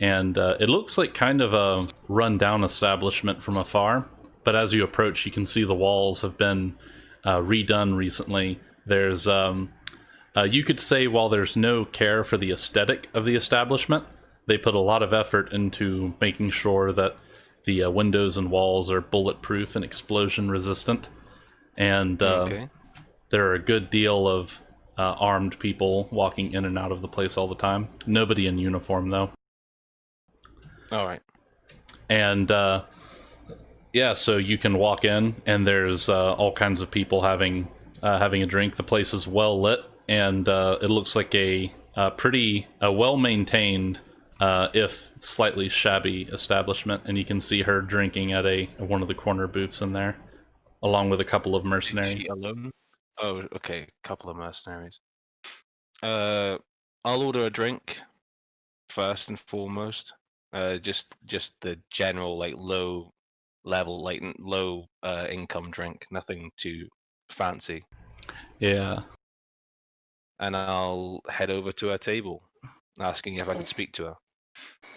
and it looks like kind of a run-down establishment from afar. But as you approach, you can see the walls have been redone recently. There's you could say while there's no care for the aesthetic of the establishment, they put a lot of effort into making sure that the windows and walls are bulletproof and explosion resistant. And Okay. there are a good deal of armed people walking in and out of the place all the time. Nobody in uniform, though. All right. And yeah, so you can walk in, and there's all kinds of people having a drink. The place is well lit, and it looks like a pretty well maintained, if slightly shabby establishment. And you can see her drinking at one of the corner booths in there, along with a couple of Is mercenaries. she alone? Oh, okay. Couple of mercenaries. I'll order a drink first and foremost. Just the general low level, low income drink. Nothing too fancy. Yeah. And I'll head over to her table, asking if I can speak to her.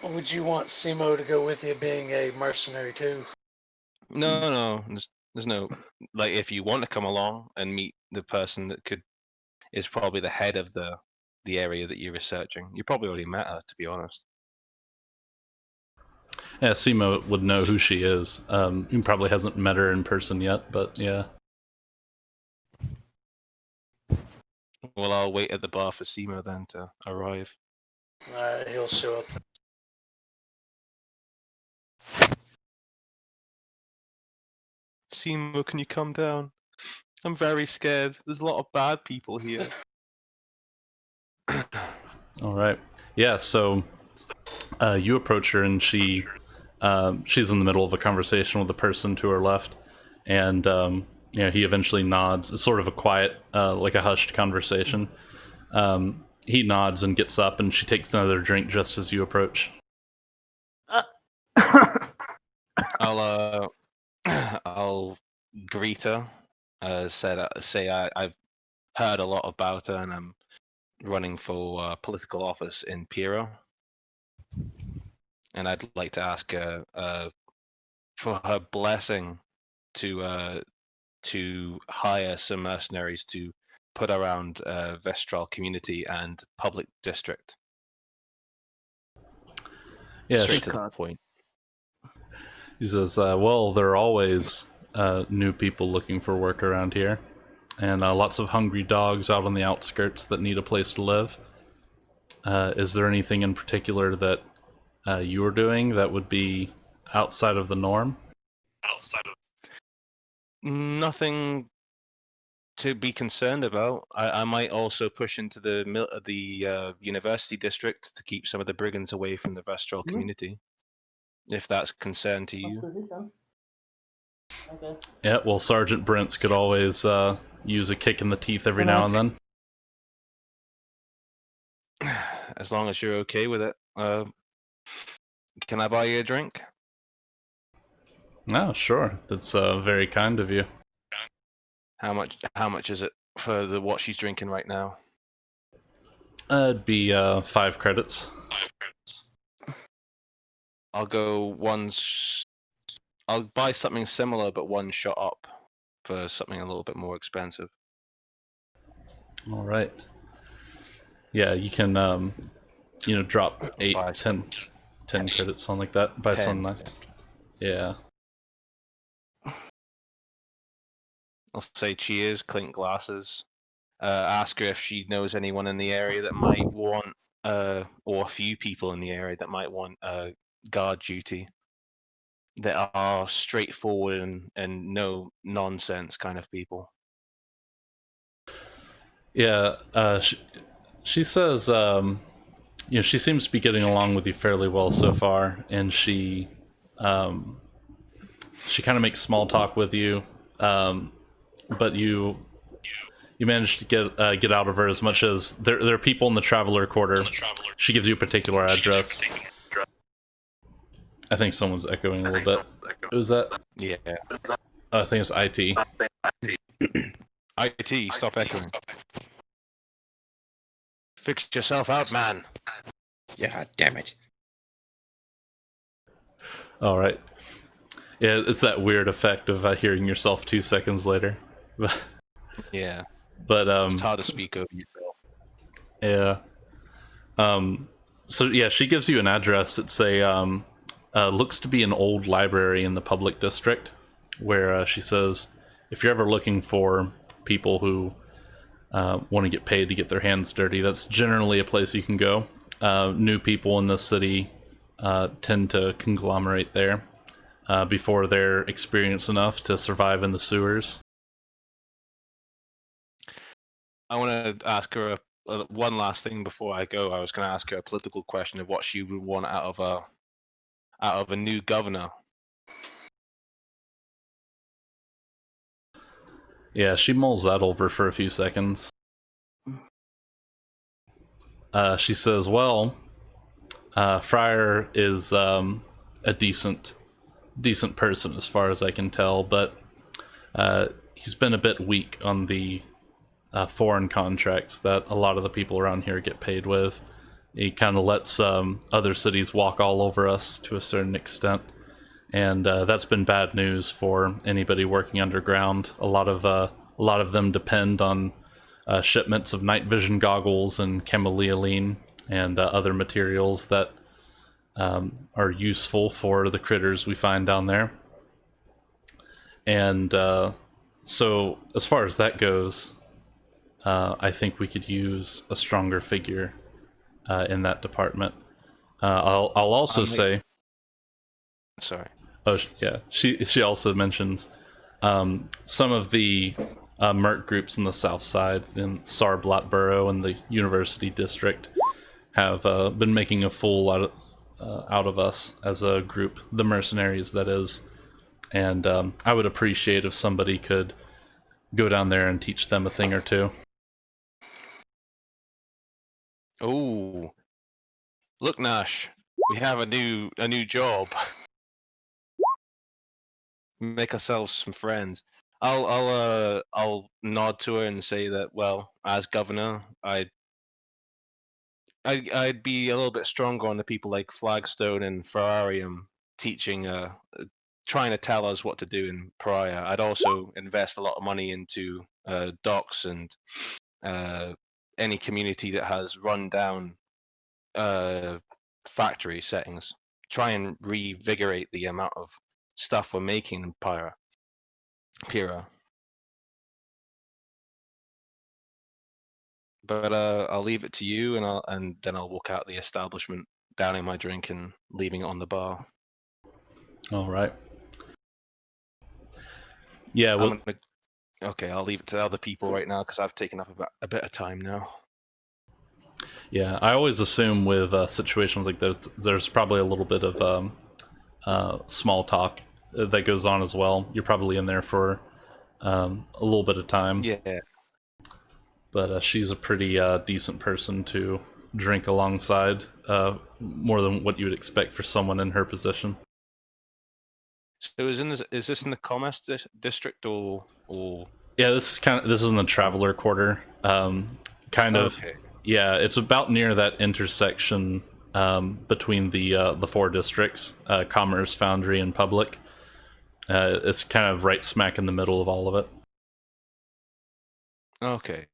Would you want Simo to go with you, being a mercenary too? No. There's no if you want to come along and meet the person that is probably the head of the area that you're researching. You probably already met her, to be honest. Yeah, Simo would know who she is. He probably hasn't met her in person yet, but yeah. Well, I'll wait at the bar for Simo then to arrive. He'll show up. Simo, can you come down? I'm very scared. There's a lot of bad people here. All right. Yeah, so you approach her, and she's in the middle of a conversation with the person to her left, and he eventually nods. It's sort of a quiet, like a hushed conversation. He nods and gets up, and she takes another drink just as you approach. I'll greet her. Say I've heard a lot about her, and I'm running for political office in Piro, and I'd like to ask her for her blessing to hire some mercenaries to put around Vestral community and public district. Yeah, Straight to the point. He says, well, they're always new people looking for work around here, and lots of hungry dogs out on the outskirts that need a place to live. Is there anything in particular that you're doing that would be outside of the norm? Nothing to be concerned about. I might also push into the university district to keep some of the brigands away from the Vestral community, if that's concern to you. Okay. Yeah, well, Sergeant Brents could always use a kick in the teeth every now and then. As long as you're okay with it. Can I buy you a drink? Oh, sure. That's very kind of you. How much is it for what she's drinking right now? It'd be 5 credits. I'll go I'll buy something similar but one shot up for something a little bit more expensive. All right. Yeah, you can drop 8, Buy 10 credits, something like that. Buy 10, something nice. Yeah. I'll say cheers, clink glasses. Ask her if she knows anyone in the area that might want, or a few people in the area that might want guard duty. That are straightforward and no nonsense kind of people. Yeah, she says, she seems to be getting along with you fairly well so far, and she kind of makes small talk with you, but you manage to get out of her as much as there are people in the Traveler Quarter. She gives you a particular address. I think someone's echoing a little bit. Who's that? Yeah. I think it's IT. IT, stop echoing. Fix yourself out, man. Yeah, damn it. All right. Yeah, it's that weird effect of hearing yourself 2 seconds later. Yeah. But It's hard to speak over yourself. Yeah. So yeah, she gives you an address. It's a looks to be an old library in the public district, where she says if you're ever looking for people who want to get paid to get their hands dirty, that's generally a place you can go. New people in this city tend to conglomerate there before they're experienced enough to survive in the sewers. I want to ask her one last thing before I go. I was going to ask her a political question of what she would want out of a new governor. Yeah, she mulls that over for a few seconds. She says, well, Fryer is a decent person as far as I can tell, but he's been a bit weak on the foreign contracts that a lot of the people around here get paid with. He kind of lets other cities walk all over us to a certain extent, and that's been bad news for anybody working underground. A lot of them depend on shipments of night vision goggles and chemileoline and other materials that are useful for the critters we find down there. And so as far as that goes, I think we could use a stronger figure in that department. I'll also say... Sorry. Oh, yeah. She also mentions some of the merc groups in the south side, in Sarblat Borough and the University District, have been making a fool out of us as a group, the mercenaries, that is. And I would appreciate if somebody could go down there and teach them a thing or two. Oh, look, Nash, we have a new job. Make ourselves some friends. I'll nod to her and say that, well, as governor, I'd be a little bit stronger on the people like Flagstone and Ferrarium teaching, trying to tell us what to do in Pariah. I'd also invest a lot of money into docks and any community that has run down factory settings. Try and revigorate the amount of stuff we're making in Pariah. Pira. But I'll leave it to you, and then I'll walk out the establishment, downing my drink and leaving it on the bar. All right. Yeah. Okay, I'll leave it to other people right now because I've taken up a bit of time now. Yeah. I always assume with situations like this, there's probably a little bit of small talk that goes on as well. You're probably in there for a little bit of time. Yeah. But she's a pretty decent person to drink alongside, more than what you would expect for someone in her position. So is this in the commerce district or? Yeah, this is in the traveler quarter. Kind of. Okay. Yeah, it's about near that intersection between the four districts: commerce, foundry, and public. It's kind of right smack in the middle of all of it. Okay.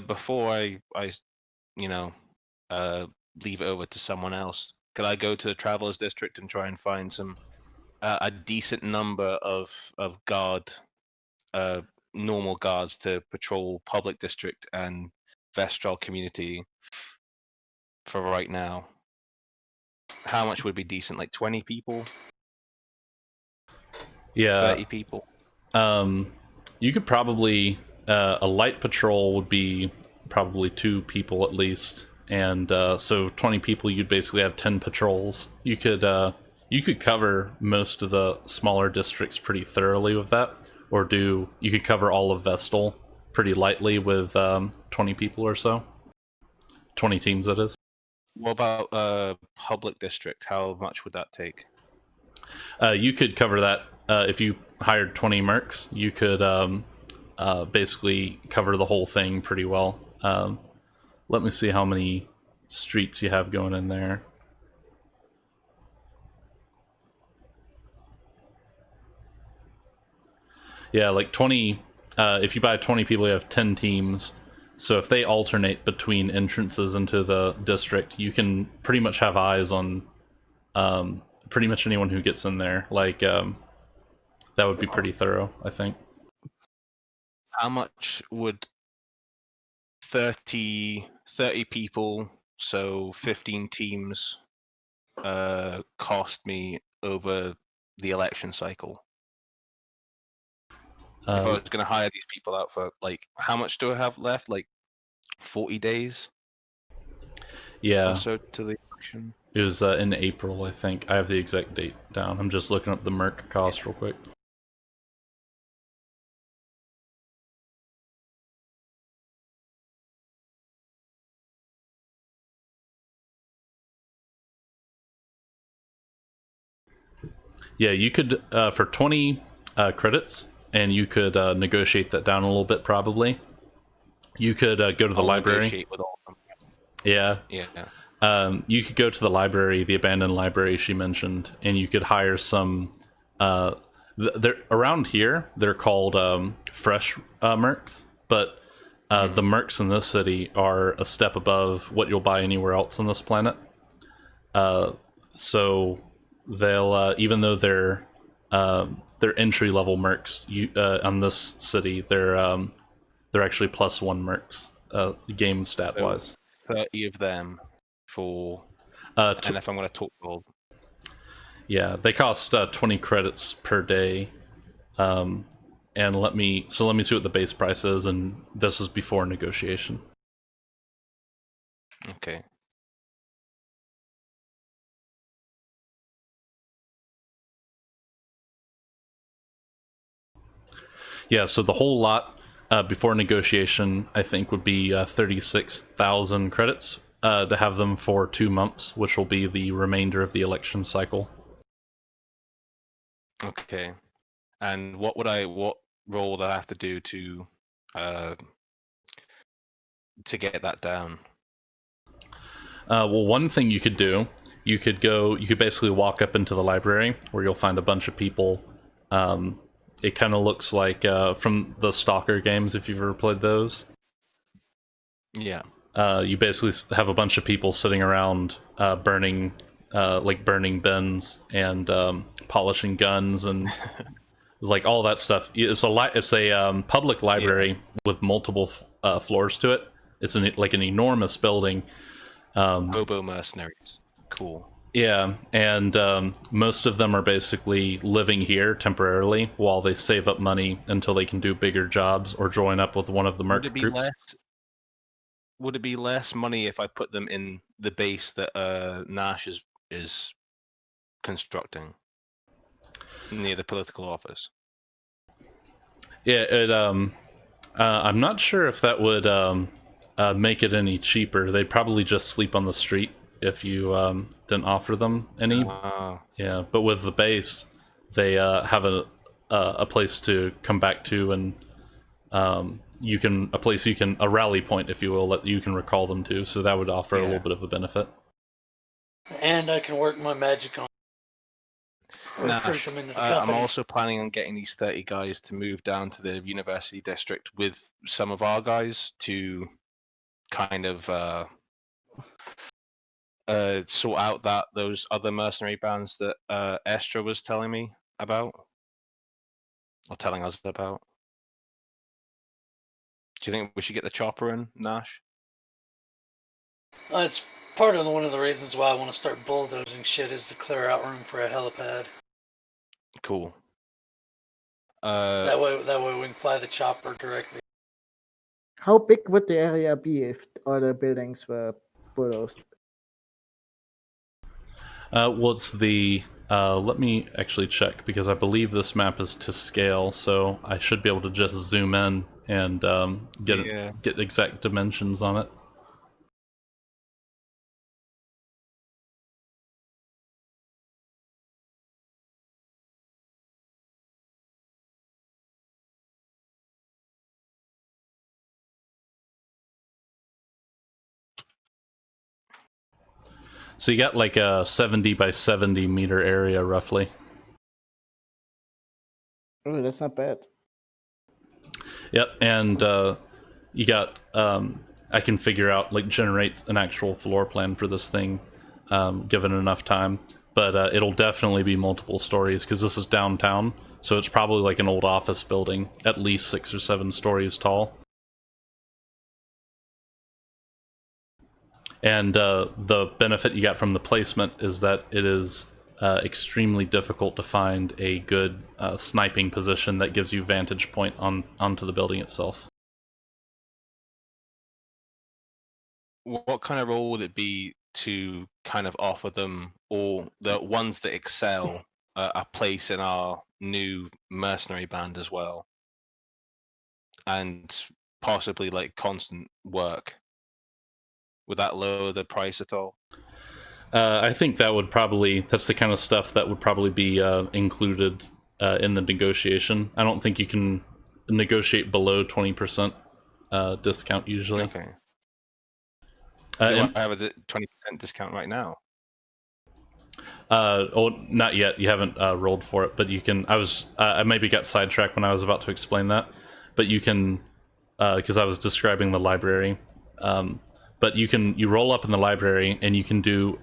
Before I leave it over to someone else, could I go to the travelers district and try and find some a decent number of normal guards to patrol public district and Vestral community for right now? How much would be decent? Like 20 people? Yeah. 30 people? You could probably a light patrol would be probably 2 people at least, and so 20 people. You'd basically have 10 patrols. You could cover most of the smaller districts pretty thoroughly with that, or you could cover all of Vestal pretty lightly with 20 people or so. 20 teams, that is. What about public district? How much would that take? You could cover that if you hired 20 mercs. You could basically cover the whole thing pretty well. Let me see how many streets you have going in there. Yeah, like 20. If you buy 20 people, you have 10 teams. So if they alternate between entrances into the district, you can pretty much have eyes on pretty much anyone who gets in there. Like, that would be pretty thorough, I think. How much would 30 people, so 15 teams, cost me over the election cycle? If I was going to hire these people out for, like, how much do I have left? Like 40 days? Yeah. Or so to the election? It was in April, I think. I have the exact date down. I'm just looking up the merc cost real quick. Yeah, you could, for 20 credits, and you could negotiate that down a little bit, probably. You could go to the library. Negotiate with all of them. Yeah. Yeah. You could go to the library, the abandoned library she mentioned, and you could hire some. They're around here. They're called fresh mercs, but the mercs in this city are a step above what you'll buy anywhere else on this planet. So they'll even though they're entry level mercs on this city, they're actually +1 mercs game stat wise. 30 of them for. And if I'm going to talk gold. Yeah, they cost 20 credits per day. And let me see what the base price is, and this is before negotiation. Okay. Yeah, so the whole lot before negotiation, I think, would be 36,000 credits to have them for 2 months, which will be the remainder of the election cycle. Okay. And what role would I have to do to get that down? Well, one thing you could do, you could basically walk up into the library where you'll find a bunch of people. It kind of looks like from the Stalker games, if you've ever played those. Yeah. You basically have a bunch of people sitting around burning bins and polishing guns and like all that stuff. It's a public library with multiple floors to it. It's like an enormous building. Hobo mercenaries. Cool. Yeah, and most of them are basically living here temporarily while they save up money until they can do bigger jobs or join up with one of the Would merc it be groups. less? Would it be less money if I put them in the base that Nash is constructing near the political office? Yeah, I'm not sure if that would make it any cheaper. They'd probably just sleep on the street if you didn't offer them any. Yeah, but with the base, they have a place to come back to, and a rally point, if you will, that you can recall them to. So that would offer a little bit of a benefit. And I can work my magic on. Nash, I'm also planning on getting these 30 guys to move down to the university district with some of our guys to kind of sort out those other mercenary bands that Estra was telling me about, or telling us about. Do you think we should get the chopper in, Nash? It's part of one of the reasons why I want to start bulldozing shit is to clear out room for a helipad. Cool. That way we can fly the chopper directly. How big would the area be if all the buildings were bulldozed? What's the... let me actually check, because I believe this map is to scale, so I should be able to just zoom in and get exact dimensions on it. So you got like a 70 by 70 meter area, roughly. Oh, that's not bad. Yep, and you got... I can figure out, like, generate an actual floor plan for this thing, given enough time. But it'll definitely be multiple stories, because this is downtown, so it's probably like an old office building, at least 6 or 7 stories tall. And the benefit you got from the placement is that it is extremely difficult to find a good sniping position that gives you vantage point onto the building itself. What kind of role would it be to kind of offer them, or the ones that excel, a place in our new mercenary band as well? And possibly like constant work. Would that lower the price at all? I think that's the kind of stuff that would probably be included in the negotiation. I don't think you can negotiate below 20% discount usually. Okay. Do I have a 20% discount right now? Not yet. You haven't rolled for it, but you can. I maybe got sidetracked when I was about to explain that, but you can, because I was describing the library. But you roll up in the library and you can do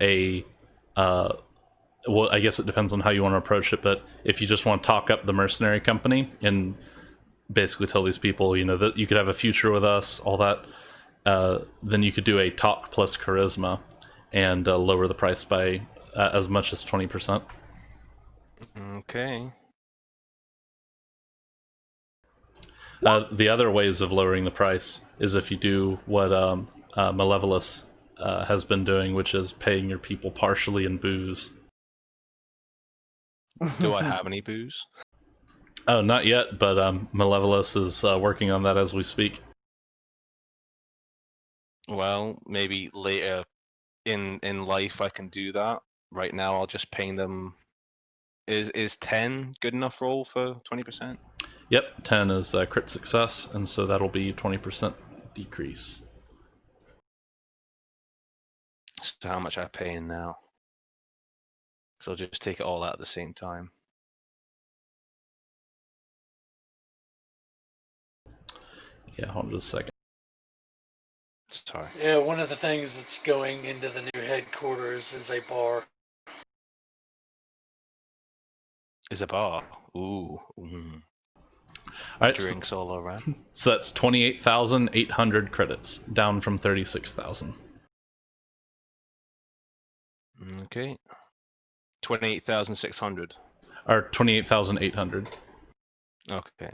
well, I guess it depends on how you want to approach it, but if you just want to talk up the mercenary company and basically tell these people, that you could have a future with us, all that, then you could do a talk plus charisma and lower the price by as much as 20%. Okay. The other ways of lowering the price is if you do what Malevolus has been doing, which is paying your people partially in booze. Do I have any booze? Oh, not yet, but Malevolus is working on that as we speak. Well, maybe later in life I can do that. Right now I'll just pay them. Is 10 good enough roll for 20%? Yep, 10 is crit success, and so that'll be 20% decrease. So how much I pay in now? So I'll just take it all out at the same time. Yeah, hold on just a second. Sorry. Yeah, one of the things that's going into the new headquarters is a bar. Is a bar. Ooh. All right, Drinks all around. so that's 28,800 credits, down from 36,000. Okay. 28,600. Or 28,800. Okay.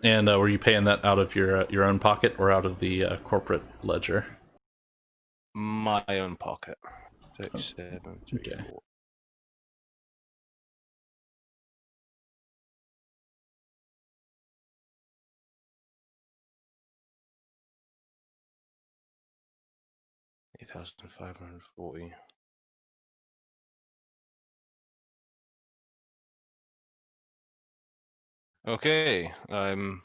And were you paying that out of your own pocket or out of the corporate ledger? My own pocket. 37, Okay. 34. $8,540. Okay, I'm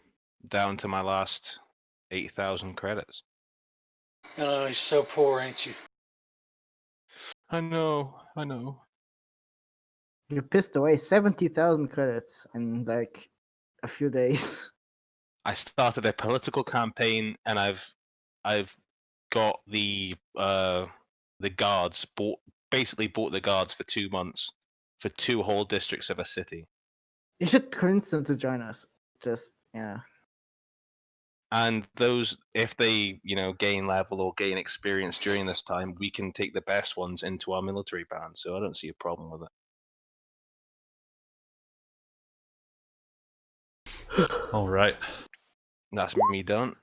down to my last 8,000 credits. Oh, you're so poor, ain't you? I know. You pissed away 70,000 credits in like a few days. I started a political campaign, and I've got the guards basically bought the guards for 2 months for 2 whole districts of a city. You should convince them to join us. Just yeah. And those, if they gain level or gain experience during this time, we can take the best ones into our military band. So I don't see a problem with it. All right. That's me done.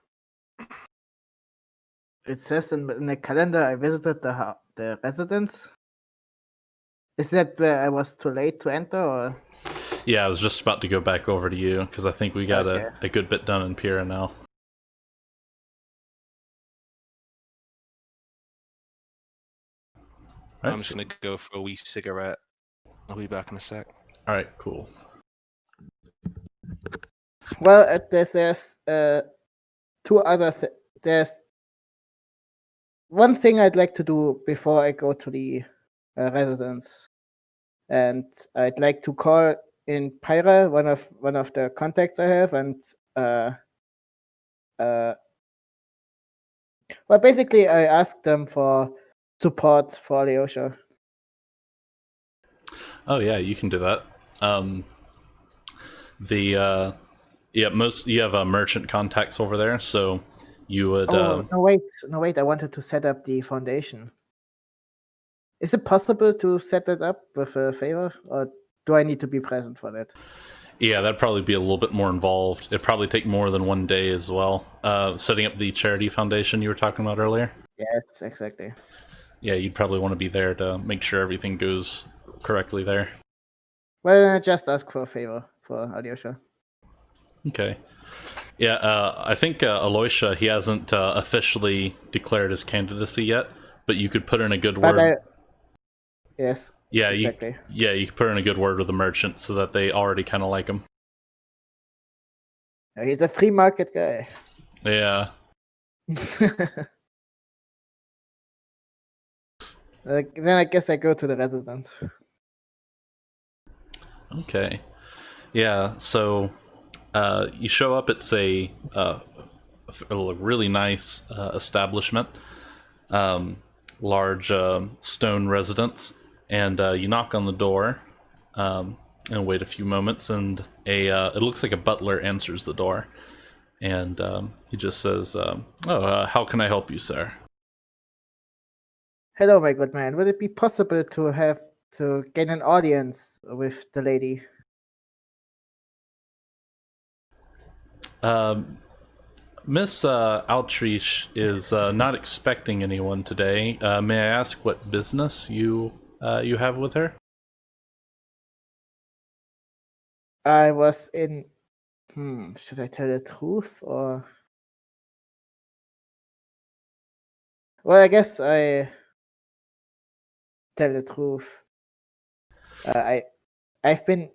It says in the calendar I visited the residence. Is that where I was too late to enter, or? Yeah, I was just about to go back over to you because I think we got Okay. a good bit done in Pira now. All I'm right, just gonna go for a wee cigarette. I'll be back in a sec. all right, cool. Well, there's two other there's one thing I'd like to do before I go to the residence, and I'd like to call in Pyra, one of the contacts I have, and well, basically I asked them for support for Alyosha. Oh yeah, you can do that. You have merchant contacts over there, so you would. Oh no wait! I wanted to set up the foundation. Is it possible to set that up with a favor, or do I need to be present for that? Yeah, that'd probably be a little bit more involved. It'd probably take more than one day as well. Setting up the charity foundation you were talking about earlier. Yes, exactly. Yeah, you'd probably want to be there to make sure everything goes correctly there. Well, then I just ask for a favor for Alyosha. Okay. Yeah, I think Aloysia, he hasn't officially declared his candidacy yet, but you could put in a good word. Yes. Yeah, exactly. you could put in a good word with the merchant so that they already kind of like him. He's a free market guy. Yeah. Then I guess I go to the residence. Okay. Yeah, so you show up. It's a really nice establishment, large stone residence, and you knock on the door and wait a few moments, and it looks like a butler answers the door, and he just says, how can I help you, sir? Hello, my good man. Would it be possible to gain an audience with the lady? Miss Altriche is not expecting anyone today. May I ask what business you have with her? I was in. Should I tell the truth or? Well, I guess I tell the truth. I've been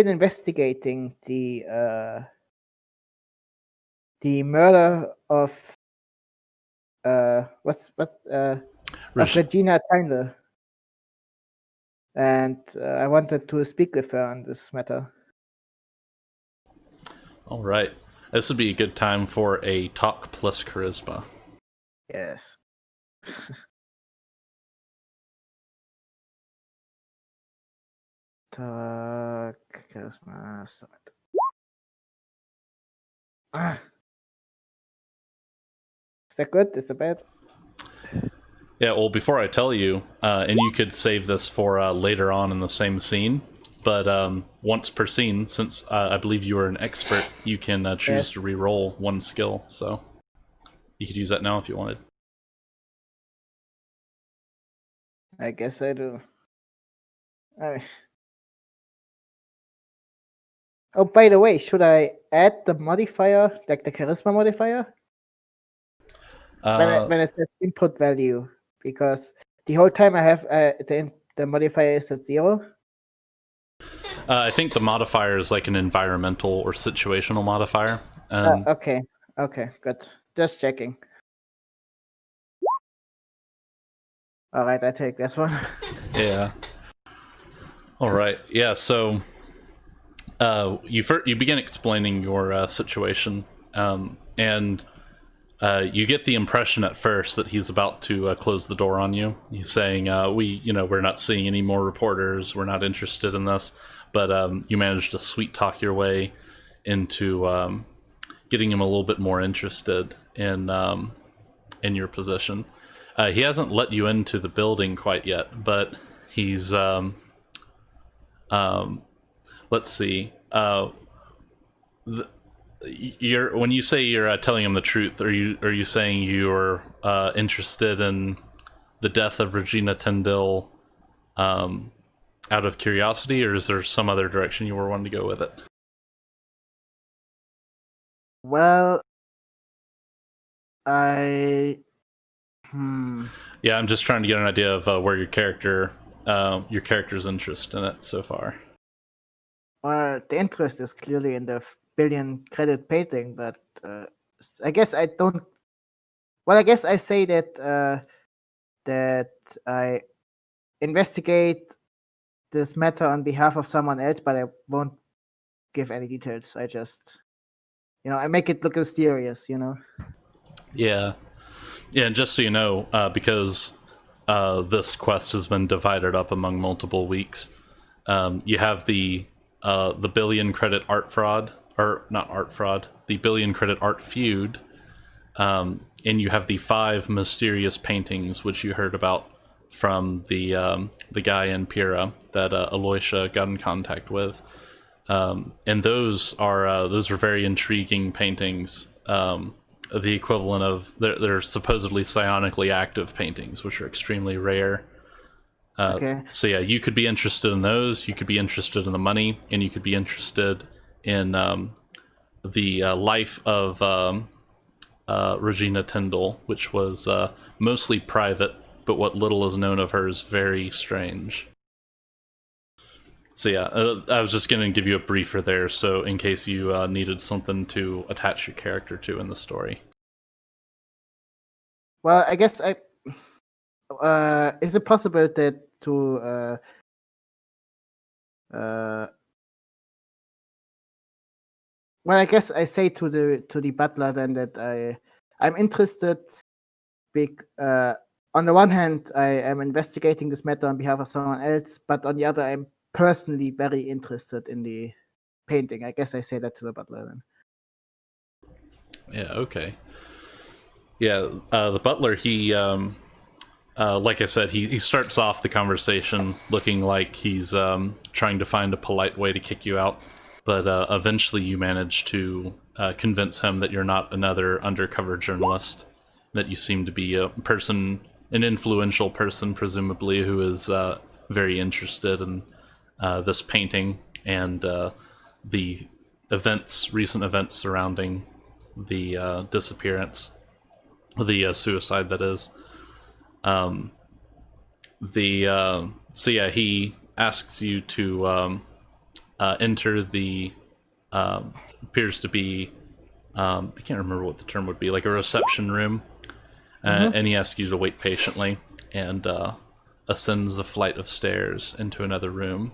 investigating the murder of of Regina Tyndall. and I wanted to speak with her on this matter. All right. This would be a good time for a talk plus charisma. Yes. Talk, charisma, summit. Is that good? Is that bad? Yeah, well, before I tell you, and you could save this for later on in the same scene, but once per scene, since I believe you are an expert, you can choose Yes. to re-roll one skill, so you could use that now if you wanted. I guess I do. Oh, by the way, should I add the modifier, like the charisma modifier, when it says input value? Because the whole time I have the modifier is at 0. I think the modifier is like an environmental or situational modifier. Okay, good. Just checking. All right, I take this one. Yeah. All right. Yeah. So you begin explaining your situation, and you get the impression at first that he's about to close the door on you. He's saying, we're not seeing any more reporters. We're not interested in this. But you manage to sweet talk your way into getting him a little bit more interested in your position. He hasn't let you into the building quite yet, but he's let's see. When you say you're telling him the truth, are you saying you're interested in the death of Regina Tendil out of curiosity, or is there some other direction you were wanting to go with it? Well, Yeah, I'm just trying to get an idea of where your character's interest in it so far. Well, the interest is clearly in the billion credit painting, but I guess I don't. Well, I guess I say that that I investigate this matter on behalf of someone else, but I won't give any details. I just, I make it look mysterious. Yeah, and just so you know, because this quest has been divided up among multiple weeks, you have the billion credit art fraud, or not art fraud, the billion credit art feud, and you have the 5 mysterious paintings which you heard about from the guy in Pira that Aloysia got in contact with, and those are very intriguing paintings. The equivalent of they're supposedly psionically active paintings, which are extremely rare. Okay. So yeah, you could be interested in those. You could be interested in the money, and you could be interested in the life of Regina Tyndall, which was mostly private, but what little is known of her is very strange. So yeah, I was just going to give you a briefer there, so in case you needed something to attach your character to in the story. Well, I guess I. Is it possible that to well, I guess I say to the butler then that I'm interested. On the one hand, I am investigating this matter on behalf of someone else, but on the other, I'm personally very interested in the painting. I guess I say that to the butler then. Yeah. Okay. Yeah. The butler, he. Like I said, he starts off the conversation looking like he's trying to find a polite way to kick you out, but eventually you manage to convince him that you're not another undercover journalist, that you seem to be an influential person, presumably, who is very interested in this painting and the recent events surrounding the disappearance, the suicide, that is. So yeah, he asks you to enter the appears to be I can't remember what the term would be, like a reception room, and he asks you to wait patiently, and ascends a flight of stairs into another room.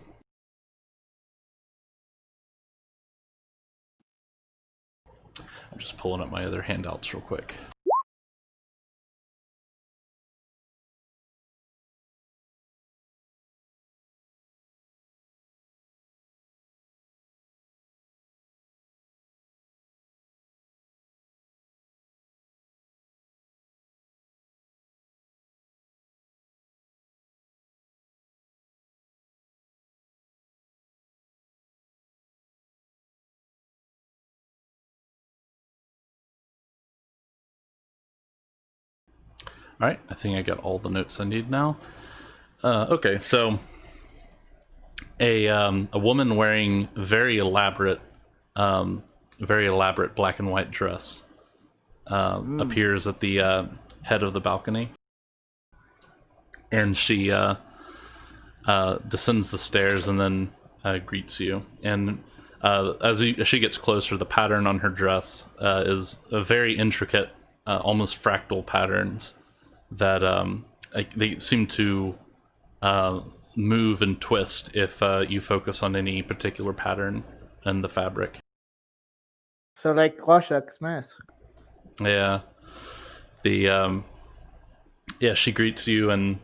I'm just pulling up my other handouts real quick. All right, I think I got all the notes I need now. Okay, so a woman wearing very elaborate black and white dress appears at the head of the balcony, and she descends the stairs and then greets you. And as she gets closer, the pattern on her dress is a very intricate, almost fractal patterns that they seem to move and twist if you focus on any particular pattern in the fabric. So like Rorschach's mask. Yeah. The yeah, she greets you and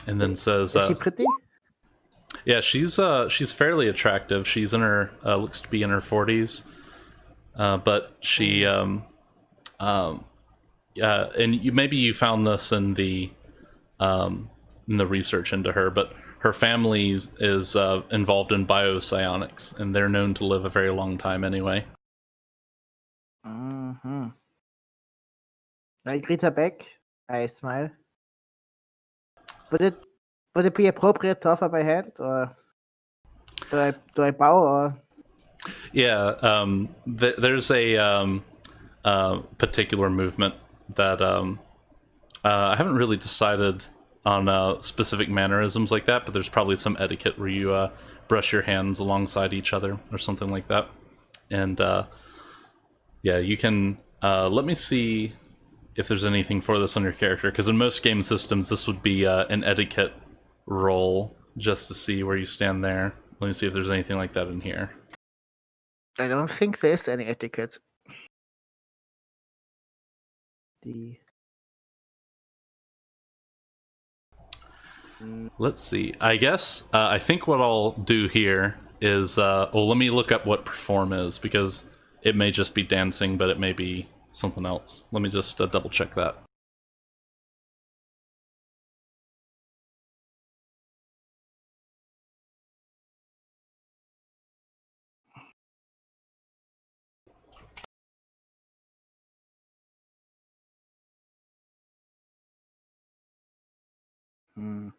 then says, Is she pretty? yeah, she's fairly attractive. She's in her looks to be in her 40s, but she yeah, and maybe you found this in the research into her, but her family is involved in biopsionics, and they're known to live a very long time anyway. Mm-hmm. I greet her back. I smile. Would it be appropriate to offer my hand, or do I bow, or? Yeah, there's a particular movement that I haven't really decided on specific mannerisms like that, but there's probably some etiquette where you brush your hands alongside each other or something like that. And yeah, you can let me see if there's anything for this on your character, because in most game systems this would be an etiquette roll just to see where you stand there. Let me see if there's anything like that in here. I don't think there's any etiquette. Let's see. I guess I think what I'll do here is well, let me look up what perform is, because it may just be dancing, but it may be something else. Let me just double check that. Hmm.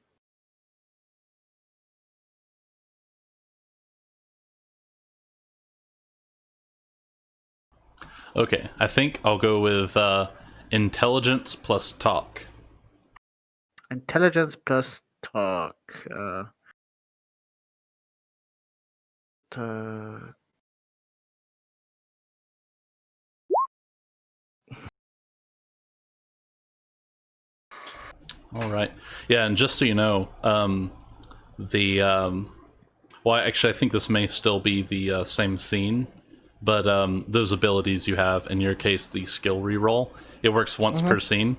Okay, I think I'll go with intelligence plus talk. Intelligence plus talk. Talk. All right. Yeah, and just so you know, well, actually, I think this may still be the same scene, but those abilities you have, in your case, the skill reroll, it works once per scene.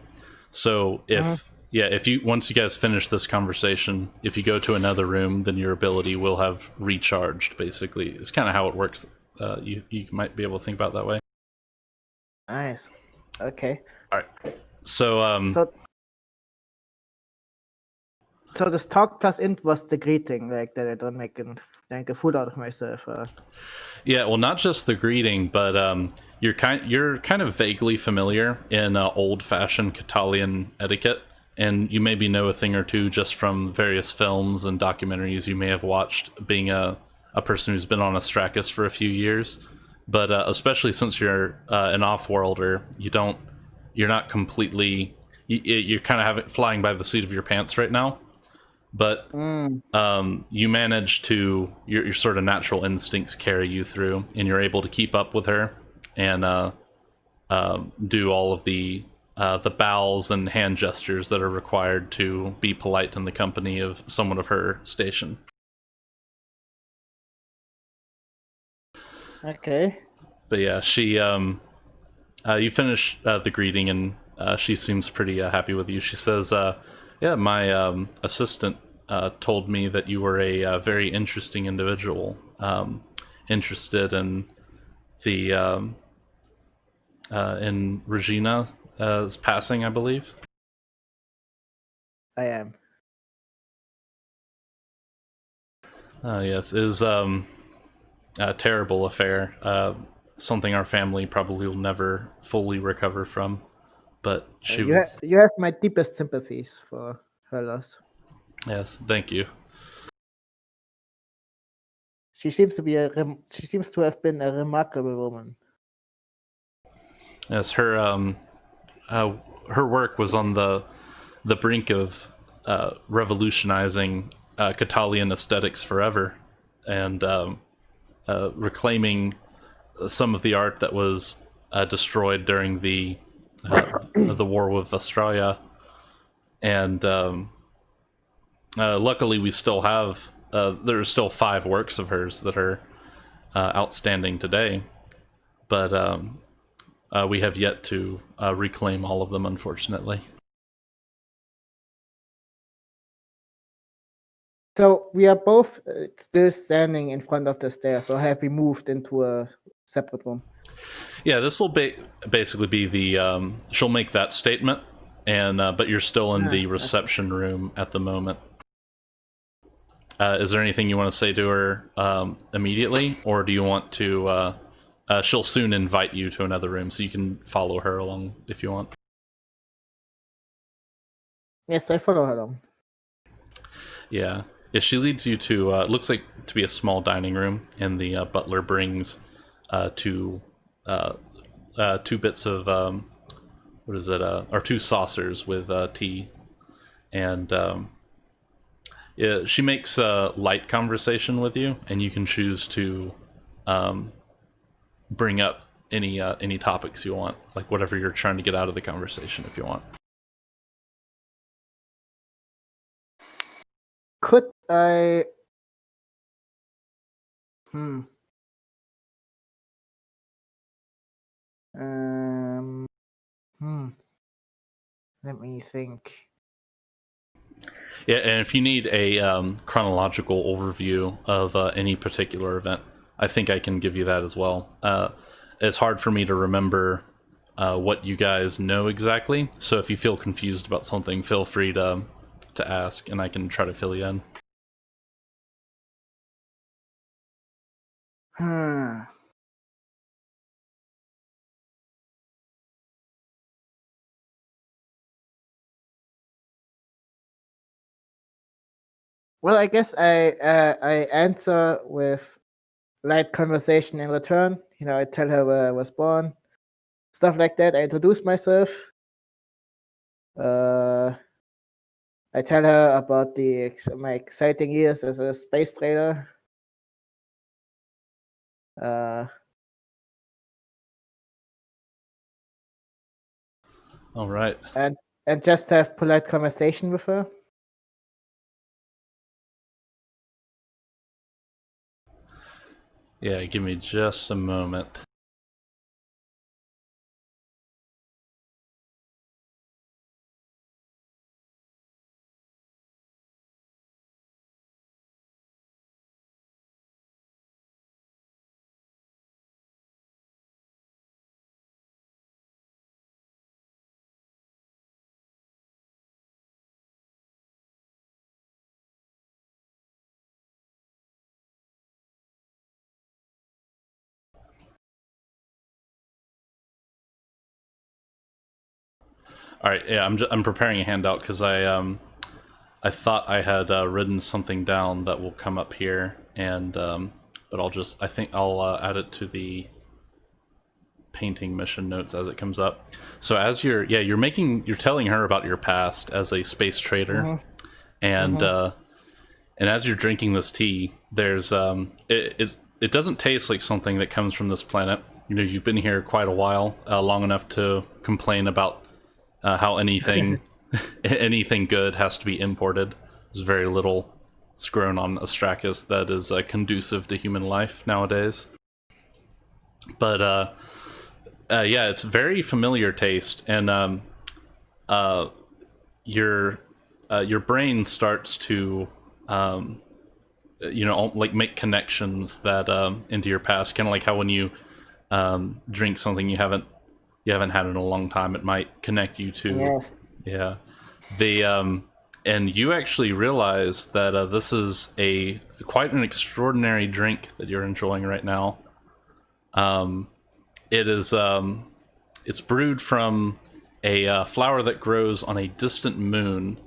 So if if you once you guys finish this conversation, if you go to another room, then your ability will have recharged. Basically, it's kind of how it works. You might be able to think about it that way. Nice. Okay. All right. So So this talk plus int was the greeting, like that I don't make a fool out of myself. yeah, well, not just the greeting, but you're kind of vaguely familiar in old-fashioned Catalian etiquette, and you maybe know a thing or two just from various films and documentaries you may have watched, being a person who's been on Astrakis for a few years. But especially since you're an off-worlder, you're not completely, you're kind of flying by the seat of your pants right now. But you manage to, your sort of natural instincts carry you through, and you're able to keep up with her and do all of the the bows and hand gestures that are required to be polite in the company of someone of her station. Okay. But yeah, she you finish the greeting, and she seems pretty happy with you. She says, "Yeah, my assistant told me that you were a very interesting individual, interested in the in Regina's passing, I believe." I am. Yes, is a terrible affair. Something our family probably will never fully recover from. But she was. You have my deepest sympathies for her loss. Yes, thank you. She seems to have been a remarkable woman. Yes, her work was on the brink of revolutionizing Catalian aesthetics forever, and reclaiming some of the art that was destroyed during the war with Australia. And luckily, we still have there's still 5 works of hers that are outstanding today, but we have yet to reclaim all of them, unfortunately. So we are both still standing in front of the stairs, or have we moved into a separate room? Yeah, this will basically be the. She'll make that statement, and but you're still in the reception room at the moment. Is there anything you want to say to her immediately, or do you want to? She'll soon invite you to another room, so you can follow her along if you want. Yes, I follow her along. Yeah. Yeah, she leads you to looks like to be a small dining room, and the butler brings two bits of what is it? Or 2 saucers with tea, and yeah, she makes a light conversation with you, and you can choose to bring up any topics you want, like whatever you're trying to get out of the conversation, if you want. Could I? Hmm. Hmm. Let me think. Yeah, and if you need a chronological overview of any particular event, I think I can give you that as well. It's hard for me to remember what you guys know exactly, so if you feel confused about something, feel free to ask, and I can try to fill you in. Hmm. Well, I guess I answer with light conversation in return. You know, I tell her where I was born, stuff like that. I introduce myself. I tell her about my exciting years as a space trader. All right. And just have polite conversation with her. Yeah, give me just a moment. All right, yeah, I'm preparing a handout because I thought I had written something down that will come up here, and but I think I'll add it to the painting mission notes as it comes up. So as you're telling her about your past as a space trader, and and as you're drinking this tea, there's it doesn't taste like something that comes from this planet. You know, you've been here quite a while, long enough to complain about how anything anything good has to be imported. There's very little that's grown on Astrakis that is conducive to human life nowadays. But yeah, it's very familiar taste, and your brain starts to like make connections that into your past, kind of like how when you drink something you haven't had in a long time, it might connect you to Yes. yeah the and you actually realize that this is a quite an extraordinary drink that you're enjoying right now. It is it's brewed from a flower that grows on a distant moon.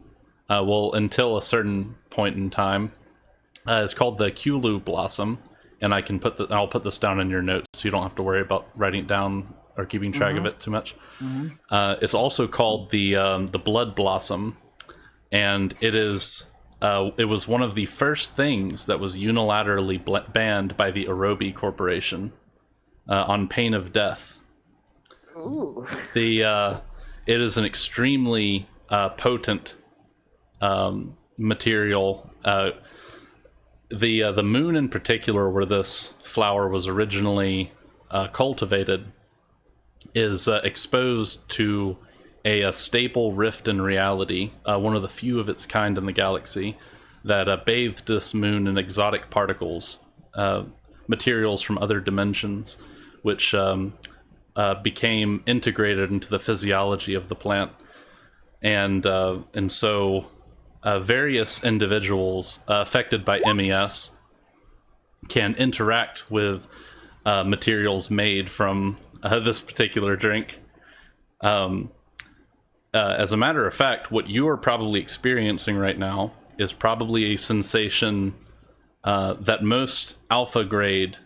Well, until a certain point in time, it's called the Kulu blossom, and I'll put this down in your notes so you don't have to worry about writing it down or keeping track of it too much. It's also called the blood blossom, and it was one of the first things that was unilaterally banned by the Orobi Corporation on pain of death. Ooh. It is an extremely potent material. The moon in particular, where this flower was originally cultivated, is exposed to a stable rift in reality, one of the few of its kind in the galaxy, that bathed this moon in exotic particles, materials from other dimensions, which became integrated into the physiology of the plant, and so various individuals affected by MES can interact with materials made from this particular drink. As a matter of fact, what you are probably experiencing right now is probably a sensation that most alpha grade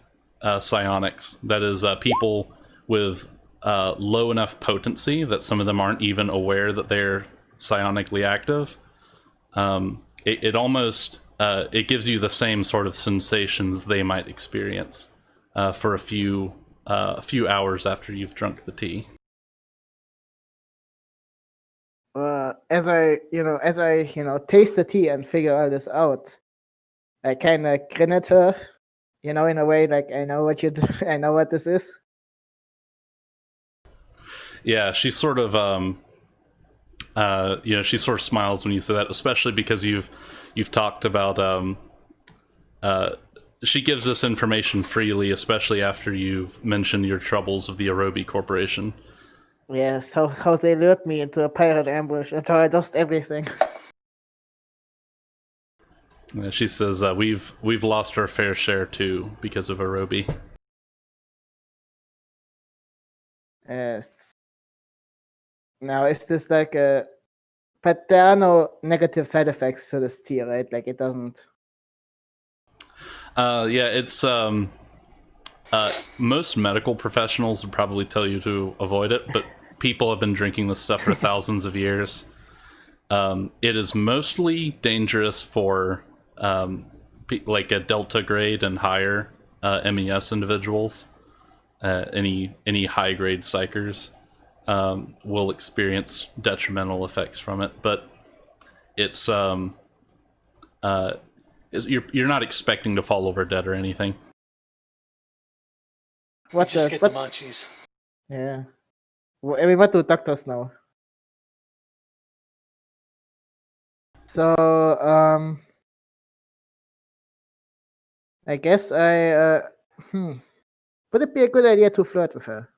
psionics, that is, people with low enough potency that some of them aren't even aware that they're psionically active, it almost it gives you the same sort of sensations they might experience for a few hours after you've drunk the tea. As I taste the tea and figure all this out, I kind of grin at her, in a way like I know what you do, I know what this is. Yeah, she sort of she sort of smiles when you say that, especially because you've talked about she gives this information freely, especially after you've mentioned your troubles with the Orobi Corporation. Yes, how they lured me into a pirate ambush until I lost everything. She says we've lost our fair share too because of Orobi. Yes. Now, is this like a... But there are no negative side effects to this tea, right? Like, it doesn't... Yeah, it's most medical professionals would probably tell you to avoid it, but people have been drinking this stuff for thousands of years. It is mostly dangerous for like a delta grade and higher MES individuals. Any high grade psychers will experience detrimental effects from it, but it's you're not expecting to fall over dead or anything. You just get the munchies. Yeah. I mean, what do doctors know? So, I guess would it be a good idea to flirt with her?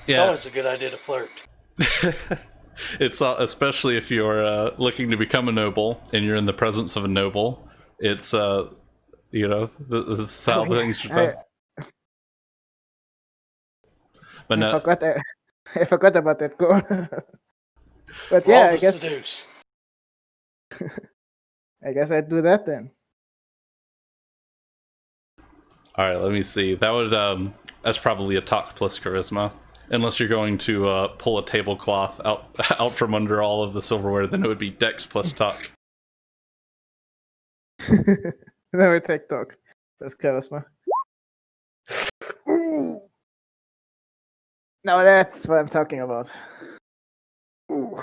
It's always a good idea to flirt. It's especially if you're looking to become a noble and you're in the presence of a noble. It's this is how things are done. But no, I forgot about that goal. But yeah, I guess Seduce. I guess I'd do that then. all right, let me see. That would that's probably a talk plus charisma. Unless you're going to pull a tablecloth out from under all of the silverware, then it would be Dex plus talk. Then we take talk. That's charisma. Now that's what I'm talking about. Ooh.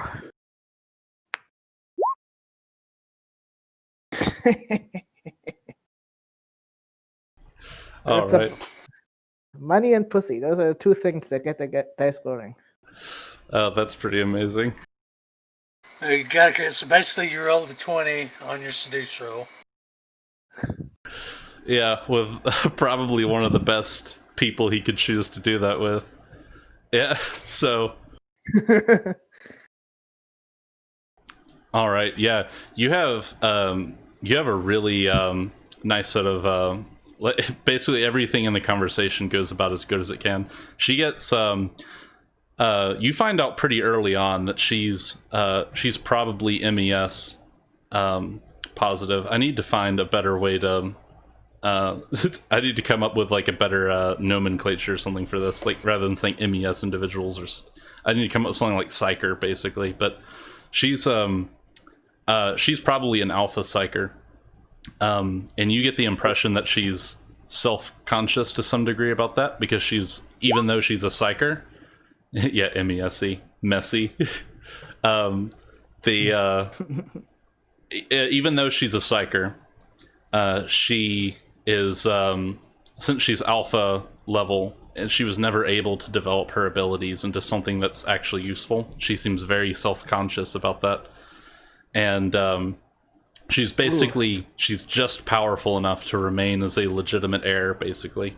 All That's right. money and pussy. Those are the two things that get the dice rolling. That's pretty amazing. You got so basically you rolled a 20 on your seduce roll. Yeah, with probably one of the best people he could choose to do that with. Yeah, so all right, yeah, you have a really nice sort of basically everything in the conversation goes about as good as it can. She gets you find out pretty early on that she's probably MES positive. I need to find a better way to I need to come up with like a better nomenclature or something for this, like rather than saying MES individuals, or I need to come up with something like psycher basically. But she's probably an alpha psycher, and you get the impression that she's self-conscious to some degree about that, because even though she's a psycher, yeah, MESC, messy. Even though she's a psycher, she is since she's alpha level, and she was never able to develop her abilities into something that's actually useful. She seems very self-conscious about that, and she's just powerful enough to remain as a legitimate heir, basically.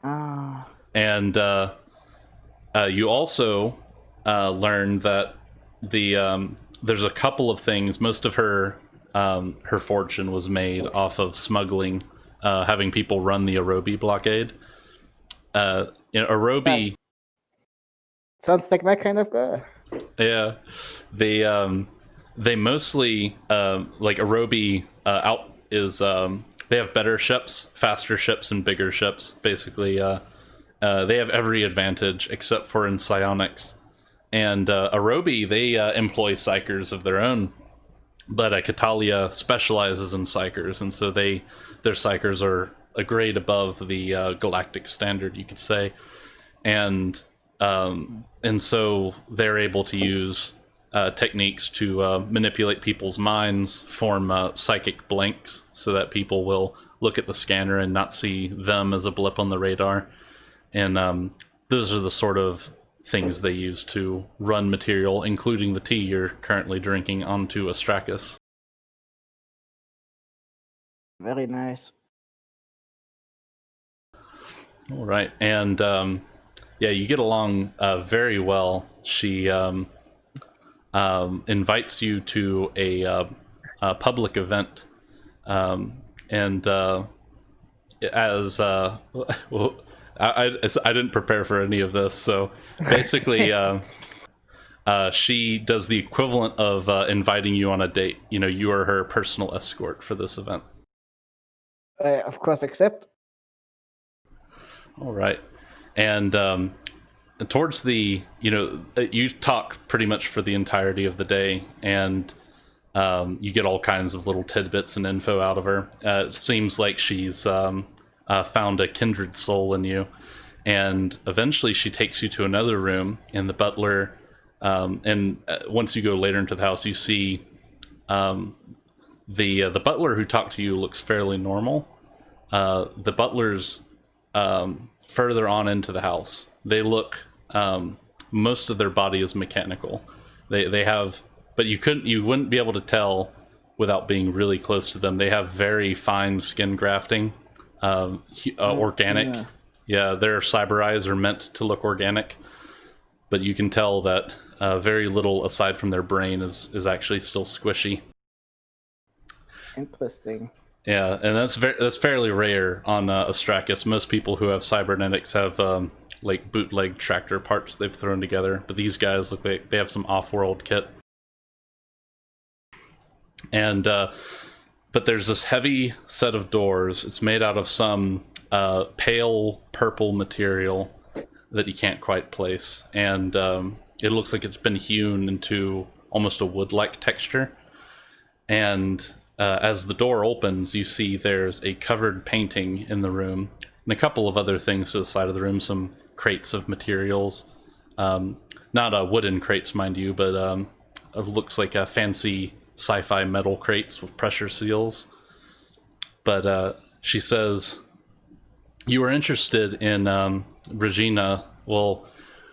And you also learn that there's a couple of things. Most of her fortune was made off of smuggling, having people run the Arobi blockade. Arobi sounds like my kind of guy. Yeah, they mostly like Arobi out is they have better ships, faster ships, and bigger ships. Basically, they have every advantage except for in psionics. And Arobi, they employ psychers of their own, but Catalia specializes in psychers, and so their psychers are a grade above the galactic standard, you could say, and so they're able to use techniques to manipulate people's minds, form psychic blanks, so that people will look at the scanner and not see them as a blip on the radar. And those are the sort of things they use to run material, including the tea you're currently drinking, onto Astrakis. Very nice. All right, and yeah, you get along very well. She invites you to a public event, and as well, I didn't prepare for any of this, so basically she does the equivalent of inviting you on a date. You know, you are her personal escort for this event. I of course accept. All right, and towards the, you talk pretty much for the entirety of the day, and you get all kinds of little tidbits and info out of her. It seems like she's found a kindred soul in you, and eventually she takes you to another room, and the butler, and once you go later into the house, you see the butler who talked to you looks fairly normal. The butlers further on into the house, they look, most of their body is mechanical. They have, but you wouldn't be able to tell without being really close to them. They have very fine skin grafting, organic. Yeah, their cyber eyes are meant to look organic, but you can tell that very little aside from their brain is actually still squishy. Interesting. Yeah, and that's fairly rare on Astrakis. Most people who have cybernetics have like bootleg tractor parts they've thrown together, but these guys look like they have some off-world kit. And but there's this heavy set of doors. It's made out of some pale purple material that you can't quite place, and it looks like it's been hewn into almost a wood-like texture. And as the door opens, you see there's a covered painting in the room, and a couple of other things to the side of the room, some crates of materials, Not wooden crates, mind you, but it looks like fancy sci-fi metal crates with pressure seals. But she says, you are interested in Regina. Well,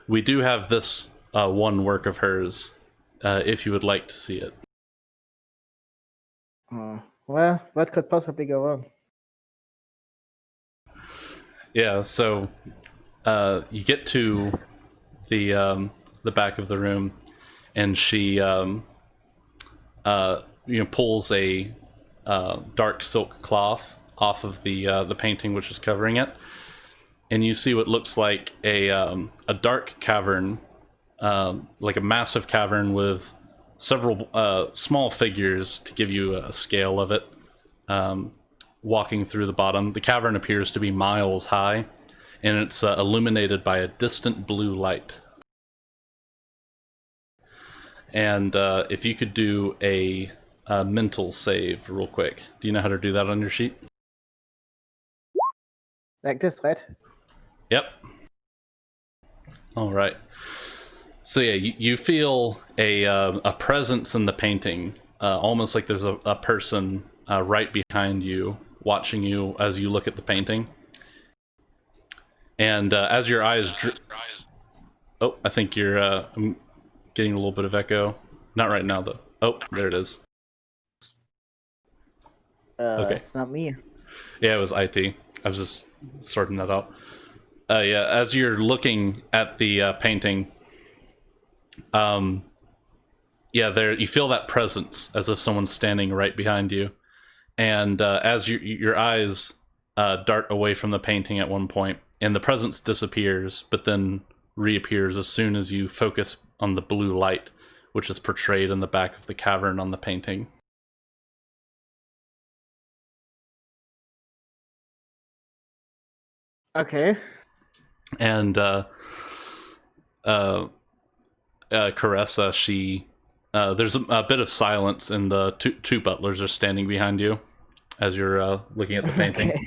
we do have this one work of hers, if you would like to see it. Well, what could possibly go wrong? Yeah, so you get to the back of the room, and she pulls a dark silk cloth off of the painting which is covering it, and you see what looks like a dark cavern, like a massive cavern with several small figures to give you a scale of it. Walking through the bottom, the cavern appears to be miles high, and it's illuminated by a distant blue light. And if you could do a mental save real quick. Do you know how to do that on your sheet? Like this, right? Yep. All right. So yeah, you feel a presence in the painting, almost like there's a person right behind you, watching you as you look at the painting. And as your eyes... Oh, I think you're... I'm getting a little bit of echo. Not right now, though. Oh, there it is. Okay. It's not me. Yeah, it was IT. I was just sorting that out. Yeah, as you're looking at the painting, there you feel that presence as if someone's standing right behind you, and as your eyes dart away from the painting at one point, and the presence disappears, but then reappears as soon as you focus on the blue light, which is portrayed in the back of the cavern on the painting. Okay. And Caressa, she there's a bit of silence, and the two butlers are standing behind you as you're looking at the painting. Okay.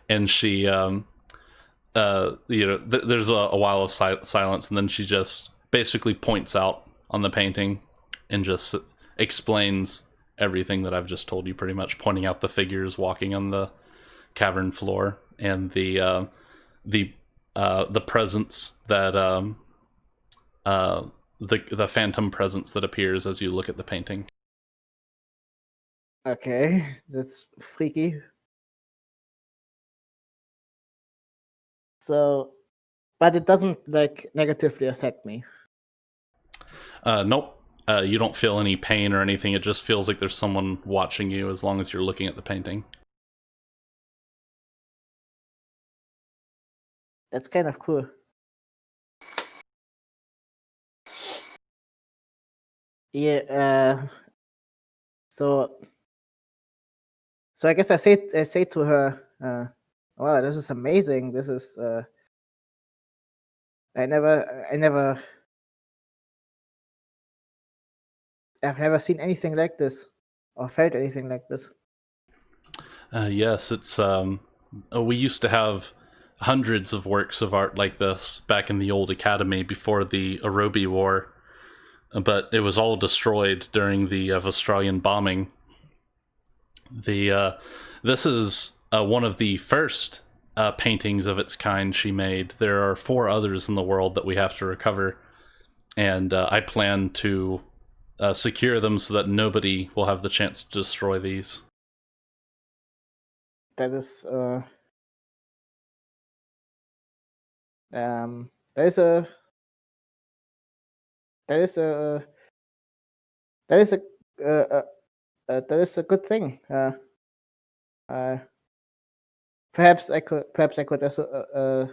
And she there's a while of silence, and then she just basically points out on the painting and just explains everything that I've just told you, pretty much, pointing out the figures walking on the cavern floor, and the presence that the phantom presence that appears as you look at the painting. Okay, that's freaky. So, but it doesn't like negatively affect me. Nope. You don't feel any pain or anything. It just feels like there's someone watching you as long as you're looking at the painting. That's kind of cool. Yeah. So I guess I say to her, "Wow, this is amazing. This is I've never seen anything like this, or felt anything like this." Yes, it's we used to have hundreds of works of art like this back in the old academy before the Orobi War, but it was all destroyed during the Australian bombing. This is one of the first paintings of its kind she made. There are 4 others in the world that we have to recover, and I plan to secure them so that nobody will have the chance to destroy these. That is that is a that is a that is a that is a good thing. Perhaps I could also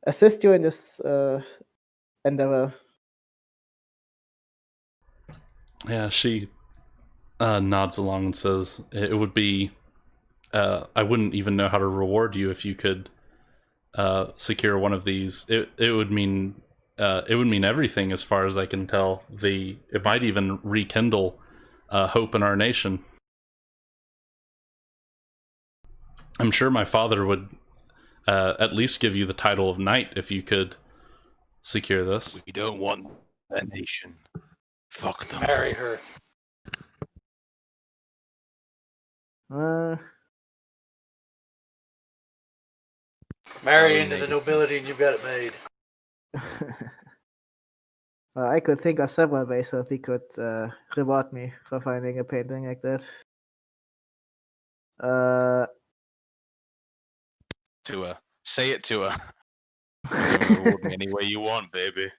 assist you in this endeavor. Yeah, she nods along and says, "It would be. I wouldn't even know how to reward you if you could secure one of these. It would mean everything, as far as I can tell. It might even rekindle hope in our nation. I'm sure my father would at least give you the title of knight if you could secure this. We don't want their nation. Fuck them. Marry her. Uh, Marry Oh, into the nigga. nobility and you've got it made. well, I could think of several ways that he could reward me for finding a painting like that. To her. Say it to her. You can reward me any way you want, baby.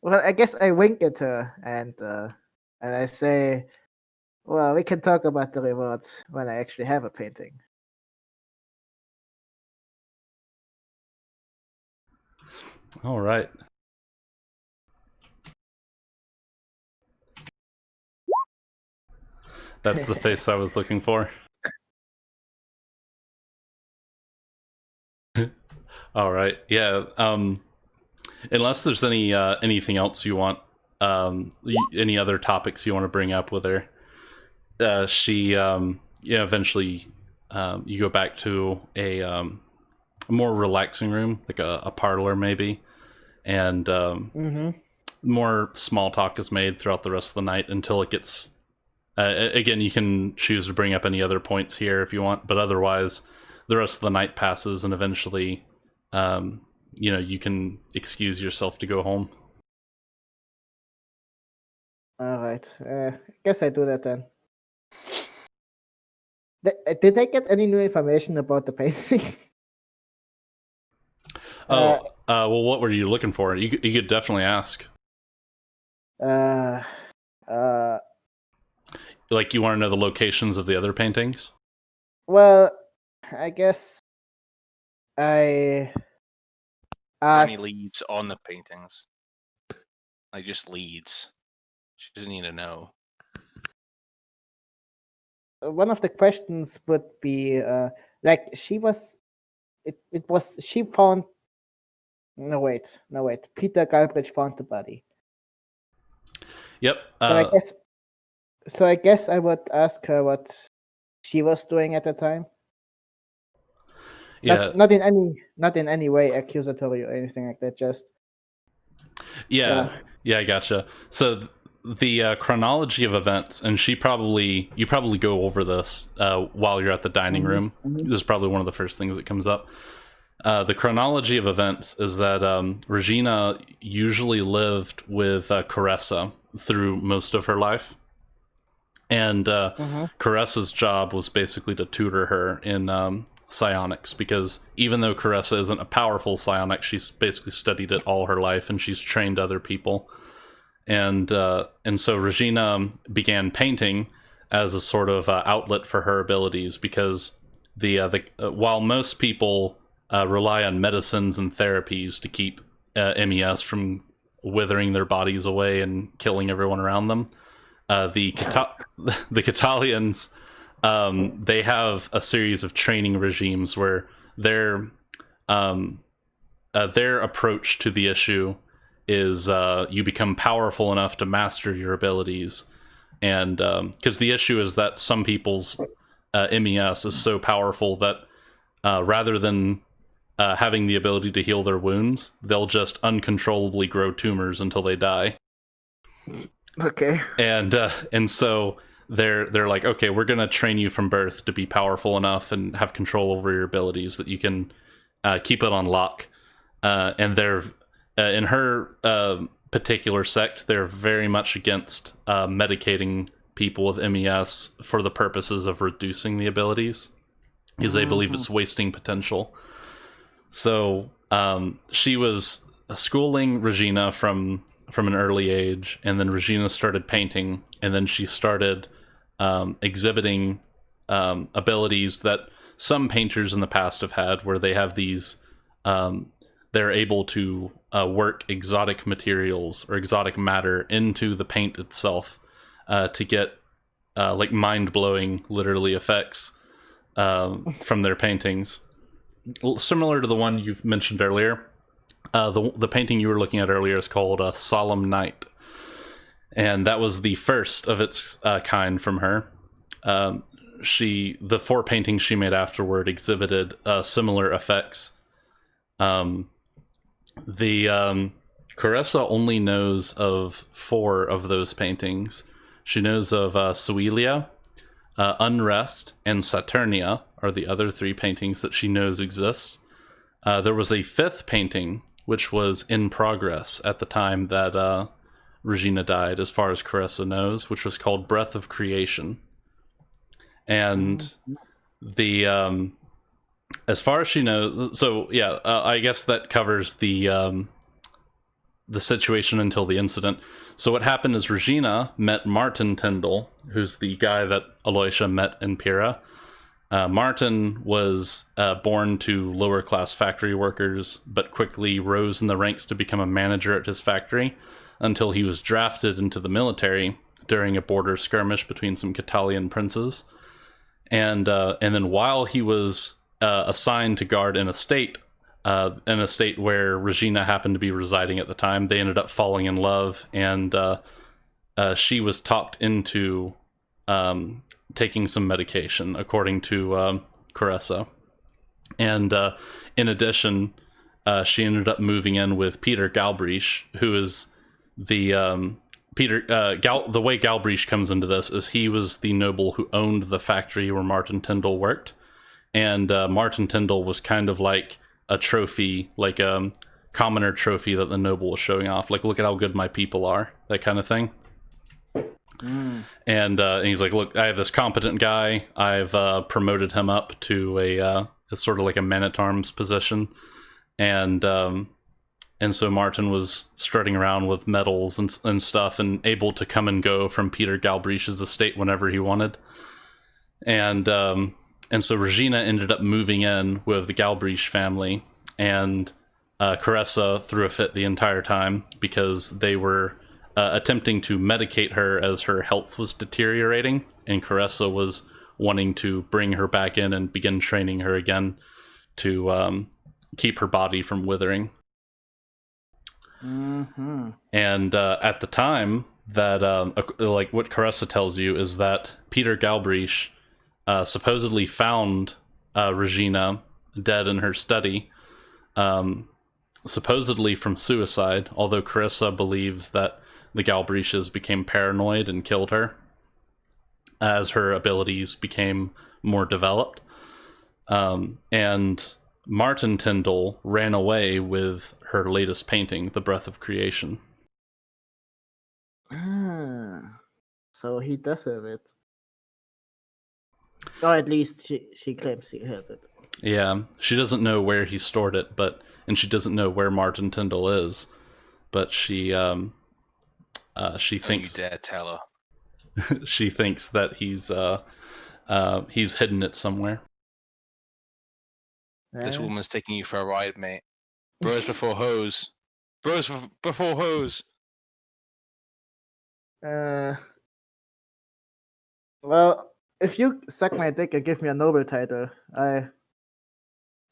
well, I guess I wink at her and I say, "Well, we can talk about the rewards when I actually have a painting." All right. That's the face I was looking for. All right. Yeah. Unless there's anything else you want, any other topics you want to bring up with her, she eventually you go back to a more relaxing room, like a parlor maybe, and more small talk is made throughout the rest of the night until it gets. Again, you can choose to bring up any other points here if you want, but otherwise, the rest of the night passes, and eventually, you can excuse yourself to go home. All right. I guess I do that then. Did I get any new information about the painting? Well, what were you looking for? You could definitely ask. Like, you want to know the locations of the other paintings? Well, I guess I Any asked. leads on the paintings? Like just leads. She doesn't need to know. One of the questions would be like she was. It was she found. No wait. Peter Galbraith found the body. Yep. So I guess I would ask her what she was doing at the time. Yeah. Not in any way accusatory or anything like that. Just yeah. I gotcha. So the chronology of events, and you probably go over this while you're at the dining room. This is probably one of the first things that comes up. The chronology of events is that Regina usually lived with Caressa through most of her life. And Caressa's job was basically to tutor her in psionics, because even though Caressa isn't a powerful psionic, she's basically studied it all her life, and she's trained other people. And so Regina began painting as a sort of outlet for her abilities, because while most people rely on medicines and therapies to keep MES from withering their bodies away and killing everyone around them, the Catalians, they have a series of training regimes where their approach to the issue is you become powerful enough to master your abilities, and because the issue is that some people's MES is so powerful that rather than having the ability to heal their wounds, they'll just uncontrollably grow tumors until they die. Okay. And so they're like, okay, we're gonna train you from birth to be powerful enough and have control over your abilities that you can keep it on lock. And they're in her particular sect, they're very much against medicating people with MES for the purposes of reducing the abilities, because they believe it's wasting potential. So she was schooling Regina from an early age, and then Regina started painting, and then she started exhibiting abilities that some painters in the past have had, where they have these they're able to work exotic materials or exotic matter into the paint itself to get like mind-blowing, literally, effects from their paintings. Similar to the one you've mentioned earlier. The painting you were looking at earlier is called Solemn Night, and that was the first of its kind from her. The 4 paintings she made afterward exhibited similar effects, The Caressa only knows of 4 of those paintings. She knows of Suelia, Unrest, and Saturnia are the other 3 paintings that she knows exist. There was a 5th painting which was in progress at the time that Regina died, as far as Caressa knows, which was called Breath of Creation. And the as far as she knows, so yeah, I guess that covers the situation until the incident. So what happened is Regina met Martin Tyndall, who's the guy that Aloysia met in Pyrrha. Martin was born to lower class factory workers, but quickly rose in the ranks to become a manager at his factory until he was drafted into the military during a border skirmish between some Catalian princes. And then while he was assigned to guard an estate where Regina happened to be residing at the time, they ended up falling in love, and she was talked into taking some medication, according to Caressa. And in addition, she ended up moving in with Peter Galbraith, who is the the way Galbraith comes into this is he was the noble who owned the factory where Martin Tyndall worked, and Martin Tyndall was kind of like a trophy, like a commoner trophy that the noble was showing off, like, look at how good my people are, that kind of thing. And he's like, look, I have this competent guy, I've promoted him up to a sort of like a man-at-arms position, and so Martin was strutting around with medals and stuff, and able to come and go from Peter Galbraith's estate whenever he wanted. And so Regina ended up moving in with the Galbraith family, and Caressa threw a fit the entire time because they were attempting to medicate her as her health was deteriorating, and Caressa was wanting to bring her back in and begin training her again to keep her body from withering. And at the time that, like what Caressa tells you is that Peter Galbraith supposedly found Regina dead in her study, supposedly from suicide, although Caressa believes that the Galbraiths became paranoid and killed her as her abilities became more developed. And Martin Tyndall ran away with her latest painting, The Breath of Creation. So he does have it. Or at least she claims he has it. Yeah, she doesn't know where he stored it, and she doesn't know where Martin Tyndall is, but she thinks, you dare tell her. she thinks that he's hidden it somewhere. This woman's taking you for a ride, mate. Bros before hoes. Bros before hoes. Well, if you suck my dick and give me a Nobel title, I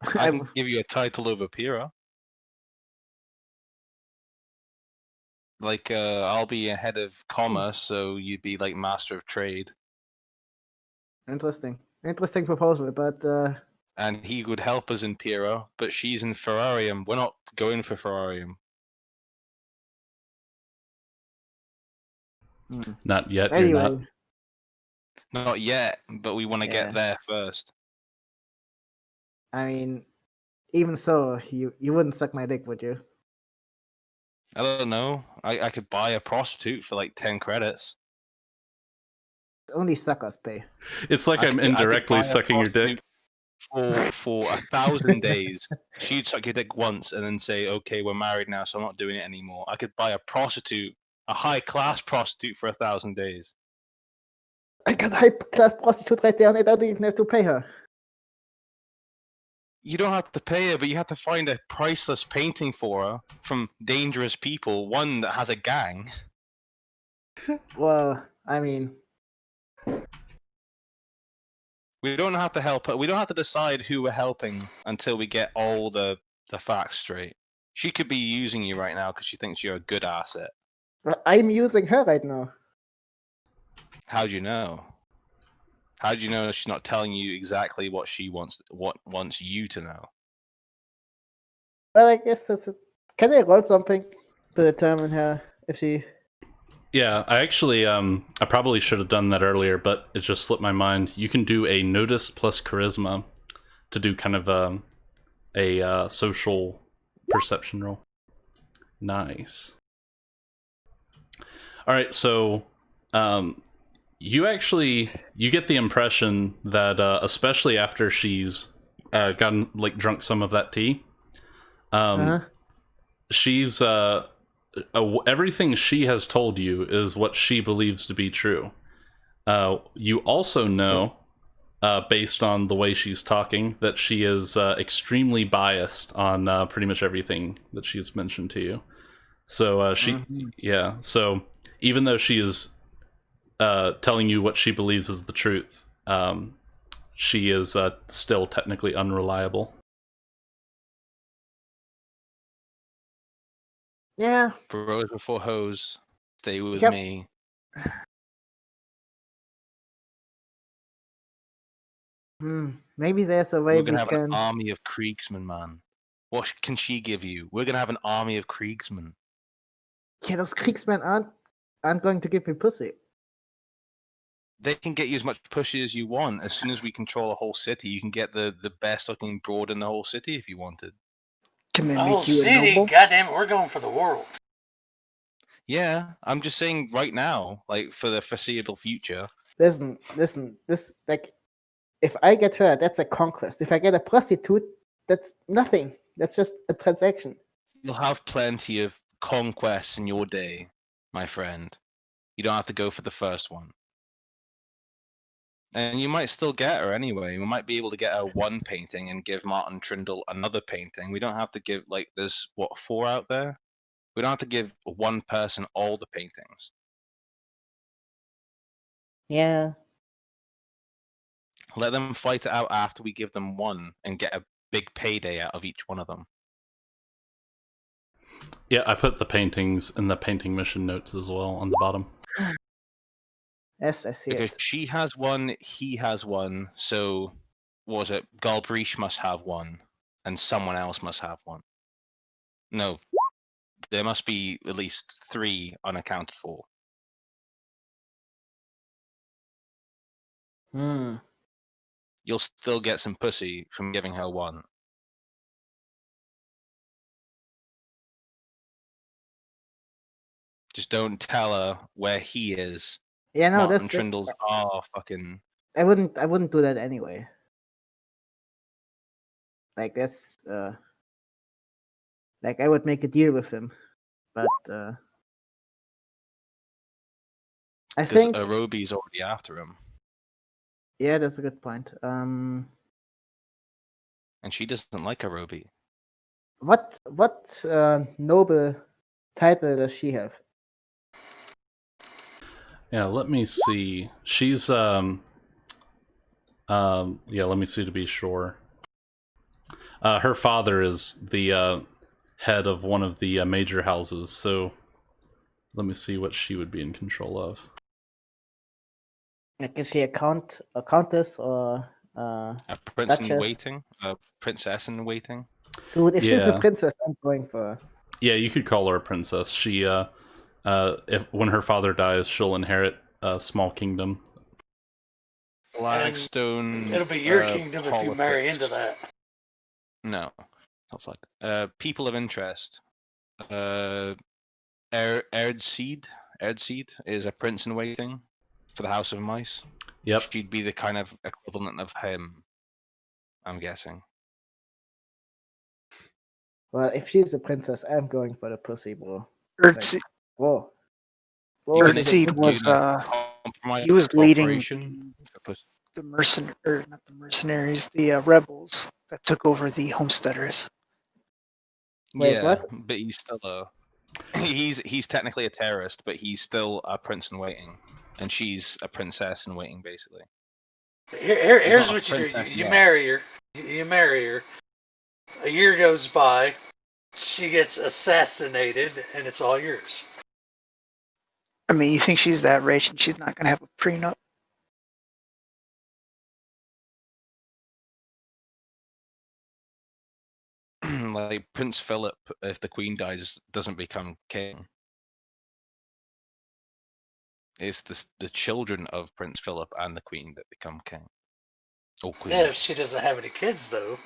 can give you a title over Pyrrha. Like, I'll be a head of commerce, so you'd be like master of trade. Interesting proposal, but and he would help us in Pyrrha, but she's in Ferrarium. We're not going for Ferrarium. Not yet. Anyway. You're not. Not yet, but we want to get there first. I mean, even so, you wouldn't suck my dick, would you? I don't know. I could buy a prostitute for like 10 credits. Only suckers pay. It's like I'm indirectly sucking your dick. For 1,000 days. She'd suck your dick once and then say, okay, we're married now, so I'm not doing it anymore. I could buy a prostitute, a high-class prostitute for 1,000 days. I got a high-class prostitute right there, and I don't even have to pay her. You don't have to pay her, but you have to find a priceless painting for her from dangerous people, one that has a gang. Well, I mean, we don't have to help her. We don't have to decide who we're helping until we get all the facts straight. She could be using you right now because she thinks you're a good asset. I'm using her right now. How do you know? How do you know she's not telling you exactly what she wants? What wants you to know? Well, I guess that's Can I roll something to determine her if she? Yeah, I actually, I probably should have done that earlier, but it just slipped my mind. You can do a notice plus charisma to do kind of a social perception roll. Nice. All right, so you get the impression that especially after she's gotten like drunk some of that tea, she's everything she has told you is what she believes to be true. You also know, based on the way she's talking, that she is extremely biased on pretty much everything that she's mentioned to you. So yeah. So even though she is telling you what she believes is the truth, she is still technically unreliable. Yeah. Bros before hoes. Stay with Yep. me. Maybe there's a way We're gonna we have can. an army of Kriegsmen, man. What can she give you? We're gonna have an army of Kriegsmen. Yeah, those Kriegsmen aren't going to give me pussy. They can get you as much pussy as you want. As soon as we control a whole city, you can get the best looking broad in the whole city if you wanted. Can they The whole make you a city, noble? goddamn it, we're going for the world. Yeah, I'm just saying right now, like for the foreseeable future. Listen. This like, if I get her, that's a conquest. If I get a prostitute, that's nothing. That's just a transaction. You'll have plenty of conquests in your day, my friend. You don't have to go for the first one. And you might still get her anyway. We might be able to get her one painting and give Martin Trindle another painting. We don't have to give, like, there's, what, 4 out there? We don't have to give one person all the paintings. Yeah. Let them fight it out after we give them one and get a big payday out of each one of them. Yeah, I put the paintings in the painting mission notes as well on the bottom. Yes, I see Because it. she has one, he has one, so what was it? Galbriche must have one, and someone else must have one. No, there must be at least 3 unaccounted for. You'll still get some pussy from giving her one. Just don't tell her where he is. Yeah, no, Martin that's. Trindle's fucking. I wouldn't do that anyway. Like that's like I would make a deal with him, but I Because think Arobi's already after him, yeah, that's a good point. and she doesn't like Arobi. What noble title does she have? Yeah, let me see. She's yeah, let me see to be sure. Her father is the head of one of the major houses, so let me see what she would be in control of. Like, is she a countess, or A prince in duchess? waiting, a princess in waiting. Dude, if she's the Yeah. princess, I'm going for her. Yeah, you could call her a princess. She if when her father dies, she'll inherit a small kingdom. Flagstone. It'll be your kingdom if you marry into that. No, not flag. People of interest. Erdseed is a prince in waiting for the House of Mice. Yep. She'd be the kind of equivalent of him, I'm guessing. Well, if she's a princess, I'm going for the pussy, bro. Earthseed, Whoa. Earthseed was he was leading the not the mercenaries, the rebels that took over the homesteaders. Wait, Yeah, what? but he's still he's technically a terrorist, but he's still a prince in waiting, and she's a princess in waiting, basically. Here's not what a you do: princess you yet. marry her. You marry her. A year goes by. She gets assassinated, and it's all yours. I mean, you think she's that rich and she's not going to have a prenup? like Prince Philip, if the Queen dies, doesn't become king. It's the children of Prince Philip and the Queen that become king. Or queen. Yeah, if she doesn't have any kids, though.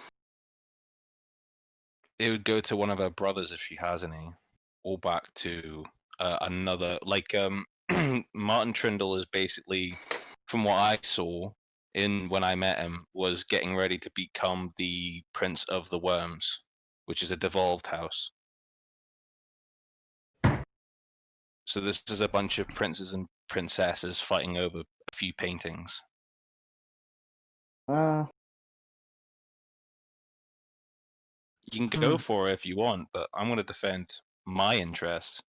It would go to one of her brothers if she has any, or back to another. Like Martin Trindle is basically, from what I saw in when I met him, was getting ready to become the Prince of the Worms, which is a devolved house. So this is a bunch of princes and princesses fighting over a few paintings. Uh, You can go for it if you want, but I'm going to defend my interests.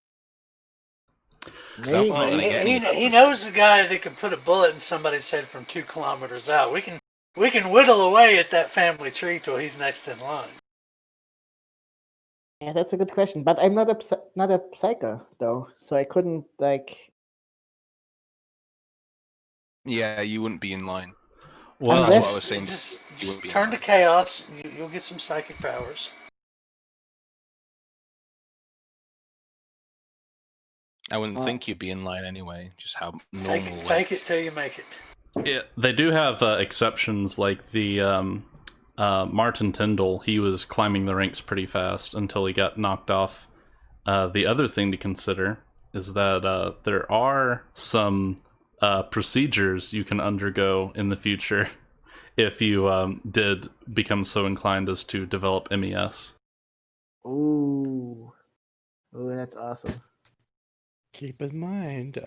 maybe. not gonna get any He knows the guy that can put a bullet in somebody's head from 2 kilometers out. We can whittle away at that family tree till he's next in line. Yeah, that's a good question. But I'm not not a psyker though, so I couldn't like. Yeah, you wouldn't be in line. Well, That's what I Unless- was saying. Just turn to chaos. You'll get some psychic powers. I wouldn't think you'd be in line anyway. Just how Fake, normal. fake it till you make it. yeah, they do have exceptions, like the Martin Tyndall. He was climbing the ranks pretty fast until he got knocked off. The other thing to consider is that there are some procedures you can undergo in the future if you did become so inclined as to develop MES. Ooh, that's awesome. Keep in mind,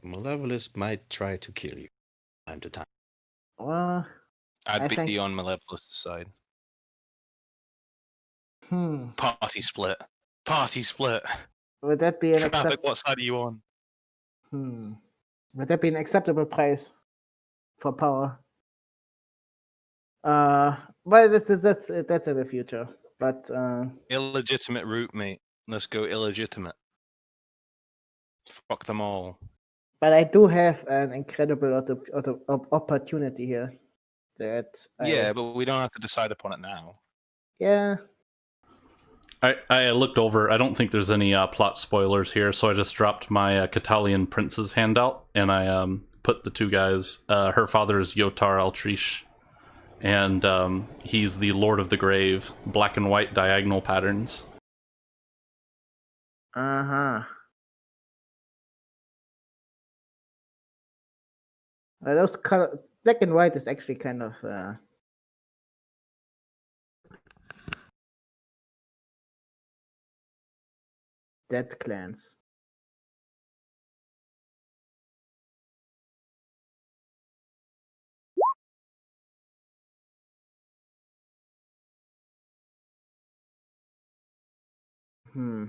Malevolus might try to kill you time to time. Well, I'd I be think- on Malevolus' side. hmm. Party split. Party split. Would that be an Traffic, what side are you on? Would that be an acceptable price for power? Well, that's in the future. But Illegitimate route, mate. Let's go illegitimate. Fuck them all. but I do have an incredible opportunity here. That Yeah, but we don't have to decide upon it now. yeah. I looked over. I don't think there's any plot spoilers here, so I just dropped my Catalian Prince's handout, and I put the two guys. Her father is Yotar Altrish, and he's the Lord of the Grave, black and white diagonal patterns. Uh-huh. Those color black and white is actually kind of dead clans. Hmm.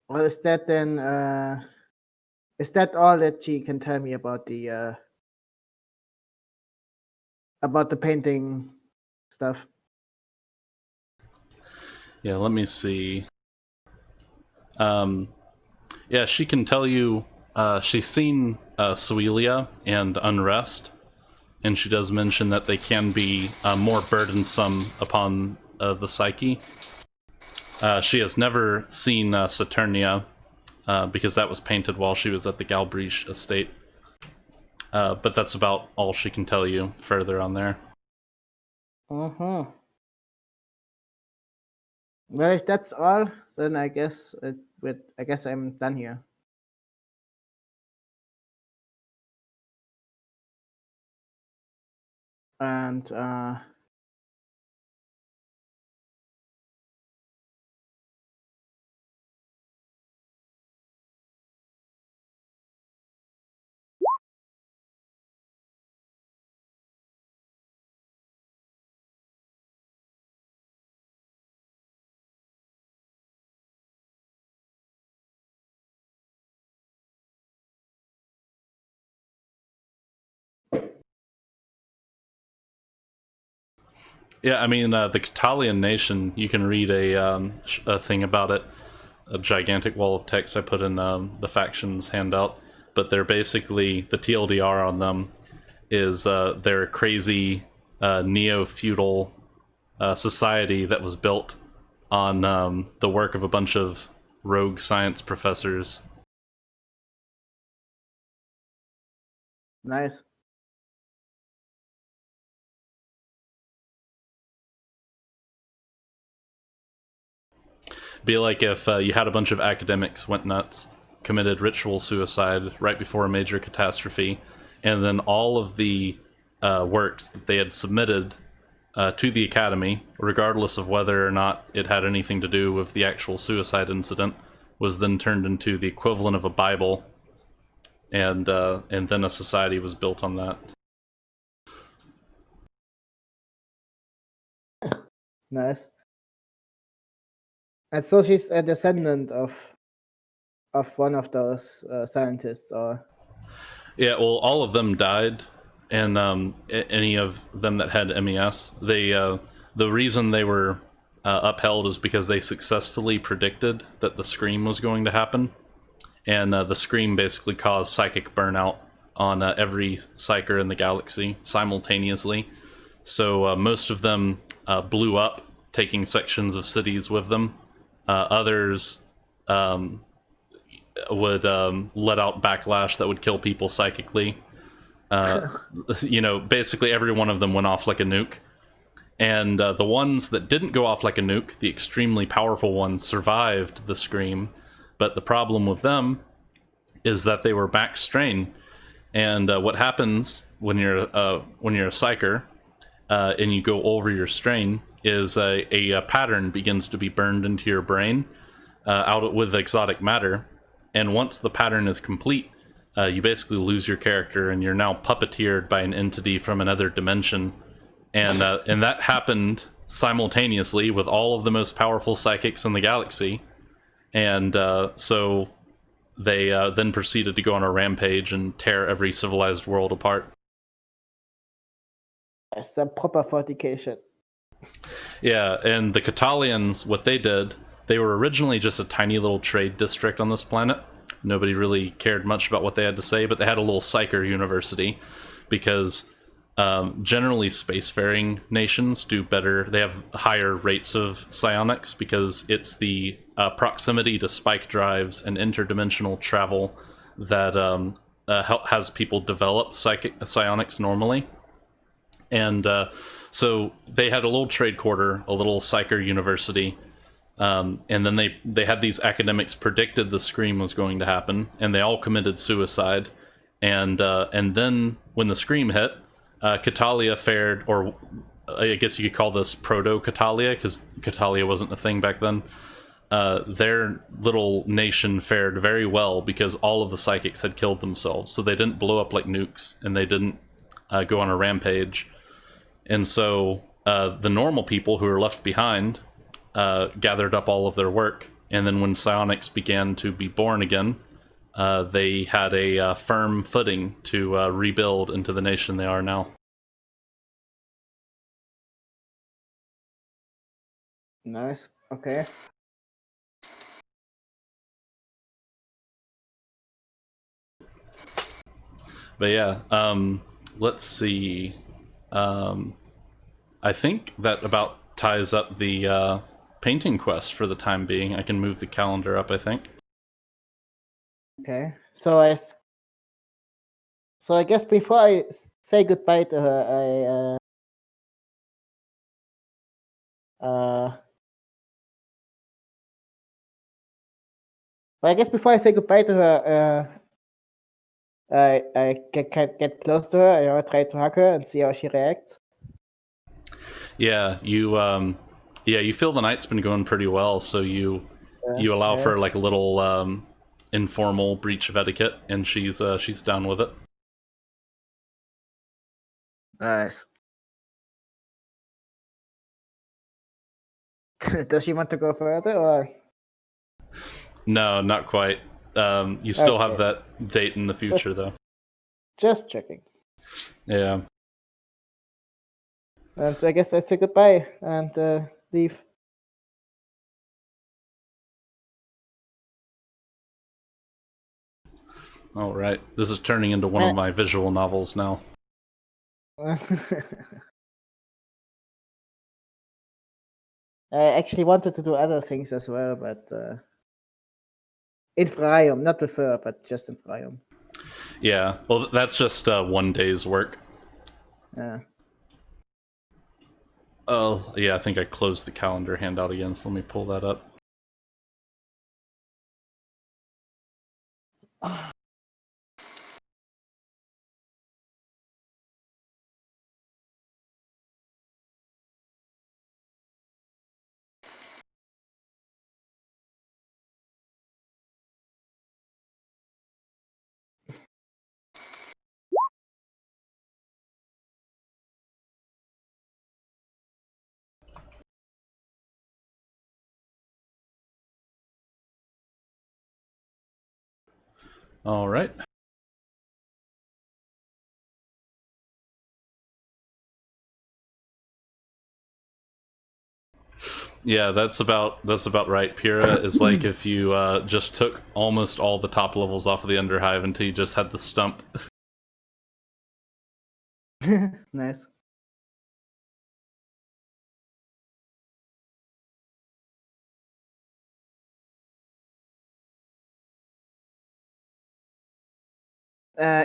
Well, is that then? Is that all that she can tell me about the painting stuff? Yeah, let me see. Yeah, she can tell you. She's seen Suelia and Unrest, and she does mention that they can be more burdensome upon the psyche. She has never seen Saturnia, because that was painted while she was at the Galbriche estate. But that's about all she can tell you further on there. Uh-huh. Well, if that's all, then I guess I'm done here. And Yeah, I mean, the Catalian nation, you can read a thing about it, a gigantic wall of text I put in the factions handout, but they're basically, the TLDR on them is they're a crazy neo-feudal society that was built on the work of a bunch of rogue science professors. Nice. Be like if you had a bunch of academics went nuts, committed ritual suicide right before a major catastrophe, and then all of the works that they had submitted to the Academy, regardless of whether or not it had anything to do with the actual suicide incident, was then turned into the equivalent of a Bible, and then a society was built on that. Nice. And so she's a descendant of one of those scientists, or Yeah, well, all of them died, and any of them that had MES, they the reason they were upheld is because they successfully predicted that the scream was going to happen, and the scream basically caused psychic burnout on every psyker in the galaxy simultaneously. So most of them blew up, taking sections of cities with them. Others would let out backlash that would kill people psychically. Basically every one of them went off like a nuke. And the ones that didn't go off like a nuke, the extremely powerful ones, survived the scream. But the problem with them is that they were back strain. And what happens when you're a psyker and you go over your strain is a pattern begins to be burned into your brain out with exotic matter. And once the pattern is complete, you basically lose your character, and you're now puppeteered by an entity from another dimension. And that happened simultaneously with all of the most powerful psychics in the galaxy. And so they then proceeded to go on a rampage and tear every civilized world apart. it's a proper fortification. Yeah, and the Catalians, what they did, they were originally just a tiny little trade district on this planet. Nobody really cared much about what they had to say, but they had a little psyker university because generally spacefaring nations do better. They have higher rates of psionics because it's the proximity to spike drives and interdimensional travel that has people develop psionics normally. And so they had a little trade quarter, a little psyker university, and then they had these academics predicted the scream was going to happen, and they all committed suicide. And then when the scream hit, Catalia fared, or I guess you could call this proto-Catalia, because Catalia wasn't a thing back then. Their little nation fared very well because all of the psychics had killed themselves, so they didn't blow up like nukes, and they didn't go on a rampage. And so the normal people who were left behind gathered up all of their work, and then when psionics began to be born again, they had a firm footing to rebuild into the nation they are now. Nice. Okay. But yeah, let's see. I think that about ties up the painting quest for the time being. I can move the calendar up, I think. Okay. So I guess before I say goodbye to her, I guess before I say goodbye to her, I get close to her. Try to hug her and see how she reacts. Yeah, you feel the night's been going pretty well, so you allow for like a little informal breach of etiquette, and she's down with it. Nice. Does she want to go further, or? No, not quite. You still have that date in the future, though. Just checking. Yeah. And I guess I say goodbye and leave. All right. This is turning into one of my visual novels now. I actually wanted to do other things as well, but in Freyum, not with her, but just in Freyum. Yeah. Well, that's just 1 day's work. Yeah. Oh, yeah. I think I closed the calendar handout again, so let me pull that up. All right. Yeah, that's about right. Pyrrha is like if you just took almost all the top levels off of the Underhive until you just had the stump. Nice.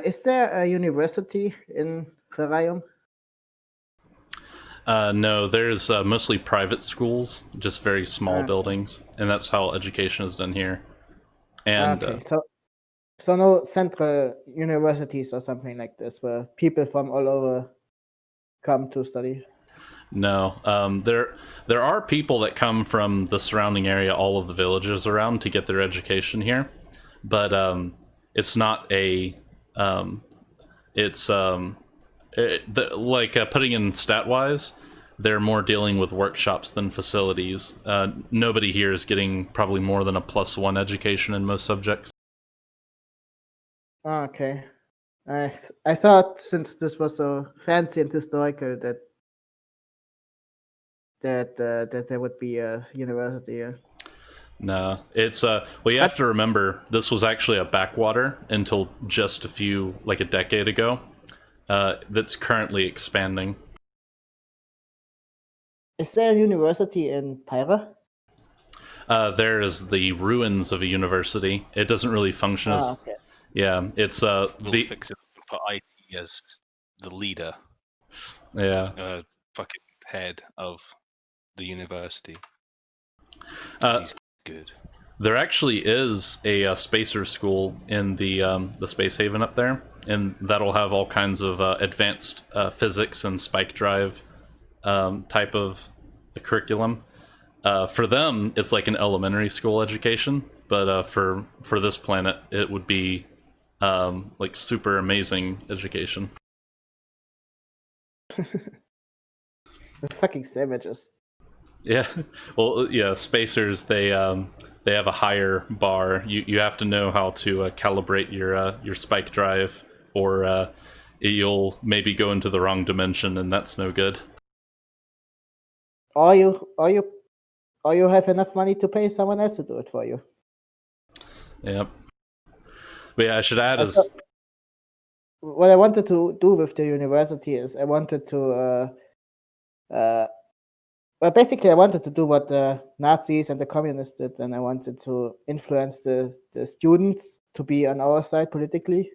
Is there a university in Freyum? No, there's mostly private schools, just very small Okay. buildings, and that's how education is done here. And Okay, so no central universities or something like this where people from all over come to study. no, there are people that come from the surrounding area, all of the villages around, to get their education here, but it's not a it's like putting in stat wise, they're more dealing with workshops than facilities. Nobody here is getting probably more than a +1 education in most subjects. Okay. I thought since this was so fancy and historical that there would be a university. No, it's well, you have to remember this was actually a backwater until just a decade ago. That's currently expanding. Is there a university in Pyra? There is the ruins of a university. It doesn't really function as Okay. yeah. It's We'll fix it. Put IT as the leader, yeah. fucking head of the university. He's good. There actually is a spacer school in the Space Haven up there, and that'll have all kinds of advanced physics and spike drive type of curriculum. For them, it's like an elementary school education, but for this planet, it would be like super amazing education. The fucking savages. Yeah, well, yeah, spacers they have a higher bar. You have to know how to calibrate your spike drive, or you'll maybe go into the wrong dimension, and that's no good. Or you have enough money to pay someone else to do it for you. Yep. But yeah, I should add Also, is what I wanted to do with the university is I wanted to well, basically, I wanted to do what the Nazis and the communists did, and I wanted to influence the students to be on our side politically,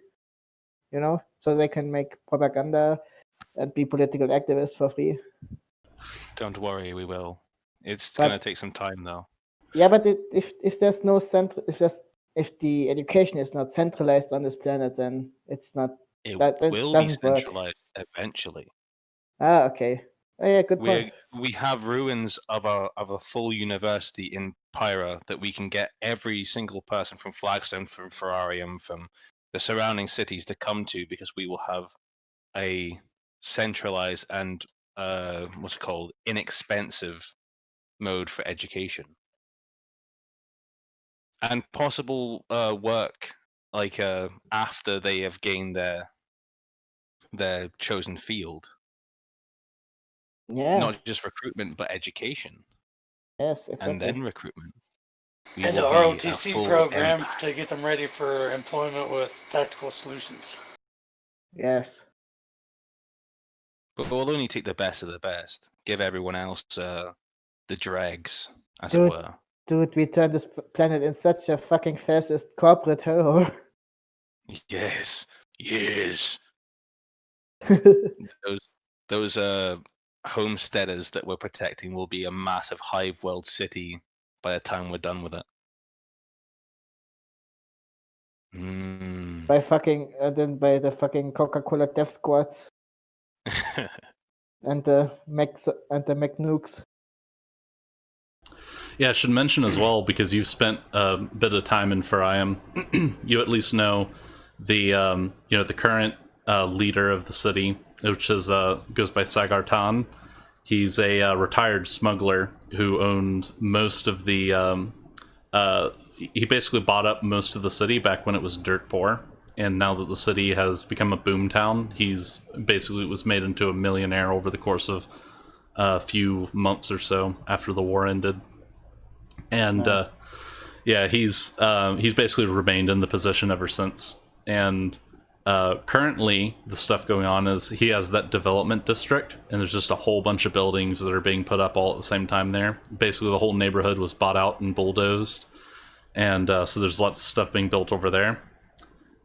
so they can make propaganda and be political activists for free. Don't worry, we will. It's But- gonna take some time though. Yeah, but if there's no if the education is not centralized on this planet, then it's not. It That will be doesn't work. centralized eventually. Ah, okay. Oh, yeah, good point. We have ruins of a full university in Pyra that we can get every single person from Flagstone, from Ferrarium, from the surrounding cities to come to, because we will have a centralized and what's it called, inexpensive mode for education and possible work like after they have gained their chosen field. Yeah. Not just recruitment, but education, Yes. and Exactly. then recruitment. We And the will be a ROTC full program empire. to get them ready for employment with tactical solutions. Yes. But we'll only take the best of the best. Give everyone else the dregs, as it Dude. were. Dude, we turned this planet in such a fucking fascist corporate hellhole. Yes, yes. Those homesteaders that we're protecting will be a massive hive world city by the time we're done with it. Mm. by the fucking Coca-Cola death squads and the Mech nukes. Yeah, I should mention as well, because you've spent a bit of time in Fariam, you at least know the the current leader of the city, which is goes by Sagartan. He's a retired smuggler who owned most of the. He basically bought up most of the city back when it was dirt poor, and now that the city has become a boom town, he's basically was made into a millionaire over the course of a few months or so after the war ended. And Nice. yeah, he's basically remained in the position ever since. And currently, the stuff going on is he has that development district, and there's just a whole bunch of buildings that are being put up all at the same time there. Basically, the whole neighborhood was bought out and bulldozed, and so there's lots of stuff being built over there.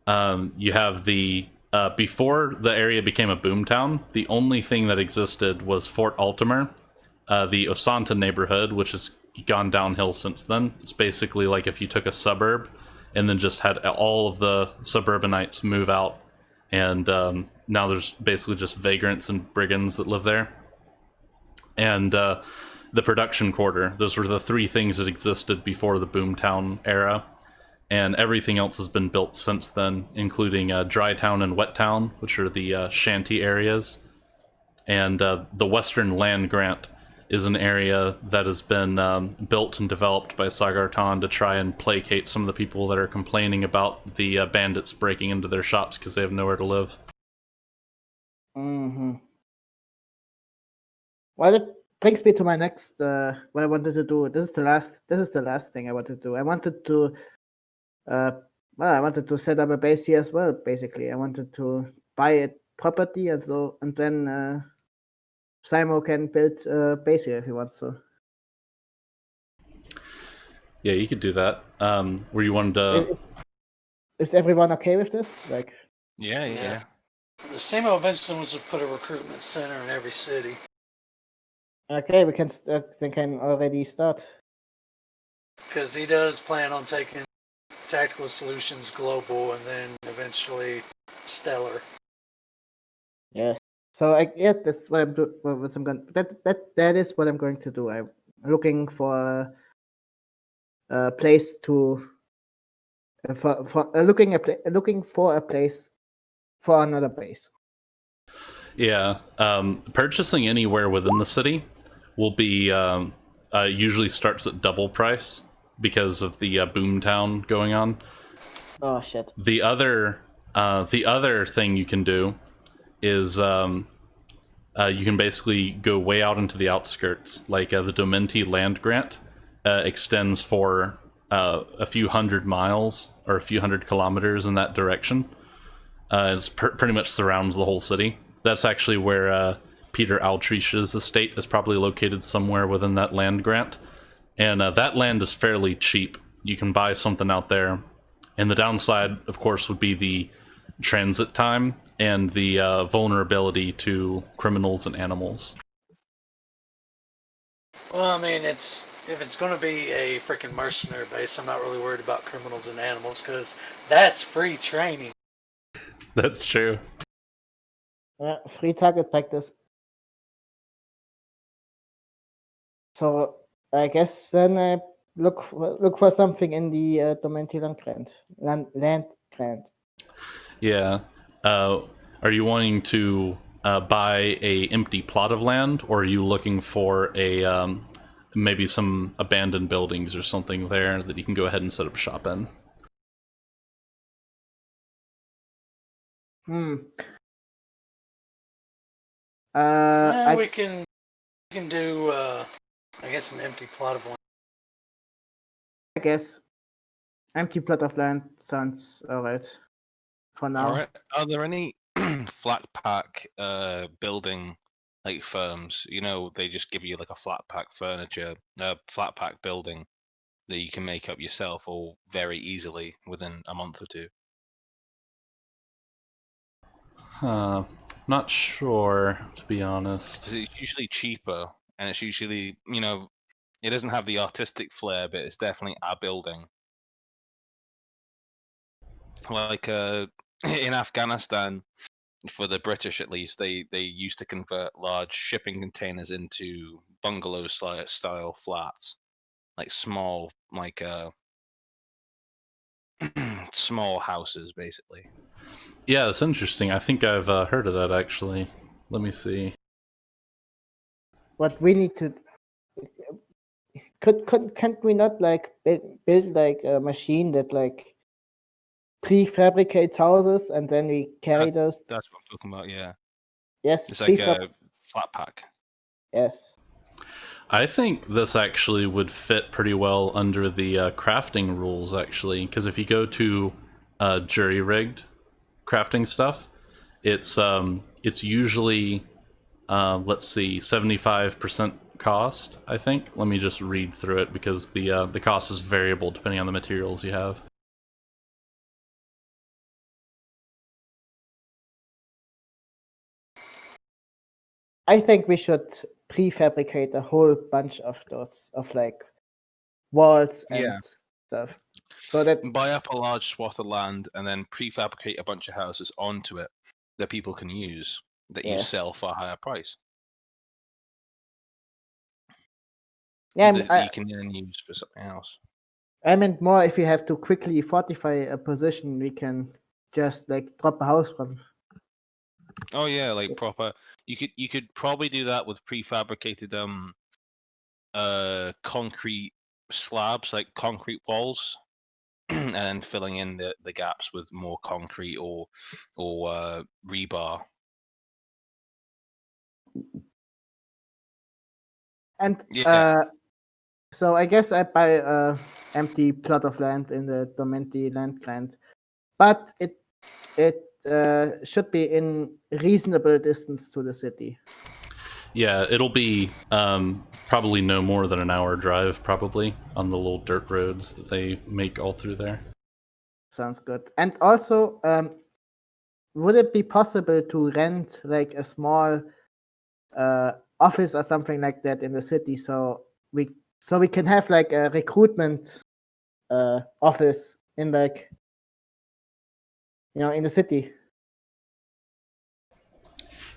You have the before the area became a boomtown, the only thing that existed was Fort Altimer, the Osanta neighborhood, which has gone downhill since then. It's basically like if you took a suburb and then just had all of the suburbanites move out, and now there's basically just vagrants and brigands that live there. And the production quarter, those were the three things that existed before the boomtown era. And everything else has been built since then, including Dry Town and Wet Town, which are the shanty areas. And the Western Land Grant is an area that has been built and developed by Sagartan to try and placate some of the people that are complaining about the bandits breaking into their shops because they have nowhere to live. Mm-hmm. Well, it brings me to my next. What I wanted to do. This is the last thing I wanted to do. I wanted to. I wanted to set up a base here as well. Basically, I wanted to buy a property and then Simo can build a base here if he wants to. Yeah, you could do that. Where you wanted to. Is everyone okay with this? Like, Yeah. The Simo eventually wants to put a recruitment center in every city. okay, we can already start. Because he does plan on taking tactical solutions global and then eventually stellar. Yes. So I guess that's what I'm doing. That is what I'm going to do. I'm looking for a place to looking for a place for another base. Yeah, purchasing anywhere within the city will be usually starts at double price because of the boomtown going on. Oh shit. The other thing you can do is you can basically go way out into the outskirts. Like the Domenti land grant extends for a few hundred miles or a few hundred kilometers in that direction. It's pretty much surrounds the whole city. That's actually where Peter Altrich's estate is probably located, somewhere within that land grant. And that land is fairly cheap. You can buy something out there. And the downside, of course, would be the transit time and the vulnerability to criminals and animals. Well, I mean, if it's going to be a freaking mercenary base, I'm not really worried about criminals and animals because that's free training. That's true. Yeah, free target practice. So I guess then look for something in the Domenti land grant. Yeah. Are you wanting to buy a empty plot of land, or are you looking for a maybe some abandoned buildings or something there that you can go ahead and set up shop in? Hmm. We can You can do, I guess, an empty plot of land. I guess empty plot of land sounds alright for now. All right. Are there any flat pack building like firms? You know, they just give you like a flat pack furniture, flat pack building that you can make up yourself or very easily within a month or two. Not sure, to be honest. 'Cause it's usually cheaper, and it's usually, you know, it doesn't have the artistic flair, but it's definitely a building. Like in Afghanistan, for the British at least, they used to convert large shipping containers into bungalow style flats, like small, like small houses, basically. Yeah, it's interesting. I think I've heard of that actually. Let me see. What we need to can't we not like build like a machine that like prefabricates houses and then we carry those? That's what I'm talking about. Yeah, Yes, it's like a flat pack. yes. I think this actually would fit pretty well under the crafting rules, actually, because if you go to jury rigged crafting stuff, it's usually let's see, 75% cost. I think. Let me just read through it because the cost is variable depending on the materials you have. I think we should prefabricate a whole bunch of those of like walls and Yeah. stuff. So that Buy up a large swath of land and then prefabricate a bunch of houses onto it that people can use that you yes. sell for a higher price. Yeah, That you can then use for something else. I meant more if we have to quickly fortify a position, we can just like drop a house from. Oh yeah, like proper. You could probably do that with prefabricated concrete slabs, like concrete walls, and then filling in the gaps with more concrete or rebar. And Yeah. so I guess I buy a empty plot of land in the Domenti land client, but it should be in reasonable distance to the city. Yeah, it'll be probably no more than an hour drive, probably, on the little dirt roads that they make all through there. Sounds good. And also, would it be possible to rent like a small office or something like that in the city, so we can have like a recruitment office in like in the city?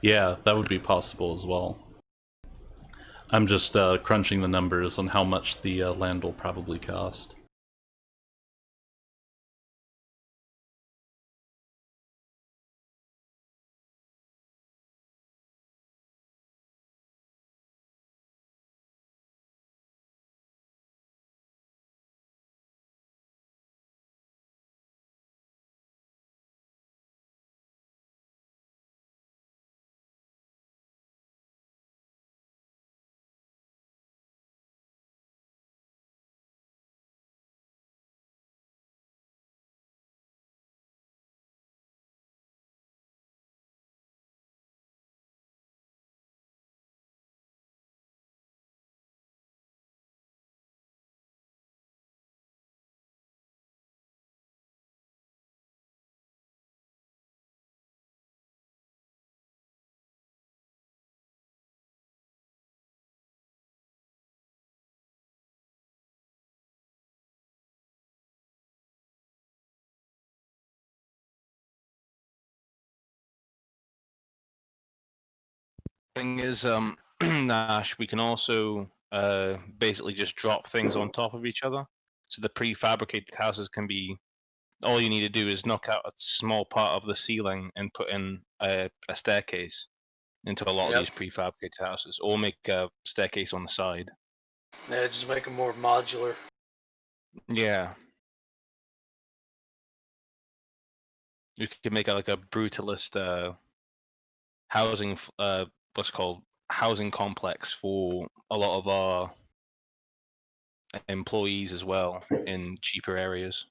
Yeah, that would be possible as well. I'm just crunching the numbers on how much the land will probably cost. Thing is, Nash, we can also basically just drop things on top of each other. So the prefabricated houses can be. All you need to do is knock out a small part of the ceiling and put in a staircase into a lot of these prefabricated houses, or make a staircase on the side. Yeah, just make them more modular. Yeah. You could make like a brutalist housing, what's called housing complex for a lot of our employees as well in cheaper areas.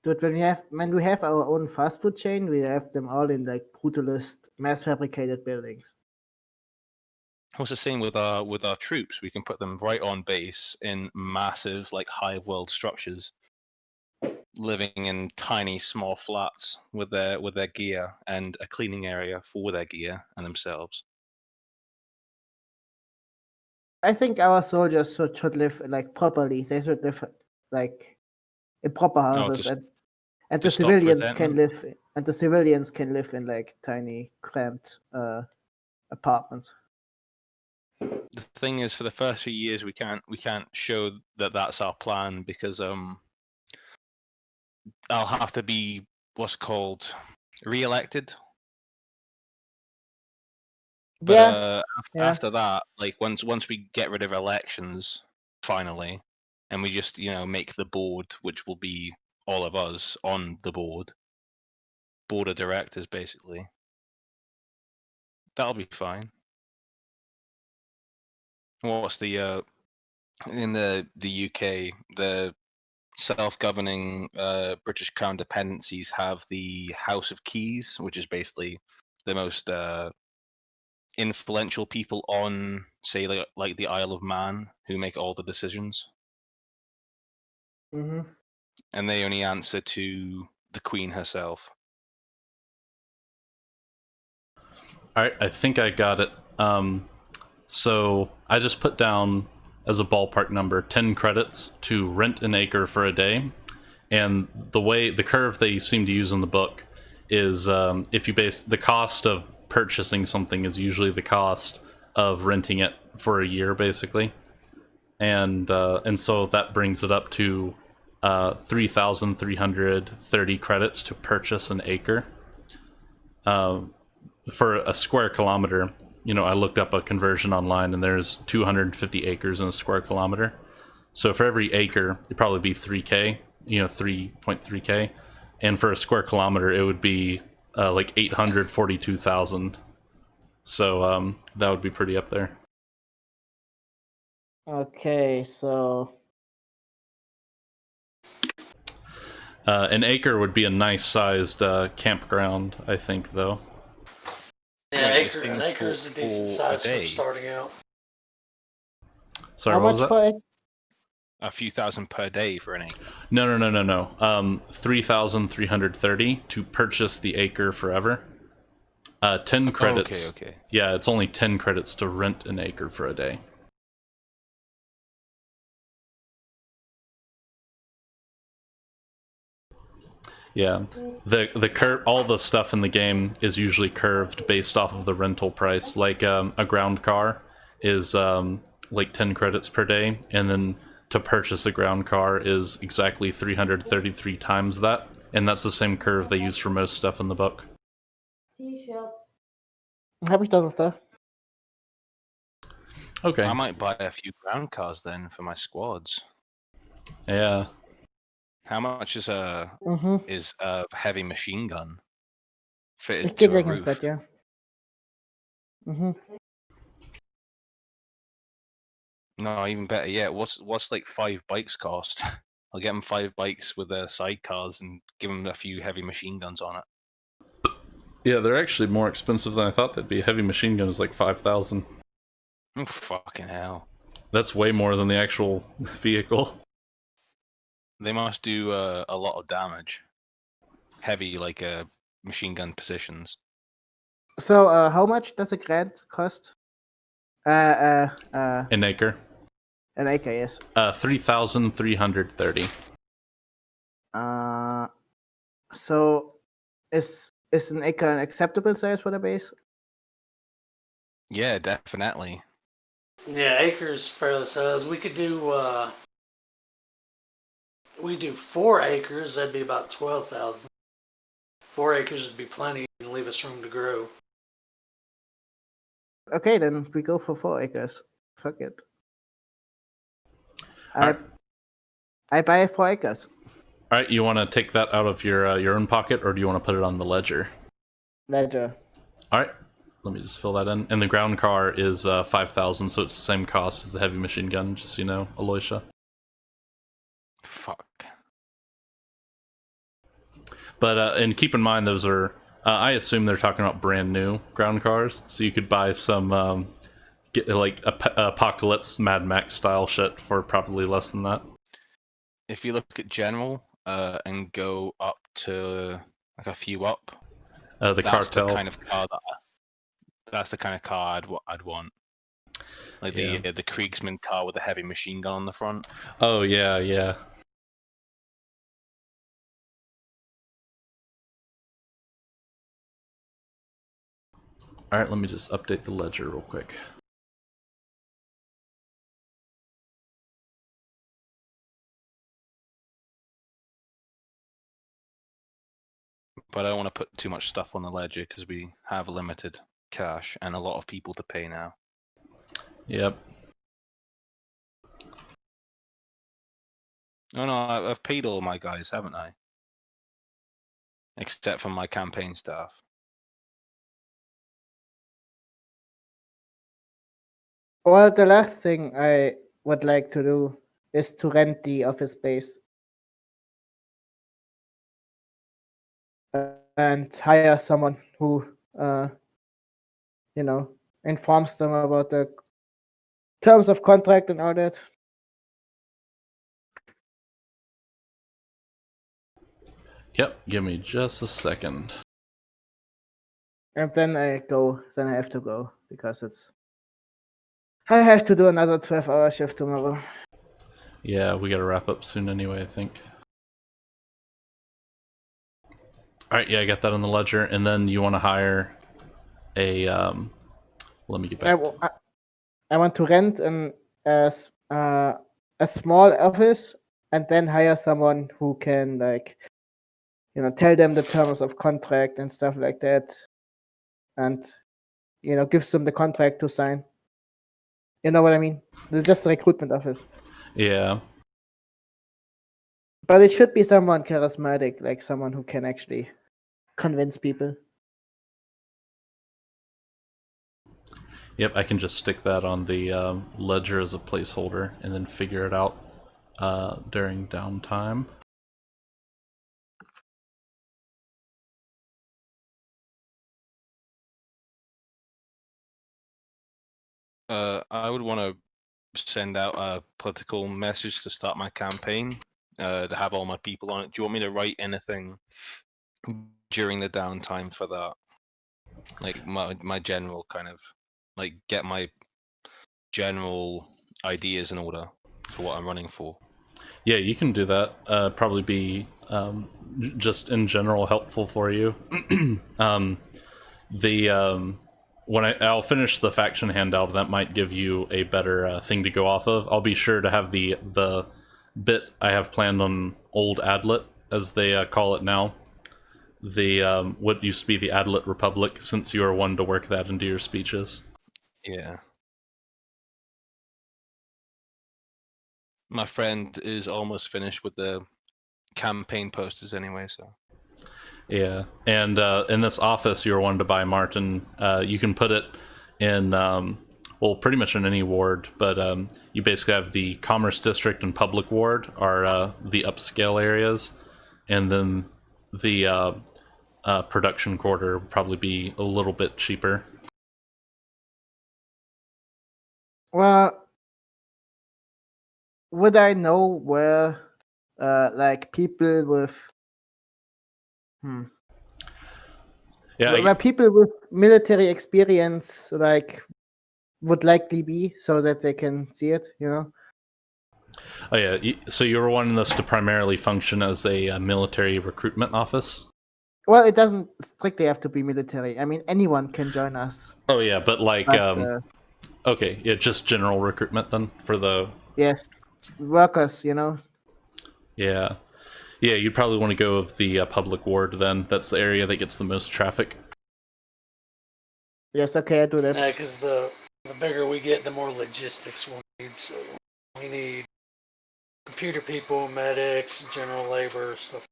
Dude, when we have our own fast food chain, we have them all in like brutalist, mass fabricated buildings. What's the same with our troops? We can put them right on base in massive, like, hive world structures, living in tiny, small flats with their gear and a cleaning area for their gear and themselves. I think our soldiers should live like properly. They should live like in proper houses, to and to the stop civilians can resentment? live in like tiny, cramped apartments. The thing is, for the first few years, we can't show that that's our plan because I'll have to be what's called re-elected. But Yeah, yeah. after that, like once we get rid of elections finally, and we just make the board, which will be all of us on the board of directors, basically, that'll be fine. What's the in the UK, the self-governing British Crown dependencies have the House of Keys, which is basically the most influential people on, say, like the Isle of Man, who make all the decisions, Mm-hmm. and they only answer to the Queen herself. All right, I think I got it. So I just put down as a ballpark number 10 credits to rent an acre for a day. And the curve they seem to use in the book is if you base the cost of purchasing something is usually the cost of renting it for a year, basically. And so that brings it up to 3,330 credits to purchase an acre. For a square kilometer, I looked up a conversion online, and there's 250 acres in a square kilometer. So for every acre, it'd probably be 3K, 3.3K. And for a square kilometer, it would be like 842,000. So that would be pretty up there. Okay, so An acre would be a nice sized campground, I think, though. Yeah, Wait, an acre is a decent for a size for day? starting out. Sorry, how what much was that? for it? A few thousand per day for an acre. No. 3,330 to purchase the acre forever. 10 credits. Okay. Yeah, it's only 10 credits to rent an acre for a day. Yeah, the curve, all the stuff in the game is usually curved based off of the rental price. Like a ground car is like 10 credits per day, and then to purchase a ground car is exactly 333 times that, and that's the same curve they use for most stuff in the book. Heb ik dat nog daar? Okay. I might buy a few ground cars then for my squads. Yeah. How much is a heavy machine gun fitted Ik to kijk a eens roof? bed, ja. No, even better yet. What's like 5 bikes cost? I'll get them 5 bikes with their sidecars and give them a few heavy machine guns on it. Yeah, they're actually more expensive than I thought they'd be. Heavy machine gun is like 5,000. Oh, fucking hell. That's way more than the actual vehicle. They must do a lot of damage. Heavy, like machine gun positions. So, how much does a grant cost? An acre. An acre, yes. 3,330. So, is an acre an acceptable size for the base? Yeah, definitely. Yeah, acres fairly size. We could do 4 acres. That'd be about 12,000. 4 acres would be plenty and leave us room to grow. Okay, then we go for 4 acres. Fuck it. Alright. I buy 4 acres. All right, you want to take that out of your own pocket, or do you want to put it on the ledger? Ledger. All right. let me just fill that in. And the ground car is 5,000, so it's the same cost as the heavy machine gun, just so you know, Aloysia. Fuck. But and keep in mind, those are I assume they're talking about brand new ground cars, so you could buy some get like apocalypse Mad Max style shit for probably less than that. If you look at general and go up to like a few up, The that's cartel. the kind of car that's the kind of car I'd want. Like Yeah. the Kriegsman car with a heavy machine gun on the front. Oh yeah, yeah. All right, let me just update the ledger real quick. But I don't want to put too much stuff on the ledger because we have limited cash and a lot of people to pay now. Yep. No, I've paid all my guys, haven't I? Except for my campaign staff. Well, the last thing I would like to do is to rent the office space and hire someone who, informs them about the terms of contract and all that. Yep. Give me just a second. And then I have to go because I have to do another 12-hour shift tomorrow. Yeah, we gotta wrap up soon anyway, I think. Alright, yeah, I got that on the ledger. And then you want to hire a, let me get back. I want to rent a small office and then hire someone who can, tell them the terms of contract and stuff like that. And, gives them the contract to sign. You know what I mean? It's just a recruitment office. Yeah. But it should be someone charismatic, like someone who can actually convince people. Yep, I can just stick that on the ledger as a placeholder and then figure it out during downtime. I would want to send out a political message to start my campaign to have all my people on it. Do you want me to write anything during the downtime for that? Like my general kind of, like, get my general ideas in order for what I'm running for. Yeah, you can do that. Probably be just in general helpful for you. When I'll finish the faction handout, that might give you a better thing to go off of. I'll be sure to have the bit I have planned on Old Adlet, as they call it now. The what used to be the Adlet Republic, since you are one to work that into your speeches. Yeah. My friend is almost finished with the campaign posters anyway, so. Yeah, and in this office you're one to buy, Martin, you can put it in, well, pretty much in any ward, but you basically have the Commerce District and Public Ward are the upscale areas, and then the production quarter would probably be a little bit cheaper. Well, would I know where, people with Yeah, where people with military experience would likely be, so that they can see it, oh yeah, so you were wanting this to primarily function as a military recruitment office? Well, it doesn't strictly have to be military. I mean, anyone can join us. Oh yeah, but like, But, okay, yeah, just general recruitment then for the... yes, workers, Yeah. Yeah, you'd probably want to go with the public ward then. That's the area that gets the most traffic. Yes, okay, I do that. Yeah, because the bigger we get, the more logistics we'll need. So we need computer people, medics, general labor, stuff.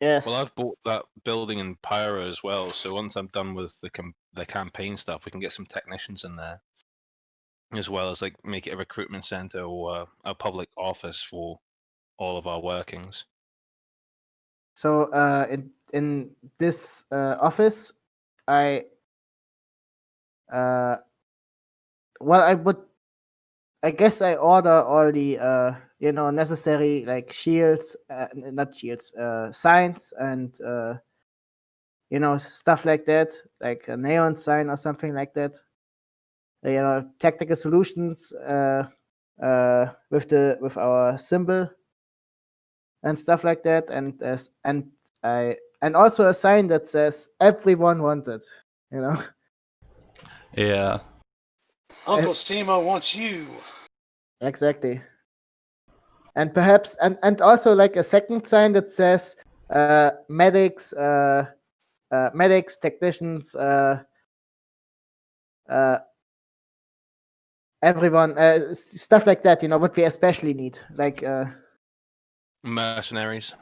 Yes. Well, I've bought that building in Pyro as well. So once I'm done with the campaign stuff, we can get some technicians in there, as well as like make it a recruitment center or a public office for all of our workings. So in this office, I I guess I order all the necessary like shields, not shields, signs and stuff like that, like a neon sign or something like that. Tactical solutions with our symbol and stuff like that, and also a sign that says everyone wanted. You know. Yeah. Uncle Simo wants you. Exactly. And perhaps and also like a second sign that says medics, medics, technicians, everyone, stuff like that. What we especially need, like Mercenaries.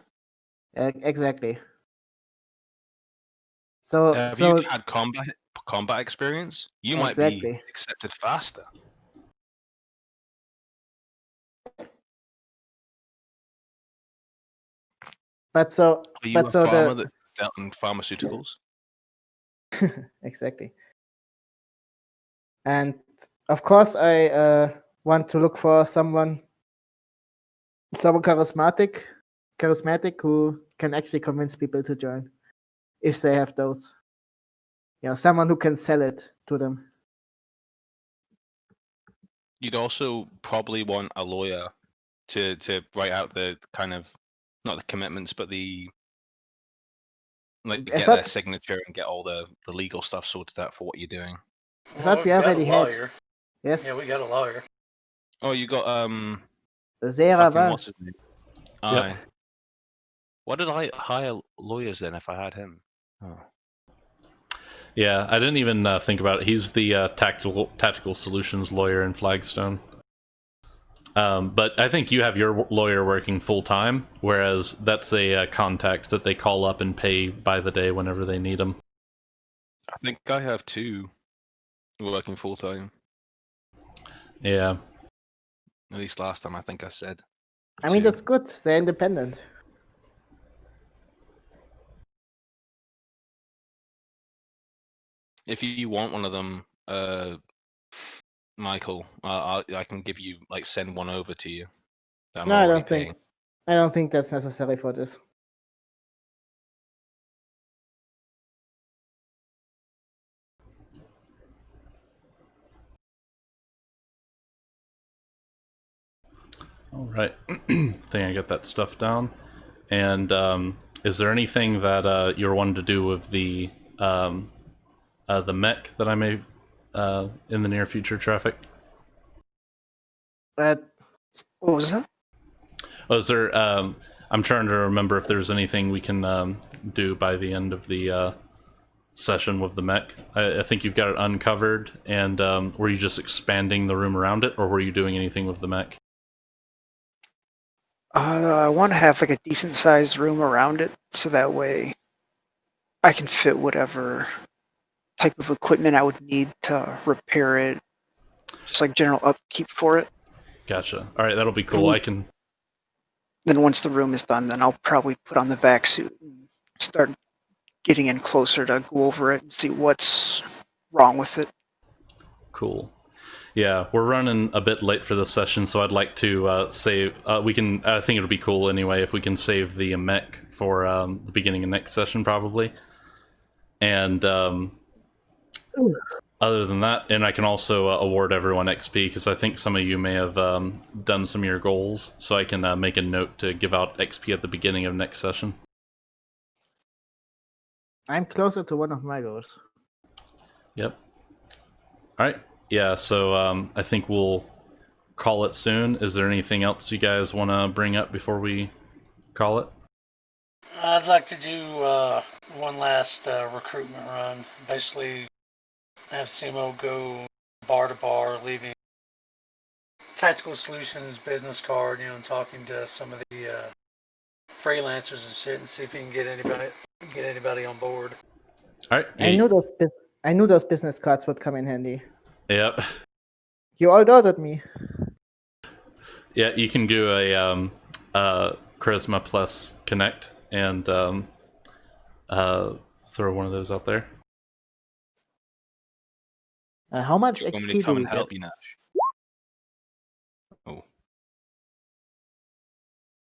exactly. So Have you so had combat experience? You might be exactly. accepted faster. But so Are you but a so farmer the that dealt in pharmaceuticals? exactly. And of course, I want to look for someone charismatic who can actually convince people to join if they have those. Someone who can sell it to them. You'd also probably want a lawyer to write out the kind of, not the commitments, but the like I get their thought signature and get all the legal stuff sorted out for what you're doing. I thought we we've got a already had. lawyer. Yes, Yeah, we got a lawyer. Oh, you got Zera fucking what's was. his name? Yep. Aye. Why did I hire lawyers then if I had him? Oh. Yeah, I didn't even think about it. He's the tactical solutions lawyer in Flagstone. But I think you have your lawyer working full time, whereas that's a contact that they call up and pay by the day whenever they need them. I think I have two working full time. Yeah. At least last time I think I said. I mean, two. that's good. They're independent. If you want one of them, Michael, I can give you send one over to you. That I'm No, I already don't paying. think. I don't think that's necessary for this. All right. Think I get that stuff down. And is there anything that you're wanting to do with the mech that I may in the near future traffic? But What was that? Oh, is there? I'm trying to remember if there's anything we can do by the end of the session with the mech. I think you've got it uncovered, and were you just expanding the room around it, or were you doing anything with the mech? I want to have like a decent sized room around it, so that way I can fit whatever type of equipment I would need to repair it, just like general upkeep for it. Gotcha. All right, that'll be cool. I can. Then once the room is done, then I'll probably put on the vac suit and start getting in closer to go over it and see what's wrong with it. Cool. Yeah, we're running a bit late for this session, so I'd like to save. We can. I think it'll be cool anyway if we can save the mech for the beginning of next session, probably. And other than that, and I can also award everyone XP because I think some of you may have done some of your goals, so I can make a note to give out XP at the beginning of next session. I'm closer to one of my goals. Yep. All right. Yeah. So I think we'll call it soon. Is there anything else you guys want to bring up before we call it? I'd like to do one last recruitment run. Basically, have Simo go bar to bar, leaving Tactical Solutions business card, and talking to some of the freelancers and shit and see if you can get anybody on board. All right. I knew those business cards would come in handy. Yep. You all doubted me. Yeah, you can do a charisma plus connect and throw one of those out there. How much You want me XP to do come we and get? help you, Nash? Oh,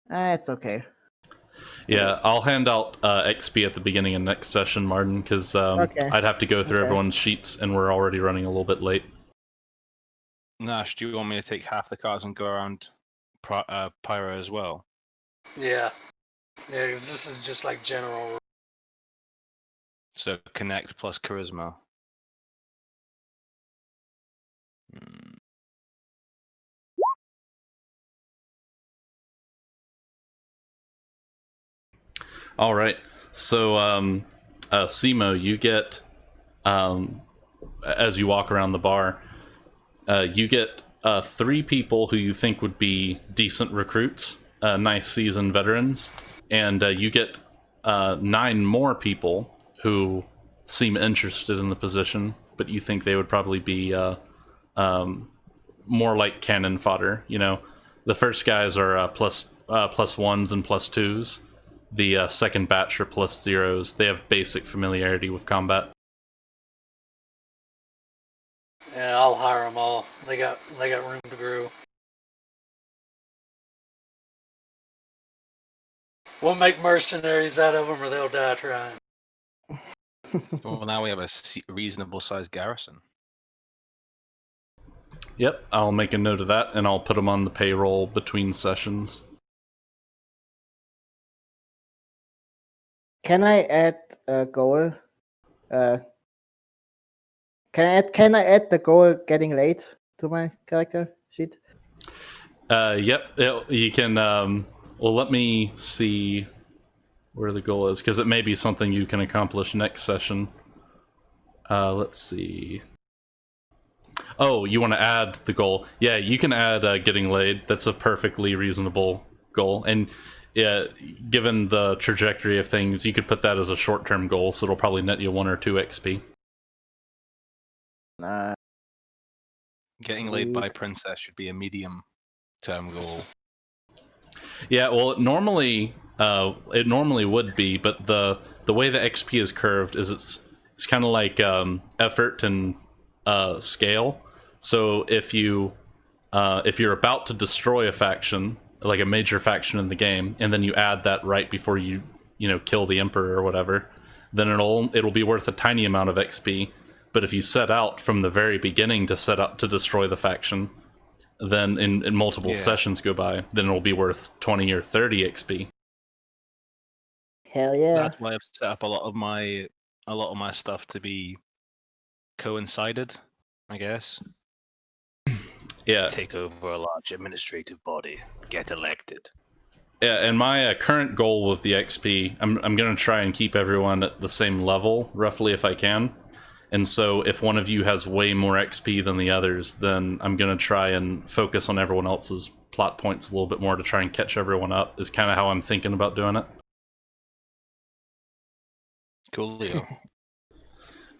It's okay. Yeah, I'll hand out XP at the beginning of next session, Martin, because Okay. I'd have to go through Okay. everyone's sheets, and we're already running a little bit late. Nash, do you want me to take half the cards and go around Pyro as well? Yeah. Yeah, 'cause this is just like general. So connect plus charisma. Hmm. All right. So, Simo, you get, as you walk around the bar, you get 3 people who you think would be decent recruits, nice seasoned veterans, and you get 9 more people who seem interested in the position, but you think they would probably be more like cannon fodder. You know, the first guys are plus 1s and plus 2s. The second batch are plus 0s. They have basic familiarity with combat. Yeah, I'll hire them all. They got room to grow. We'll make mercenaries out of them, or they'll die trying. Well, now we have a reasonable sized garrison. Yep, I'll make a note of that, and I'll put them on the payroll between sessions. Can I add a goal? Can I add the goal getting late to my character sheet? Yep, you can. Well, let me see where the goal is, because it may be something you can accomplish next session. Let's see. Oh, you want to add the goal? Yeah, you can add getting laid. That's a perfectly reasonable goal, and yeah, given the trajectory of things, you could put that as a short-term goal, so it'll probably net you 1 or 2 XP. Getting laid by Sweet. princess should be a medium term goal. Yeah, well, it normally would be, but the way the XP is curved is it's kind of like effort and scale. So if you're about to destroy a faction, like a major faction in the game, and then you add that right before you kill the emperor or whatever, then it'll be worth a tiny amount of XP. But if you set out from the very beginning to set up to destroy the faction, then in multiple sessions go by, then it'll be worth 20 or 30 XP. Hell yeah. That's why I've set up a lot of my stuff to be coincided, I guess. Yeah. Take over a large administrative body, get elected. Yeah, and my current goal with the XP, I'm going to try and keep everyone at the same level, roughly, if I can. And so if one of you has way more XP than the others, then I'm going to try and focus on everyone else's plot points a little bit more to try and catch everyone up, is kind of how I'm thinking about doing it. Coolio.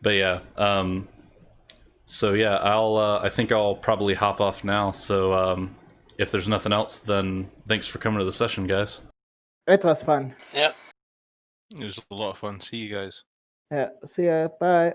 But yeah, so yeah, I think I'll probably hop off now. So if there's nothing else, then thanks for coming to the session, guys. It was fun. Yep. It was a lot of fun. See you guys. Yeah. See ya. Bye.